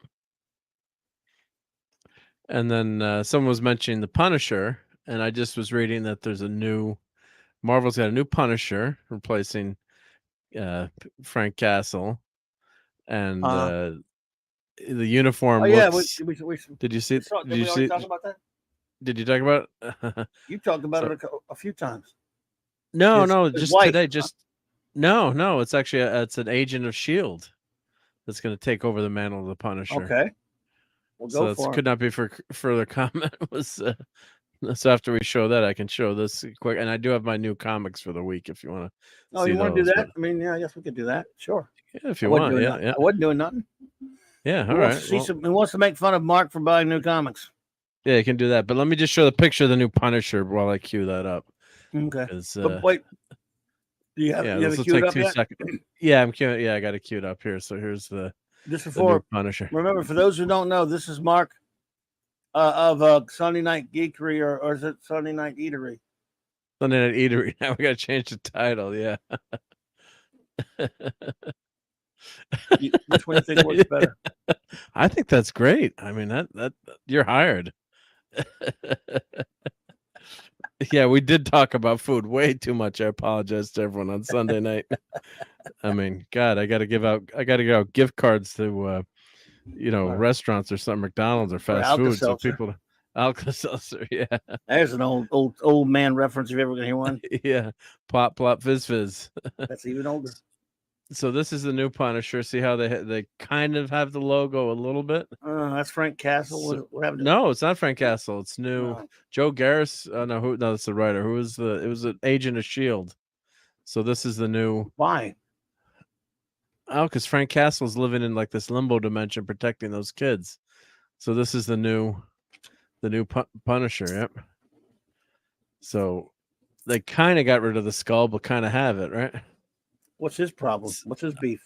And then someone was mentioning the Punisher, and I just was reading that there's Marvel's got a new Punisher replacing Frank Castle, and the uniform. Looks, did you see? Did you talk about that? Did you talk about it? You talked about it a few times. No, just white. Today. Just no. It's actually it's an agent of S.H.I.E.L.D. that's going to take over the mantle of the Punisher. Okay, we'll go so could not be for further comment. So after we show that, I can show this quick, and I do have my new comics for the week if you want to. Oh, you want to do that? I mean, yeah, I guess we could do that. Sure. Yeah, if you want. Yeah. I wasn't doing nothing. Yeah, all right. He wants to make fun of Mark for buying new comics. Yeah, you can do that. But let me just show the picture of the new Punisher while I cue that up. Okay. But wait. Do you have this will take 2 seconds. Yeah, I'm queuing. Yeah, I got it queued up here. So here's the new Punisher. Remember, for those who don't know, this is Mark of Sunday Night Geekery, or is it Sunday Night Eatery? Sunday Night Eatery. Now we got to change the title. Yeah. Which one do you think works better? I think that's great. I mean, that you're hired. Yeah, we did talk about food way too much. I apologize to everyone on Sunday night. I mean, God, I got to give out gift cards to restaurants or something, McDonald's or fast food, so people Alka-Seltzer, yeah. There's an old man reference if you're ever gonna hear one. Yeah. Plop, plop, fizz, fizz. That's even older. So this is the new Punisher. See how they kind of have the logo a little bit? That's Frank Castle. So, what happened to no, it's not Frank Castle. It's new. No. Joe Garris. Oh, no, no, that's the writer. It was an agent of S.H.I.E.L.D. So this is the new. Why? Oh, because Frank Castle's living in like this limbo dimension protecting those kids. So this is the new Punisher. Yep. So they kind of got rid of the skull, but kind of have it, right? What's his problem? What's his beef?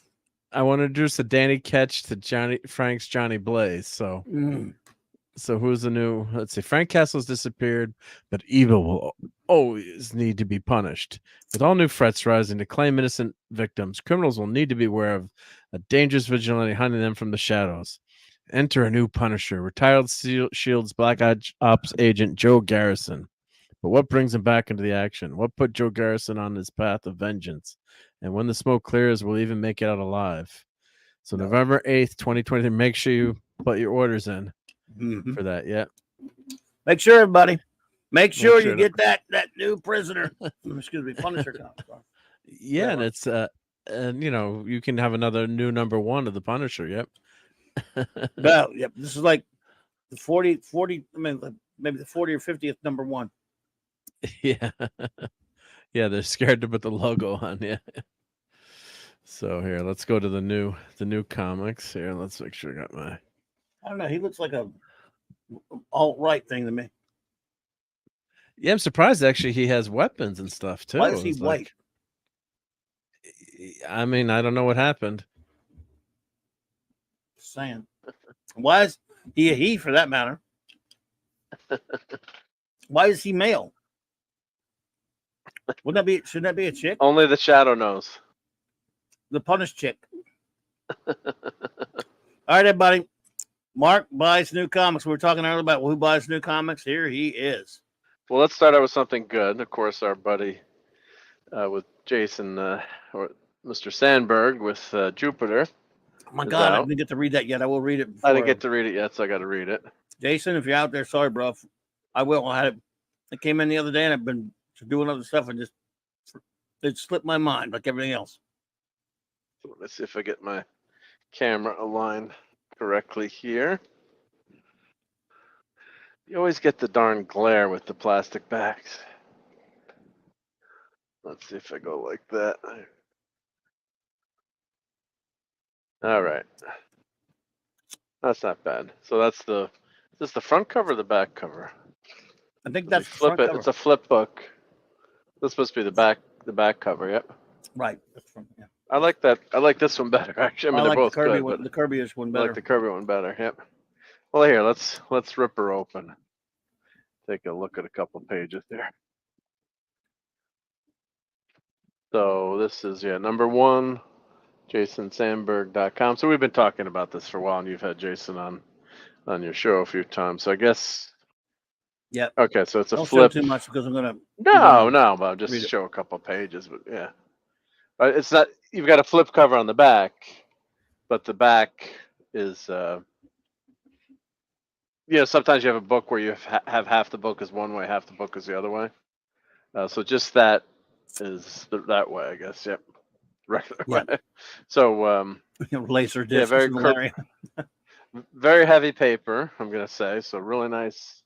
I want to introduce the Danny Ketch to Frank's Johnny Blaze. So, so who's the new? Let's see. Frank Castle's disappeared, but evil will always need to be punished. With all new threats rising to claim innocent victims, criminals will need to be aware of a dangerous vigilante hunting them from the shadows. Enter a new Punisher, retired S.H.I.E.L.D.'s Black Ops agent Joe Garrison. But what brings him back into the action? What put Joe Garrison on his path of vengeance? And when the smoke clears, we'll even make it out alive. So November 8th, 2023. Make sure you put your orders in for that. Yeah. Make sure, everybody. Make sure you get that new prisoner. Excuse me, Punisher comic. Yeah, and it's and you can have another new number 1 of the Punisher. Yep. Well, yep. This is like the 40. I mean, maybe the 40 or 50th number 1. Yeah. Yeah, they're scared to put the logo on. Yeah. So here, let's go to the new comics. Here, let's make sure I got my. I don't know. He looks like a alt-right thing to me. Yeah, I'm surprised actually he has weapons and stuff too. Why is he white? I mean, I don't know what happened. Just saying. Why is he for that matter? Why is he male? Shouldn't that be a chick? Only the shadow knows. The punished chick. All right, everybody. Mark buys new comics. We were talking earlier about who buys new comics. Here he is. Well, let's start out with something good. Of course, our buddy with Jason or Mr. Sandberg with Jupiter. Oh my God, I didn't get to read that yet. I will read it. I didn't get to read it yet, so I got to read it. Jason, if you're out there, sorry, bro. I will. I came in the other day and I've been doing other stuff and it slipped my mind like everything else. Let's see if I get my camera aligned correctly here. You always get the darn glare with the plastic bags. Let's see if I go like that. All right. That's not bad. So that's is this the front cover or the back cover? I think that's flip it. Cover. It's a flip book. This must be the back cover. Yep. Right. That's yeah. I like that. I like this one better. Actually, I mean, like they're both the Kirby good. One, the Kirby-ish one better. I like the Kirby one better. Yep. Well, here, let's rip her open. Take a look at a couple pages there. So this is number 1, jasonsandberg.com. So we've been talking about this for a while, and you've had Jason on your show a few times. So I guess. Yeah. Okay, so it's a Don't flip. Show too much because I'm gonna. No, but I'll just show a couple pages. But yeah, but it's not. You've got a flip cover on the back, but the back is. Sometimes you have a book where you have half the book is one way, half the book is the other way. So just that is that way, I guess. Yep. Regular way. So laser disc. Very heavy paper, I'm gonna say. So really nice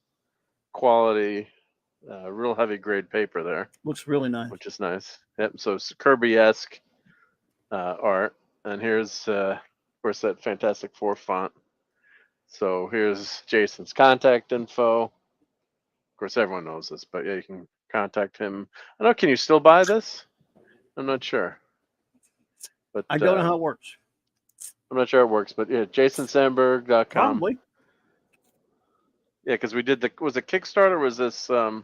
quality, real heavy grade paper there. Looks really nice. Which is nice. Yep. So it's Kirby-esque art, and here's of course that Fantastic Four font. So here's Jason's contact info. Of course, everyone knows this, but yeah, you can contact him. I don't know. Can you still buy this? I'm not sure. But I don't know how it works. I'm not sure it works, but yeah, jasonsandberg.com. Probably. Yeah, because we did was it Kickstarter? Or was this? I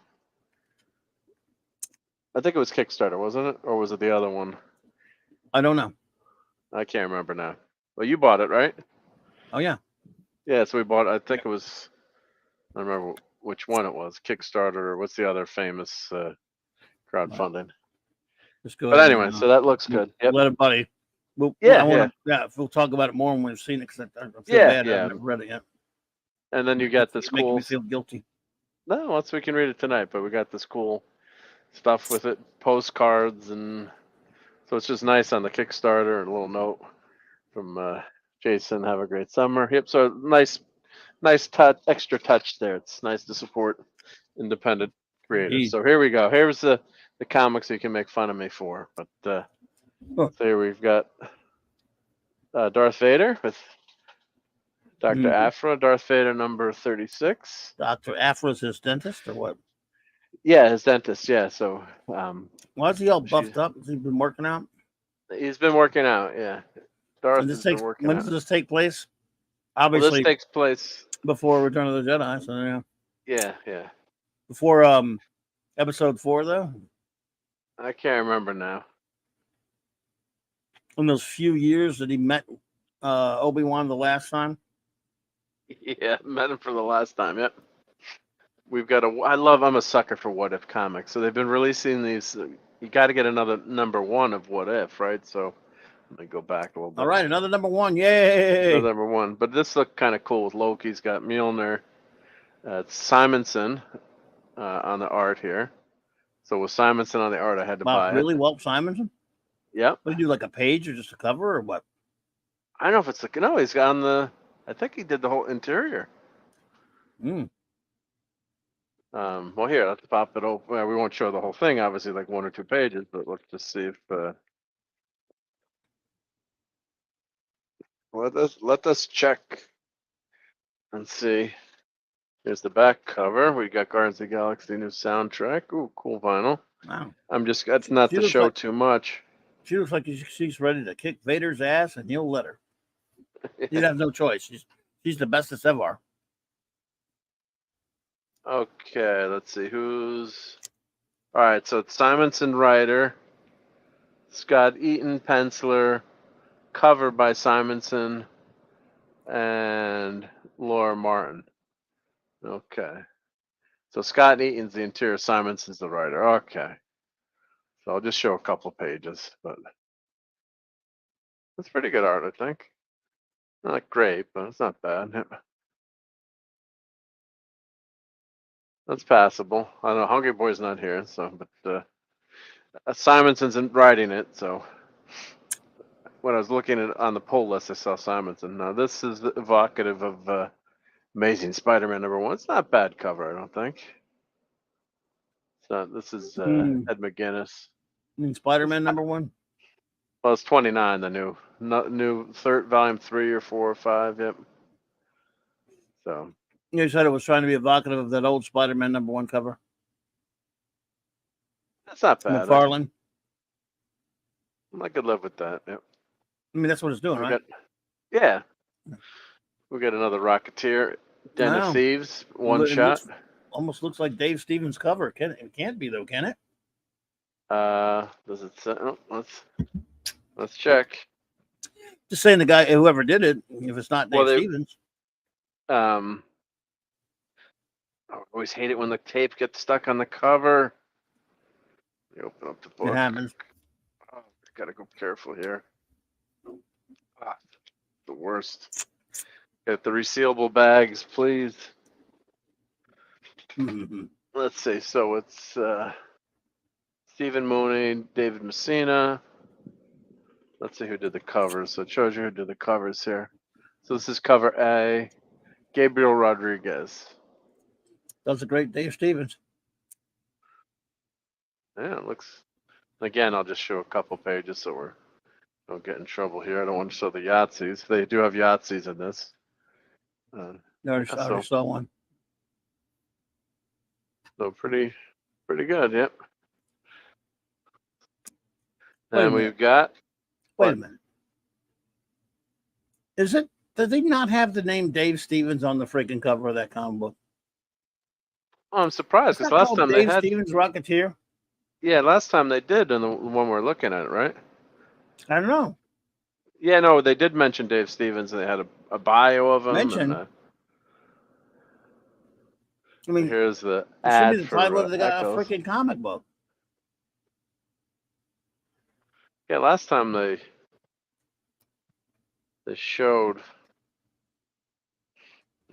think it was Kickstarter, wasn't it, or was it the other one? I don't know. I can't remember now. Well, you bought it, right? Oh yeah. Yeah, so we bought. I think it was. I don't remember which one it was. Kickstarter or what's the other famous crowdfunding? Just go. But anyway, so that looks good. Yep. Let it, buddy. We'll talk about it more when we've seen it because I feel bad. I haven't read it yet. And then you got this cool. Making me feel guilty. No, once we can read it tonight, but we got this cool stuff with it, postcards, and so it's just nice on the Kickstarter. And a little note from Jason. Have a great summer. Yep. So nice touch, extra touch there. It's nice to support independent creators. Indeed. So here we go. Here's the comics you can make fun of me for. But so here we've got Darth Vader with Dr. Afra, Darth Vader number 36. Dr. Afra's his dentist or what? Yeah, his dentist. Yeah. So Why is he all buffed up? Has he been working out? he's been working out. Yeah. Darth has been working when out. does this take place? Well, Obviously, this takes place. before Return of the Jedi. So yeah. Yeah. Before episode 4 though. I can't remember now. In those few years that he met Obi-Wan the last time. Yeah, met him for the last time. Yep. We've got I'm a sucker for What If comics. So they've been releasing these. You got to get another number 1 of What If, right? So let me go back a little bit. All right, another number 1. Yay! Another number 1. But this looked kind of cool with Loki's got Mjolnir. It's Simonson on the art here. So with Simonson on the art, I had to buy Really? it. Walt Simonson? Yep. What do you do, like a page or just a cover or what? I don't know if it's no. He's got on the. I think he did the whole interior. Mm. Well, here, let's pop it open. Well, we won't show the whole thing, obviously, like 1 or 2 pages, but let's just see if. Let us check and see. Here's the back cover. We got Guardians of the Galaxy new soundtrack. Ooh, cool vinyl. Wow. That's not to show like, too much. She looks like she's ready to kick Vader's ass, and he'll let her. You'd have no choice. She's the bestest ever. Okay, let's see who's. All right, so it's Simonson writer, Scott Eaton penciler, cover by Simonson, and Laura Martin. Okay, so Scott Eaton's the interior, Simonson's the writer. Okay, so I'll just show a couple pages, but it's pretty good art, I think. Not great, but it's not bad. That's passable. I don't know. Hungry Boy's not here, so but Simonson's writing it. So when I was looking at on the pull list, I saw Simonson. Now this is evocative of Amazing Spider-Man number 1. It's not a bad cover, I don't think. So this is Ed McGuinness. You mean Spider-Man number 1? Well, it's 29, the new third volume 3 or 4 or 5. Yep. So. You said it was trying to be evocative of that old Spider-Man number 1 cover. That's not bad. McFarlane. I could live with that. Yep. I mean, that's what it's doing, right? Yeah. We got another Rocketeer, Den of Thieves, one shot. Almost looks like Dave Stevens' cover. It can't be though, can it? Does it say? Oh, let's check. Just saying, the guy, whoever did it, if it's not Dave Stevens. I always hate it when the tape gets stuck on the cover. You open up the book. It happens. Oh, gotta go careful here. The worst. Get the resealable bags, please. Let's see. So it's Stephen Mooney, David Messina. Let's see who did the covers. So it shows you who did the covers here. So this is cover A. Gabriel Rodriguez. That's a great Dave Stevens. Yeah, it looks. Again, I'll just show a couple pages so we don't get in trouble here. I don't want to show the Yahtzees. They do have Yahtzees in this. I already saw one. So pretty good, yep. And we've got. Wait a minute. Is it? Did they not have the name Dave Stevens on the freaking cover of that comic book? Oh, I'm surprised because last time they had Dave Stevens Rocketeer. Yeah, last time they did, and the one we're looking at, right? I don't know. Yeah, no, they did mention Dave Stevens, and they had a bio of him. I mean, here's the ad should be the title of the Echoes. freaking comic book. Yeah, last time they showed.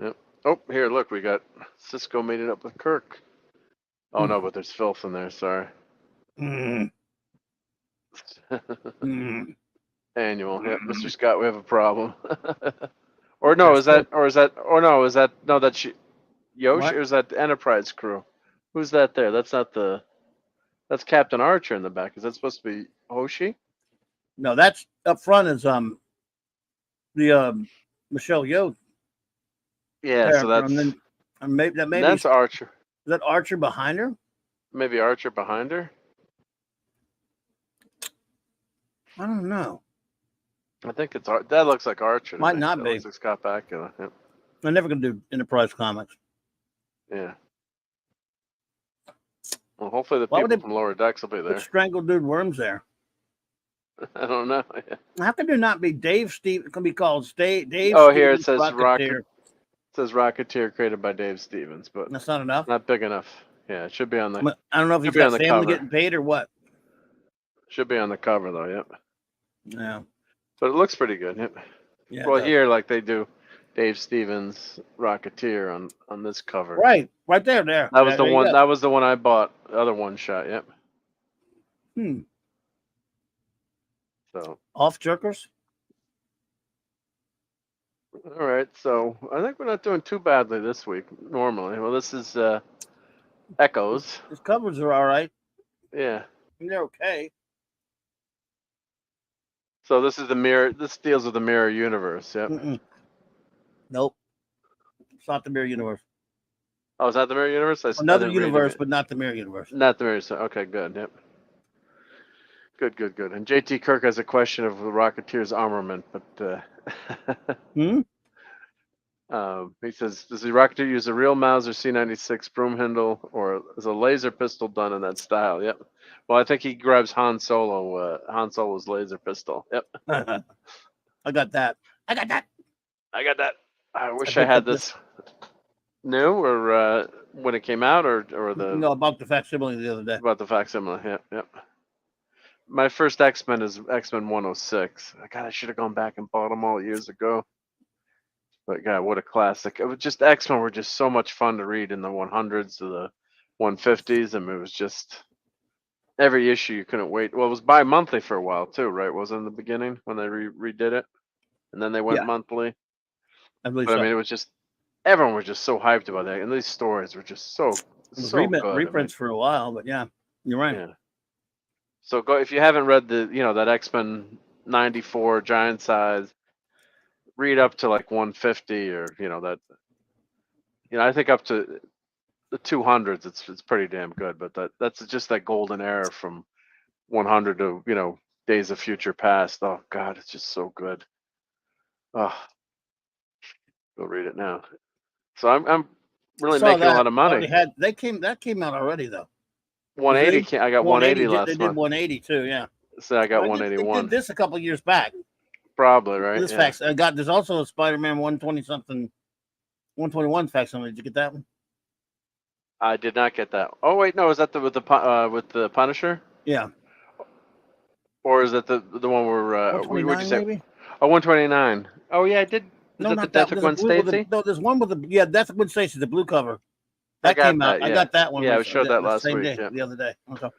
Yep. Oh, here, look, we got Cisco meeting up with Kirk. Oh no, but there's filth in there. Sorry. Mm, mm. Annual. Yeah, Mr. Scott, we have a problem. Or no, is that? Or no, is that? No, that's Yosh, What? or is that the Enterprise crew? Who's that there? That's not the. That's Captain Archer in the back. Is that supposed to be Hoshi? No, that's up front is the Michelle Yeoh Yeah, so character, that's. and then maybe That's Archer. is that Archer behind her? Maybe Archer behind her. I don't know. I think it's that looks like Archer. To Might me. not That be. looks like Scott Bakula. Yep. They're never gonna do Enterprise comics. Yeah. Well, hopefully the Why would people they from Lower Decks will be put there. strangled dude worms there? I don't know. Yeah. How could there not be Dave Stevens? It can be called Dave. Oh, here it Stevens says Rocketeer. It says Rocketeer created by Dave Stevens, but That's not enough. not big enough. Yeah, it should be on the. I don't know if he's Should be on got the family cover. getting paid or what. Should be on the cover though. Yep. Yeah. But it looks pretty good. Yep. Yeah. Well, here like they do, Dave Stevens Rocketeer on this cover. Right there. That was the There you one. go. That was the one I bought. The other one shot. Yep. Hmm. So. Off jerkers. All right. So I think we're not doing too badly this week. Normally, well, this is Echoes. His covers are all right. Yeah. They're okay. So this is the mirror. This deals with the mirror universe. Yep. Mm-mm. Nope. It's not the mirror universe. Oh, is that the mirror universe? Another didn't read universe, it. but not the mirror universe. Not the mirror. Okay, good. Yep. Good. And JT Kirk has a question of the Rocketeer's armament, but he says, does the Rocketeer use a real Mauser C-96 broom handle, or is a laser pistol done in that style? Yep. Well, I think he grabs Han Solo's laser pistol. Yep. I got that. I wish I had this new, or when it came out, or the No, about the facsimile the other day. about the facsimile. Yep. My first X-Men is X-Men 106. God, I should have gone back and bought them all years ago. But God, what a classic! It was just X-Men were just so much fun to read in the 100s to the 150s. I mean, it was just every issue you couldn't wait. Well, it was bi-monthly for a while too, right? Wasn't it in the beginning when they redid it, and then they went monthly. I believe But so. I mean, it was just everyone was just so hyped about that, and these stories were just so good. Reprints for a while, but yeah, you're right. Yeah. So go if you haven't read that X-Men 94 giant size, read up to like 150 or I think up to the 200s it's pretty damn good, but that's just that golden era from 100 to Days of Future Past. Oh God, it's just so good. Oh, go read it now. So I'm really making a lot of money. That came out already though. 180. I got 180 last month. They did 180 too, yeah. So I got 181. They did this a couple of years back. Probably right. This fax. There's also a Spider-Man 120 something, 121 facsimile. Did you get that one? I did not get that. Oh wait, no, is that with the Punisher? Yeah. Or is that the one where what would you say? Maybe? Oh, 129. Oh yeah, I did. Is No, that not the Death of Gwen Stacy? No, there's one with the Death of Gwen Stacy, the blue cover. That came out. I got that one. Yeah, I showed that last week. The other day. Okay.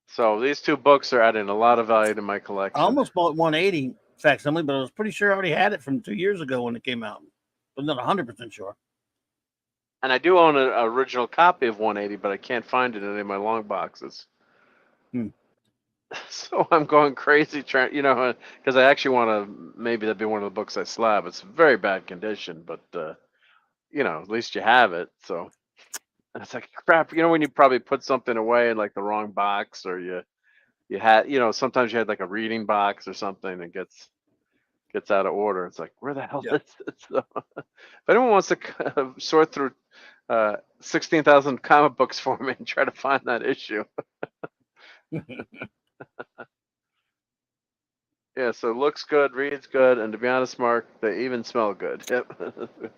So these two books are adding a lot of value to my collection. I almost bought 180 facsimile, but I was pretty sure I already had it from 2 years ago when it came out. But not 100% sure. And I do own an original copy of 180, but I can't find it in any of my long boxes. So I'm going crazy trying, because I actually want to, maybe that'd be one of the books I slab. It's very bad condition, but, at least you have it. So and it's like, crap, when you probably put something away in like the wrong box, or you had, sometimes you had like a reading box or something that gets out of order. It's like, where the hell is this? So, if anyone wants to sort through 16,000 comic books for me and try to find that issue. Yeah, so looks good, reads good, and to be honest, Mark, they even smell good. Yep.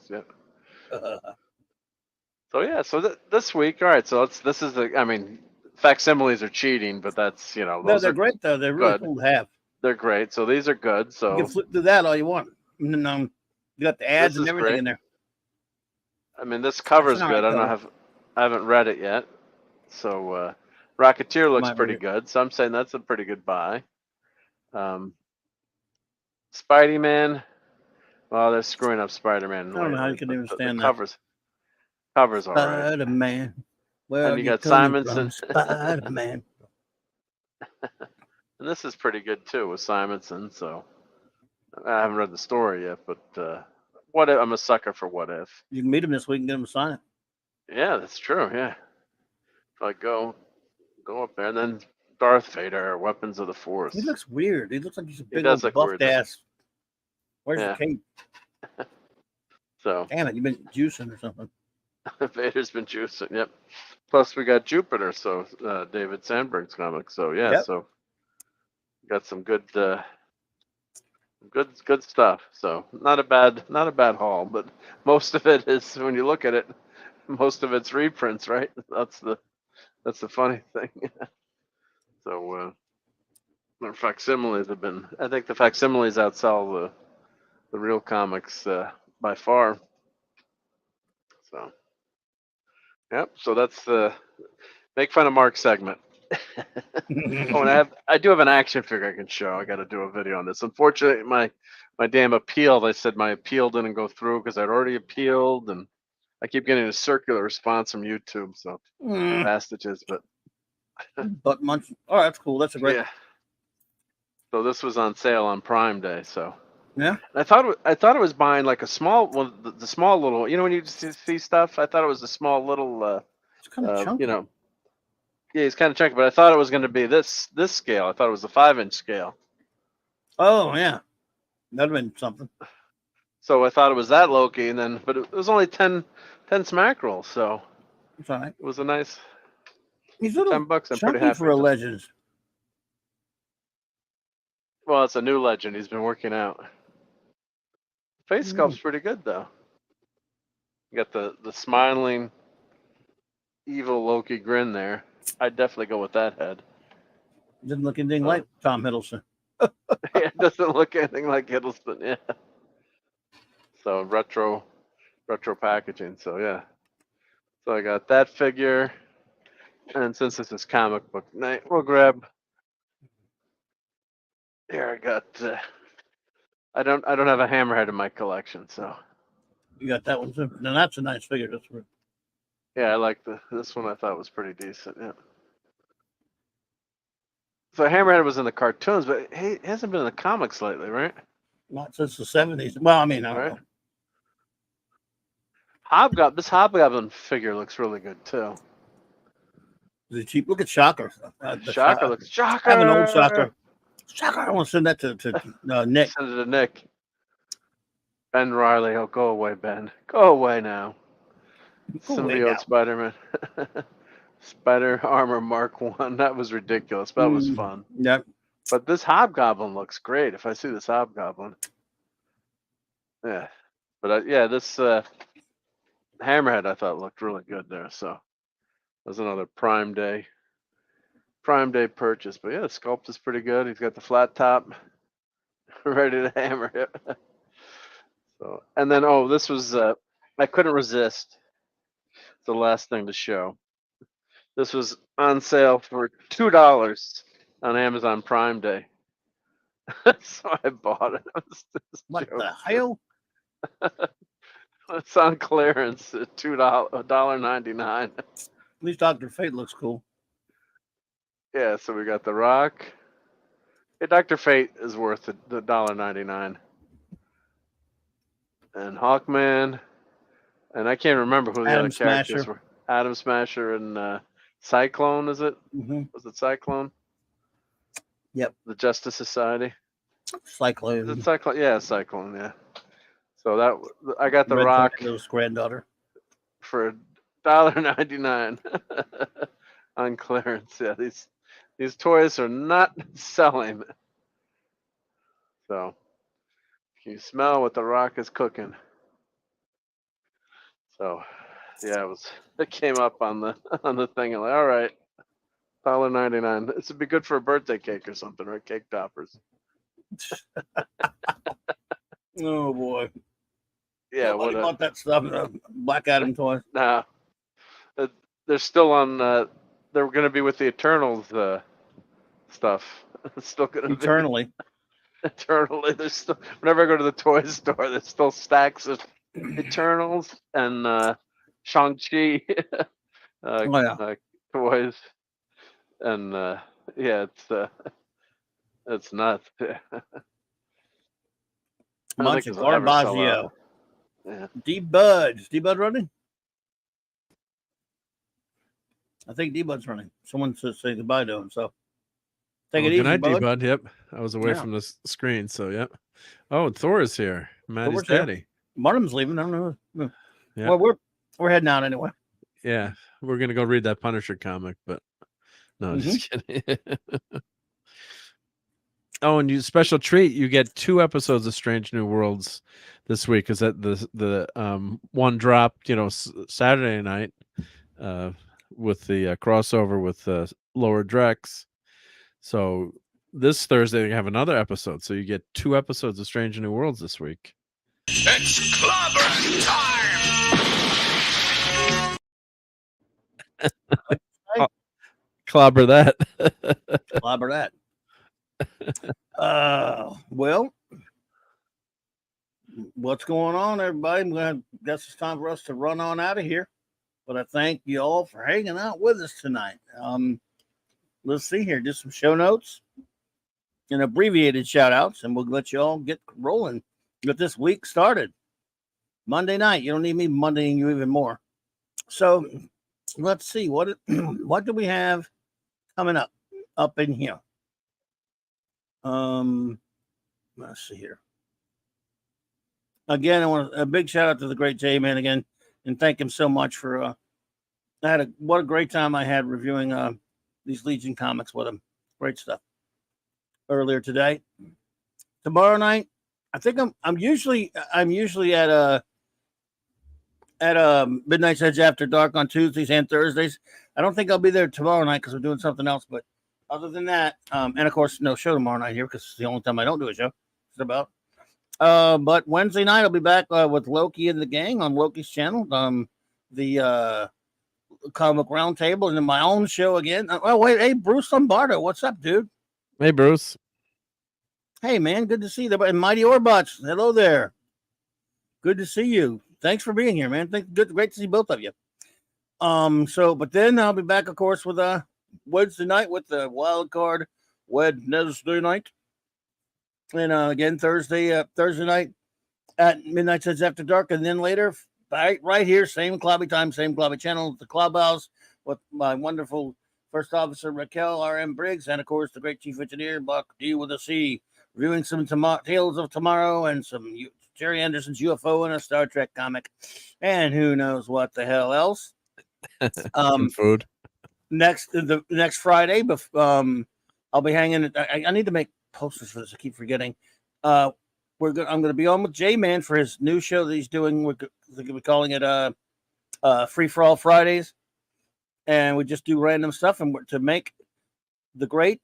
Yep. So yeah, so this week, all right. So this is facsimiles are cheating, but that's No, they're great though. They're really cool to have. They're great. So these are good. So you can flip through that all you want. And then, you got the ads and everything in there. I mean, this cover's all good. right I haven't read it yet. So Rocketeer looks Might read pretty it. good. So I'm saying that's a pretty good buy. Spidey Man. Well, they're screwing up Spider-Man I don't know how you lately, can but even the stand that. covers all right. Spider-Man. Where And are you you got coming Simonson. from, Spider-Man? And this is pretty good too with Simonson. So I haven't read the story yet, but what if, I'm a sucker for what if. You can meet him this week and get him to sign it. Yeah, that's true. Yeah, if I go up there, and then Darth Vader, Weapons of the Force. He looks weird. He looks like he's a He big does old look buffed weird. ass. Where's Yeah. the cape? So Damn it, you've been juicing or something. Vader's been juicing. Yep. Plus we got Jupiter, so David Sandberg's comic. So yeah, Yep. so got some good stuff. So not a bad haul, but most of it is, when you look at it, most of it's reprints, right? That's the funny thing. So facsimiles have been. I think the facsimiles outsell the real comics by far. So yep. So that's the make fun of Mark segment. Oh, and I do have an action figure I can show. I got to do a video on this. Unfortunately, my damn appeal. They said my appeal didn't go through because I'd already appealed, and I keep getting a circular response from YouTube. So pastages, but Butt munch. Oh, that's cool. That's a great. yeah. So this was on sale on Prime Day. So Yeah. I thought it was buying like a small one, the small little. You know when you see stuff, I thought it was a small little. It's kind of chunky. You know. Yeah, he's kind of chunky, but I thought it was going to be this scale. I thought it was a 5-inch scale. Oh yeah, that'd have been something. So I thought it was that Loki, but it was only 10 smack rolls, so It's all right. it was a nice He's a little $10. I'm pretty chunky happy for a with it. Legends. Well, it's a new legend. He's been working out. Face sculpt's pretty good though. You got the smiling, evil Loki grin there. I'd definitely go with that head. Didn't look anything like Tom Hiddleston. Yeah, it doesn't look anything like Hiddleston. Yeah. So retro packaging. So yeah. So I got that figure, and since this is comic book night, we'll grab. Here I got. I don't have a Hammerhead in my collection, so. You got that one too. Now that's a nice figure. That's right. Yeah, I like this one. I thought was pretty decent. Yeah. So Hammerhead was in the cartoons, but he hasn't been in the comics lately, right? Not since the 70s. Well, I mean, I don't know. This Hobgoblin figure looks really good too. Is it cheap? Look at Shocker. Shocker looks. Shocker. I have an old Shocker. Shocker. I want to send that to Nick. Send it to Nick. Ben Riley. Oh, go away, Ben. Go away now. Symbiote Spider-Man. Spider Armor Mark 1. That was ridiculous. But that was fun. Yep. But this Hobgoblin looks great. If I see this Hobgoblin. Yeah. But this Hammerhead I thought looked really good there. So that was another Prime Day purchase. But yeah, the sculpt is pretty good. He's got the flat top. Ready to hammer it. So, and then this was I couldn't resist. The last thing to show. This was on sale for $2 on Amazon Prime Day. So I bought it. What the hell? It's on clearance at $1.99. At least Dr. Fate looks cool. Yeah, so we got The Rock. Hey, Dr. Fate is worth the $1.99. And Hawkman. And I can't remember who the Atom other characters Smasher. were. Atom Smasher and Cyclone, is it? Mm-hmm. Was it Cyclone? Yep. The Justice Society. Cyclone. Is it Cyclone? Yeah, Cyclone. Yeah. So I got the Rock granddaughter for $1.99 on clearance. Yeah, these toys are not selling. So can you smell what the Rock is cooking? So yeah, it came up on the thing. I'm like, all right, $1.99. This would be good for a birthday cake or something, right? Cake toppers. Oh boy. Yeah, Nobody bought that stuff. Black Adam toy. nah. They're still on. They're going to be with the Eternals stuff. It's still going to be Eternally. eternally. There's still. Whenever I go to the toy store, there's still stacks of Eternals and Shang-Chi Oh, yeah. toys, and yeah, it's nuts. I don't Bunch think of this will ever sell Garbaggio. out. Yeah. D-Bud. Is D-Bud running? I think D-Bud's running. Someone says say goodbye to him, so take it Good easy, night, bud. Bud. Yep. I was away Yeah. from the screen, so yep. Oh, Thor is here. Maddie's Thor's here. daddy. Martin's leaving. I don't know. Yeah. Well, we're heading out anyway. Yeah. We're gonna go read that Punisher comic, but no, just kidding. Oh, and you special treat, you get 2 episodes of Strange New Worlds this week, because that the one dropped, Saturday night with the crossover with Lower Drex. So this Thursday they have another episode. So you get 2 episodes of Strange New Worlds this week. It's Clobberin time! Clobber that. Clobber that. Well, what's going on, everybody? Guess it's time for us to run on out of here. But I thank you all for hanging out with us tonight. Let's see here. Just some show notes and abbreviated shout outs, and we'll let you all get rolling. Get this week started. Monday night. You don't need me Mondaying you even more. So let's see. What do we have coming up in here? Let's see here. Again, I want a big shout out to the great J-Man again, and thank him so much for what a great time I had reviewing these Legion comics with him. Great stuff. Earlier today. Tomorrow night, I think I'm usually at Midnight's Edge After Dark on Tuesdays and Thursdays. I don't think I'll be there tomorrow night because we're doing something else, but other than that, and of course, no show tomorrow night here because it's the only time I don't do a show. It's about. But Wednesday night I'll be back with Loki and the gang on Loki's channel. The Comic Roundtable, and then my own show again. Oh wait, hey Bruce Lombardo, what's up, dude? Hey, Bruce. Hey man, good to see you. And Mighty Orbots, hello there. Good to see you. Thanks for being here, man. Great to see both of you. But then I'll be back, of course, with Wednesday night with the wild card Wednesday night. And again Thursday night at Midnight Edge After Dark, and then later right here, same Clobby time, same Clobby channel, the Clubhouse with my wonderful First Officer Raquel R.M. Briggs, and of course the great Chief Engineer Buck D with a C, reviewing some Tales of Tomorrow and some Jerry Anderson's UFO and a Star Trek comic, and who knows what the hell else. Food. The next Friday, I'll be hanging. I need to make posters for this. I keep forgetting. I'm going to be on with J-Man for his new show that he's doing. We're calling it Free for All Fridays, and we just do random stuff. And to make the great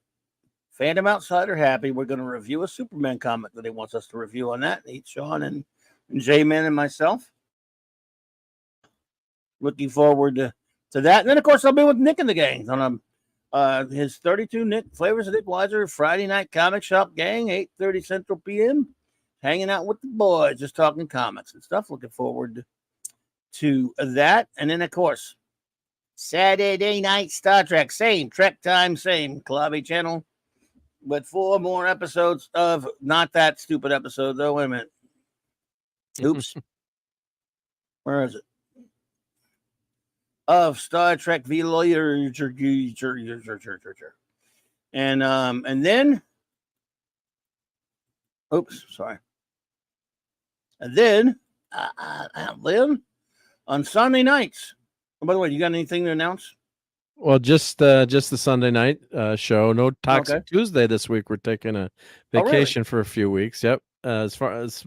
Phantom Outsider happy, we're going to review a Superman comic that he wants us to review on that. Sean and J-Man and myself. Looking forward to that. And then, of course, I'll be with Nick and the gang on his 32 Nick Flavors of Nick Weiser Friday Night Comic Shop Gang, 8:30 Central PM. Hanging out with the boys, just talking comics and stuff. Looking forward to that. And then, of course, Saturday night Star Trek, same Trek time, same Clobby channel, with 4 more episodes of not that stupid episode, though. Wait a minute. Oops. Where is it? Of Star Trek Voyager. And then, oops, sorry. And then on Sunday nights. Oh, by the way, you got anything to announce? Well, just the Sunday night show. No Toxic Tuesday this week. We're taking a vacation for a few weeks. Yep. As far as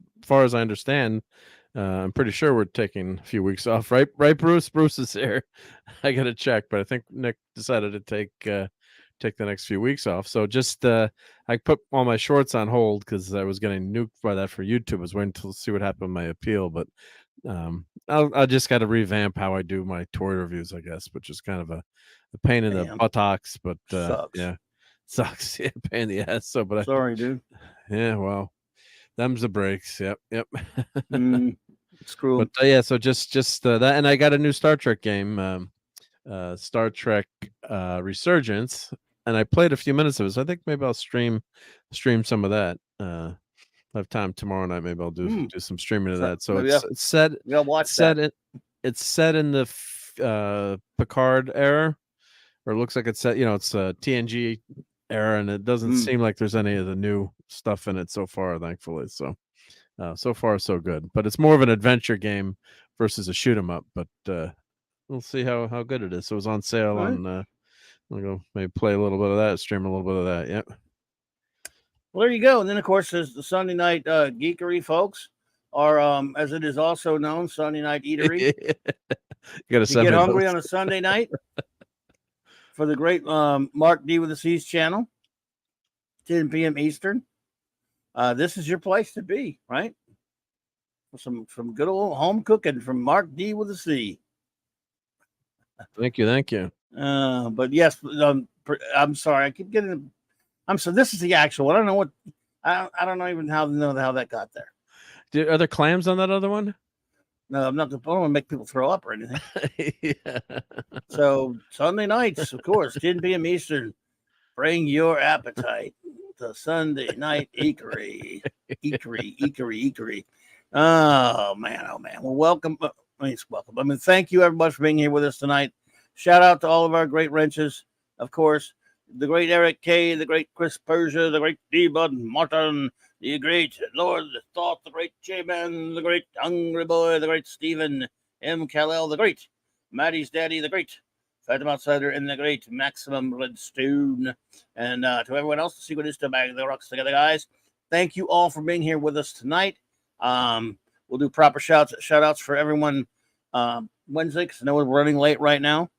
I understand, I'm pretty sure we're taking a few weeks off. Right, Bruce? Bruce is here. I got to check, but I think Nick decided to take take the next few weeks off. So just I put all my shorts on hold because I was getting nuked by that for YouTube. I was waiting to see what happened with my appeal, but I just got to revamp how I do my toy reviews, I guess, which is kind of a pain in the buttocks, but Sucks. yeah, sucks. Yeah, pain in the ass. So, but Sorry, dude. Yeah, well, them's the breaks. Yep. Screw 'em. But yeah, so just that, and I got a new Star Trek game, Star Trek Resurgence, and I played a few minutes of it. So I think maybe I'll stream some of that. I have time tomorrow night. Maybe I'll do some streaming of that. So it's set. It's set in the Picard era, or it looks like it's set. It's TNG era, and it doesn't seem like there's any of the new stuff in it so far. Thankfully, so so far so good. But it's more of an adventure game versus a shoot 'em up. But we'll see how good it is. So it was on sale on. I'll go maybe play a little bit of that, stream a little bit of that. Yep. Well, there you go. And then, of course, there's the Sunday night geekery, folks, or as it is also known, Sunday night eatery. You get hungry on a Sunday night for the great Mark D with the C's channel, 10 p.m. Eastern. This is your place to be, right? Some good old home cooking from Mark D with a C. Thank you. But yes, I'm sorry. I keep getting. So this is the actual one. I don't know what. I don't know even how that got there. Are there clams on that other one? No, I'm not. I don't want to make people throw up or anything. Yeah. So Sunday nights, of course, 10 p.m. Eastern. Bring your appetite to Sunday night eatery. Oh man. Well, welcome. Welcome. Thank you everybody for being here with us tonight. Shout out to all of our great wrenches, of course. The great Eric K, the great Chris Persia, the great D. Bud Martin, the great Lord Thought, the great J-Man, the great Hungry Boy, the great Stephen M. Callell, the great Maddie's Daddy, the great Phantom Outsider, and the great Maximum Redstone. And to everyone else, the secret is to bag the rocks together, guys. Thank you all for being here with us tonight. We'll do proper shout outs for everyone Wednesday, because I know we're running late right now.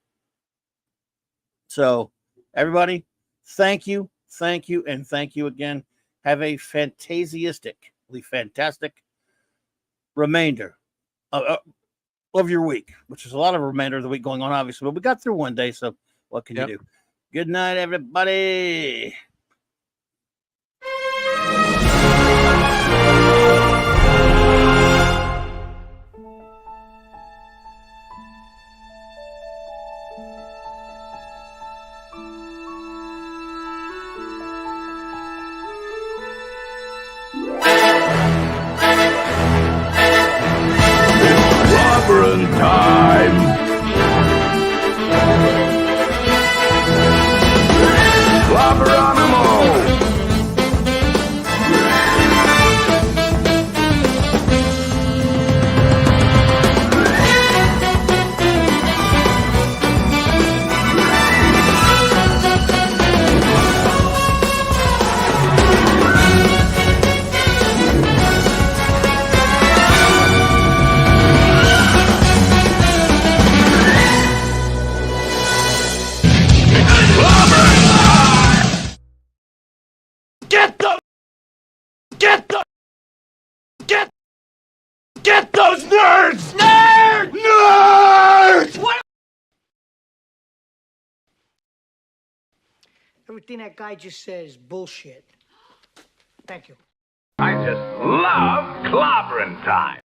So, everybody, thank you, and thank you again. Have a fantastic remainder of your week, which is a lot of remainder of the week going on, obviously. But we got through one day, so what can you do? Good night, everybody. Clobberin time! Clobberonimo! Get those nerds! Nerds! What? Everything that guy just says is bullshit. Thank you. I just love clobbering time.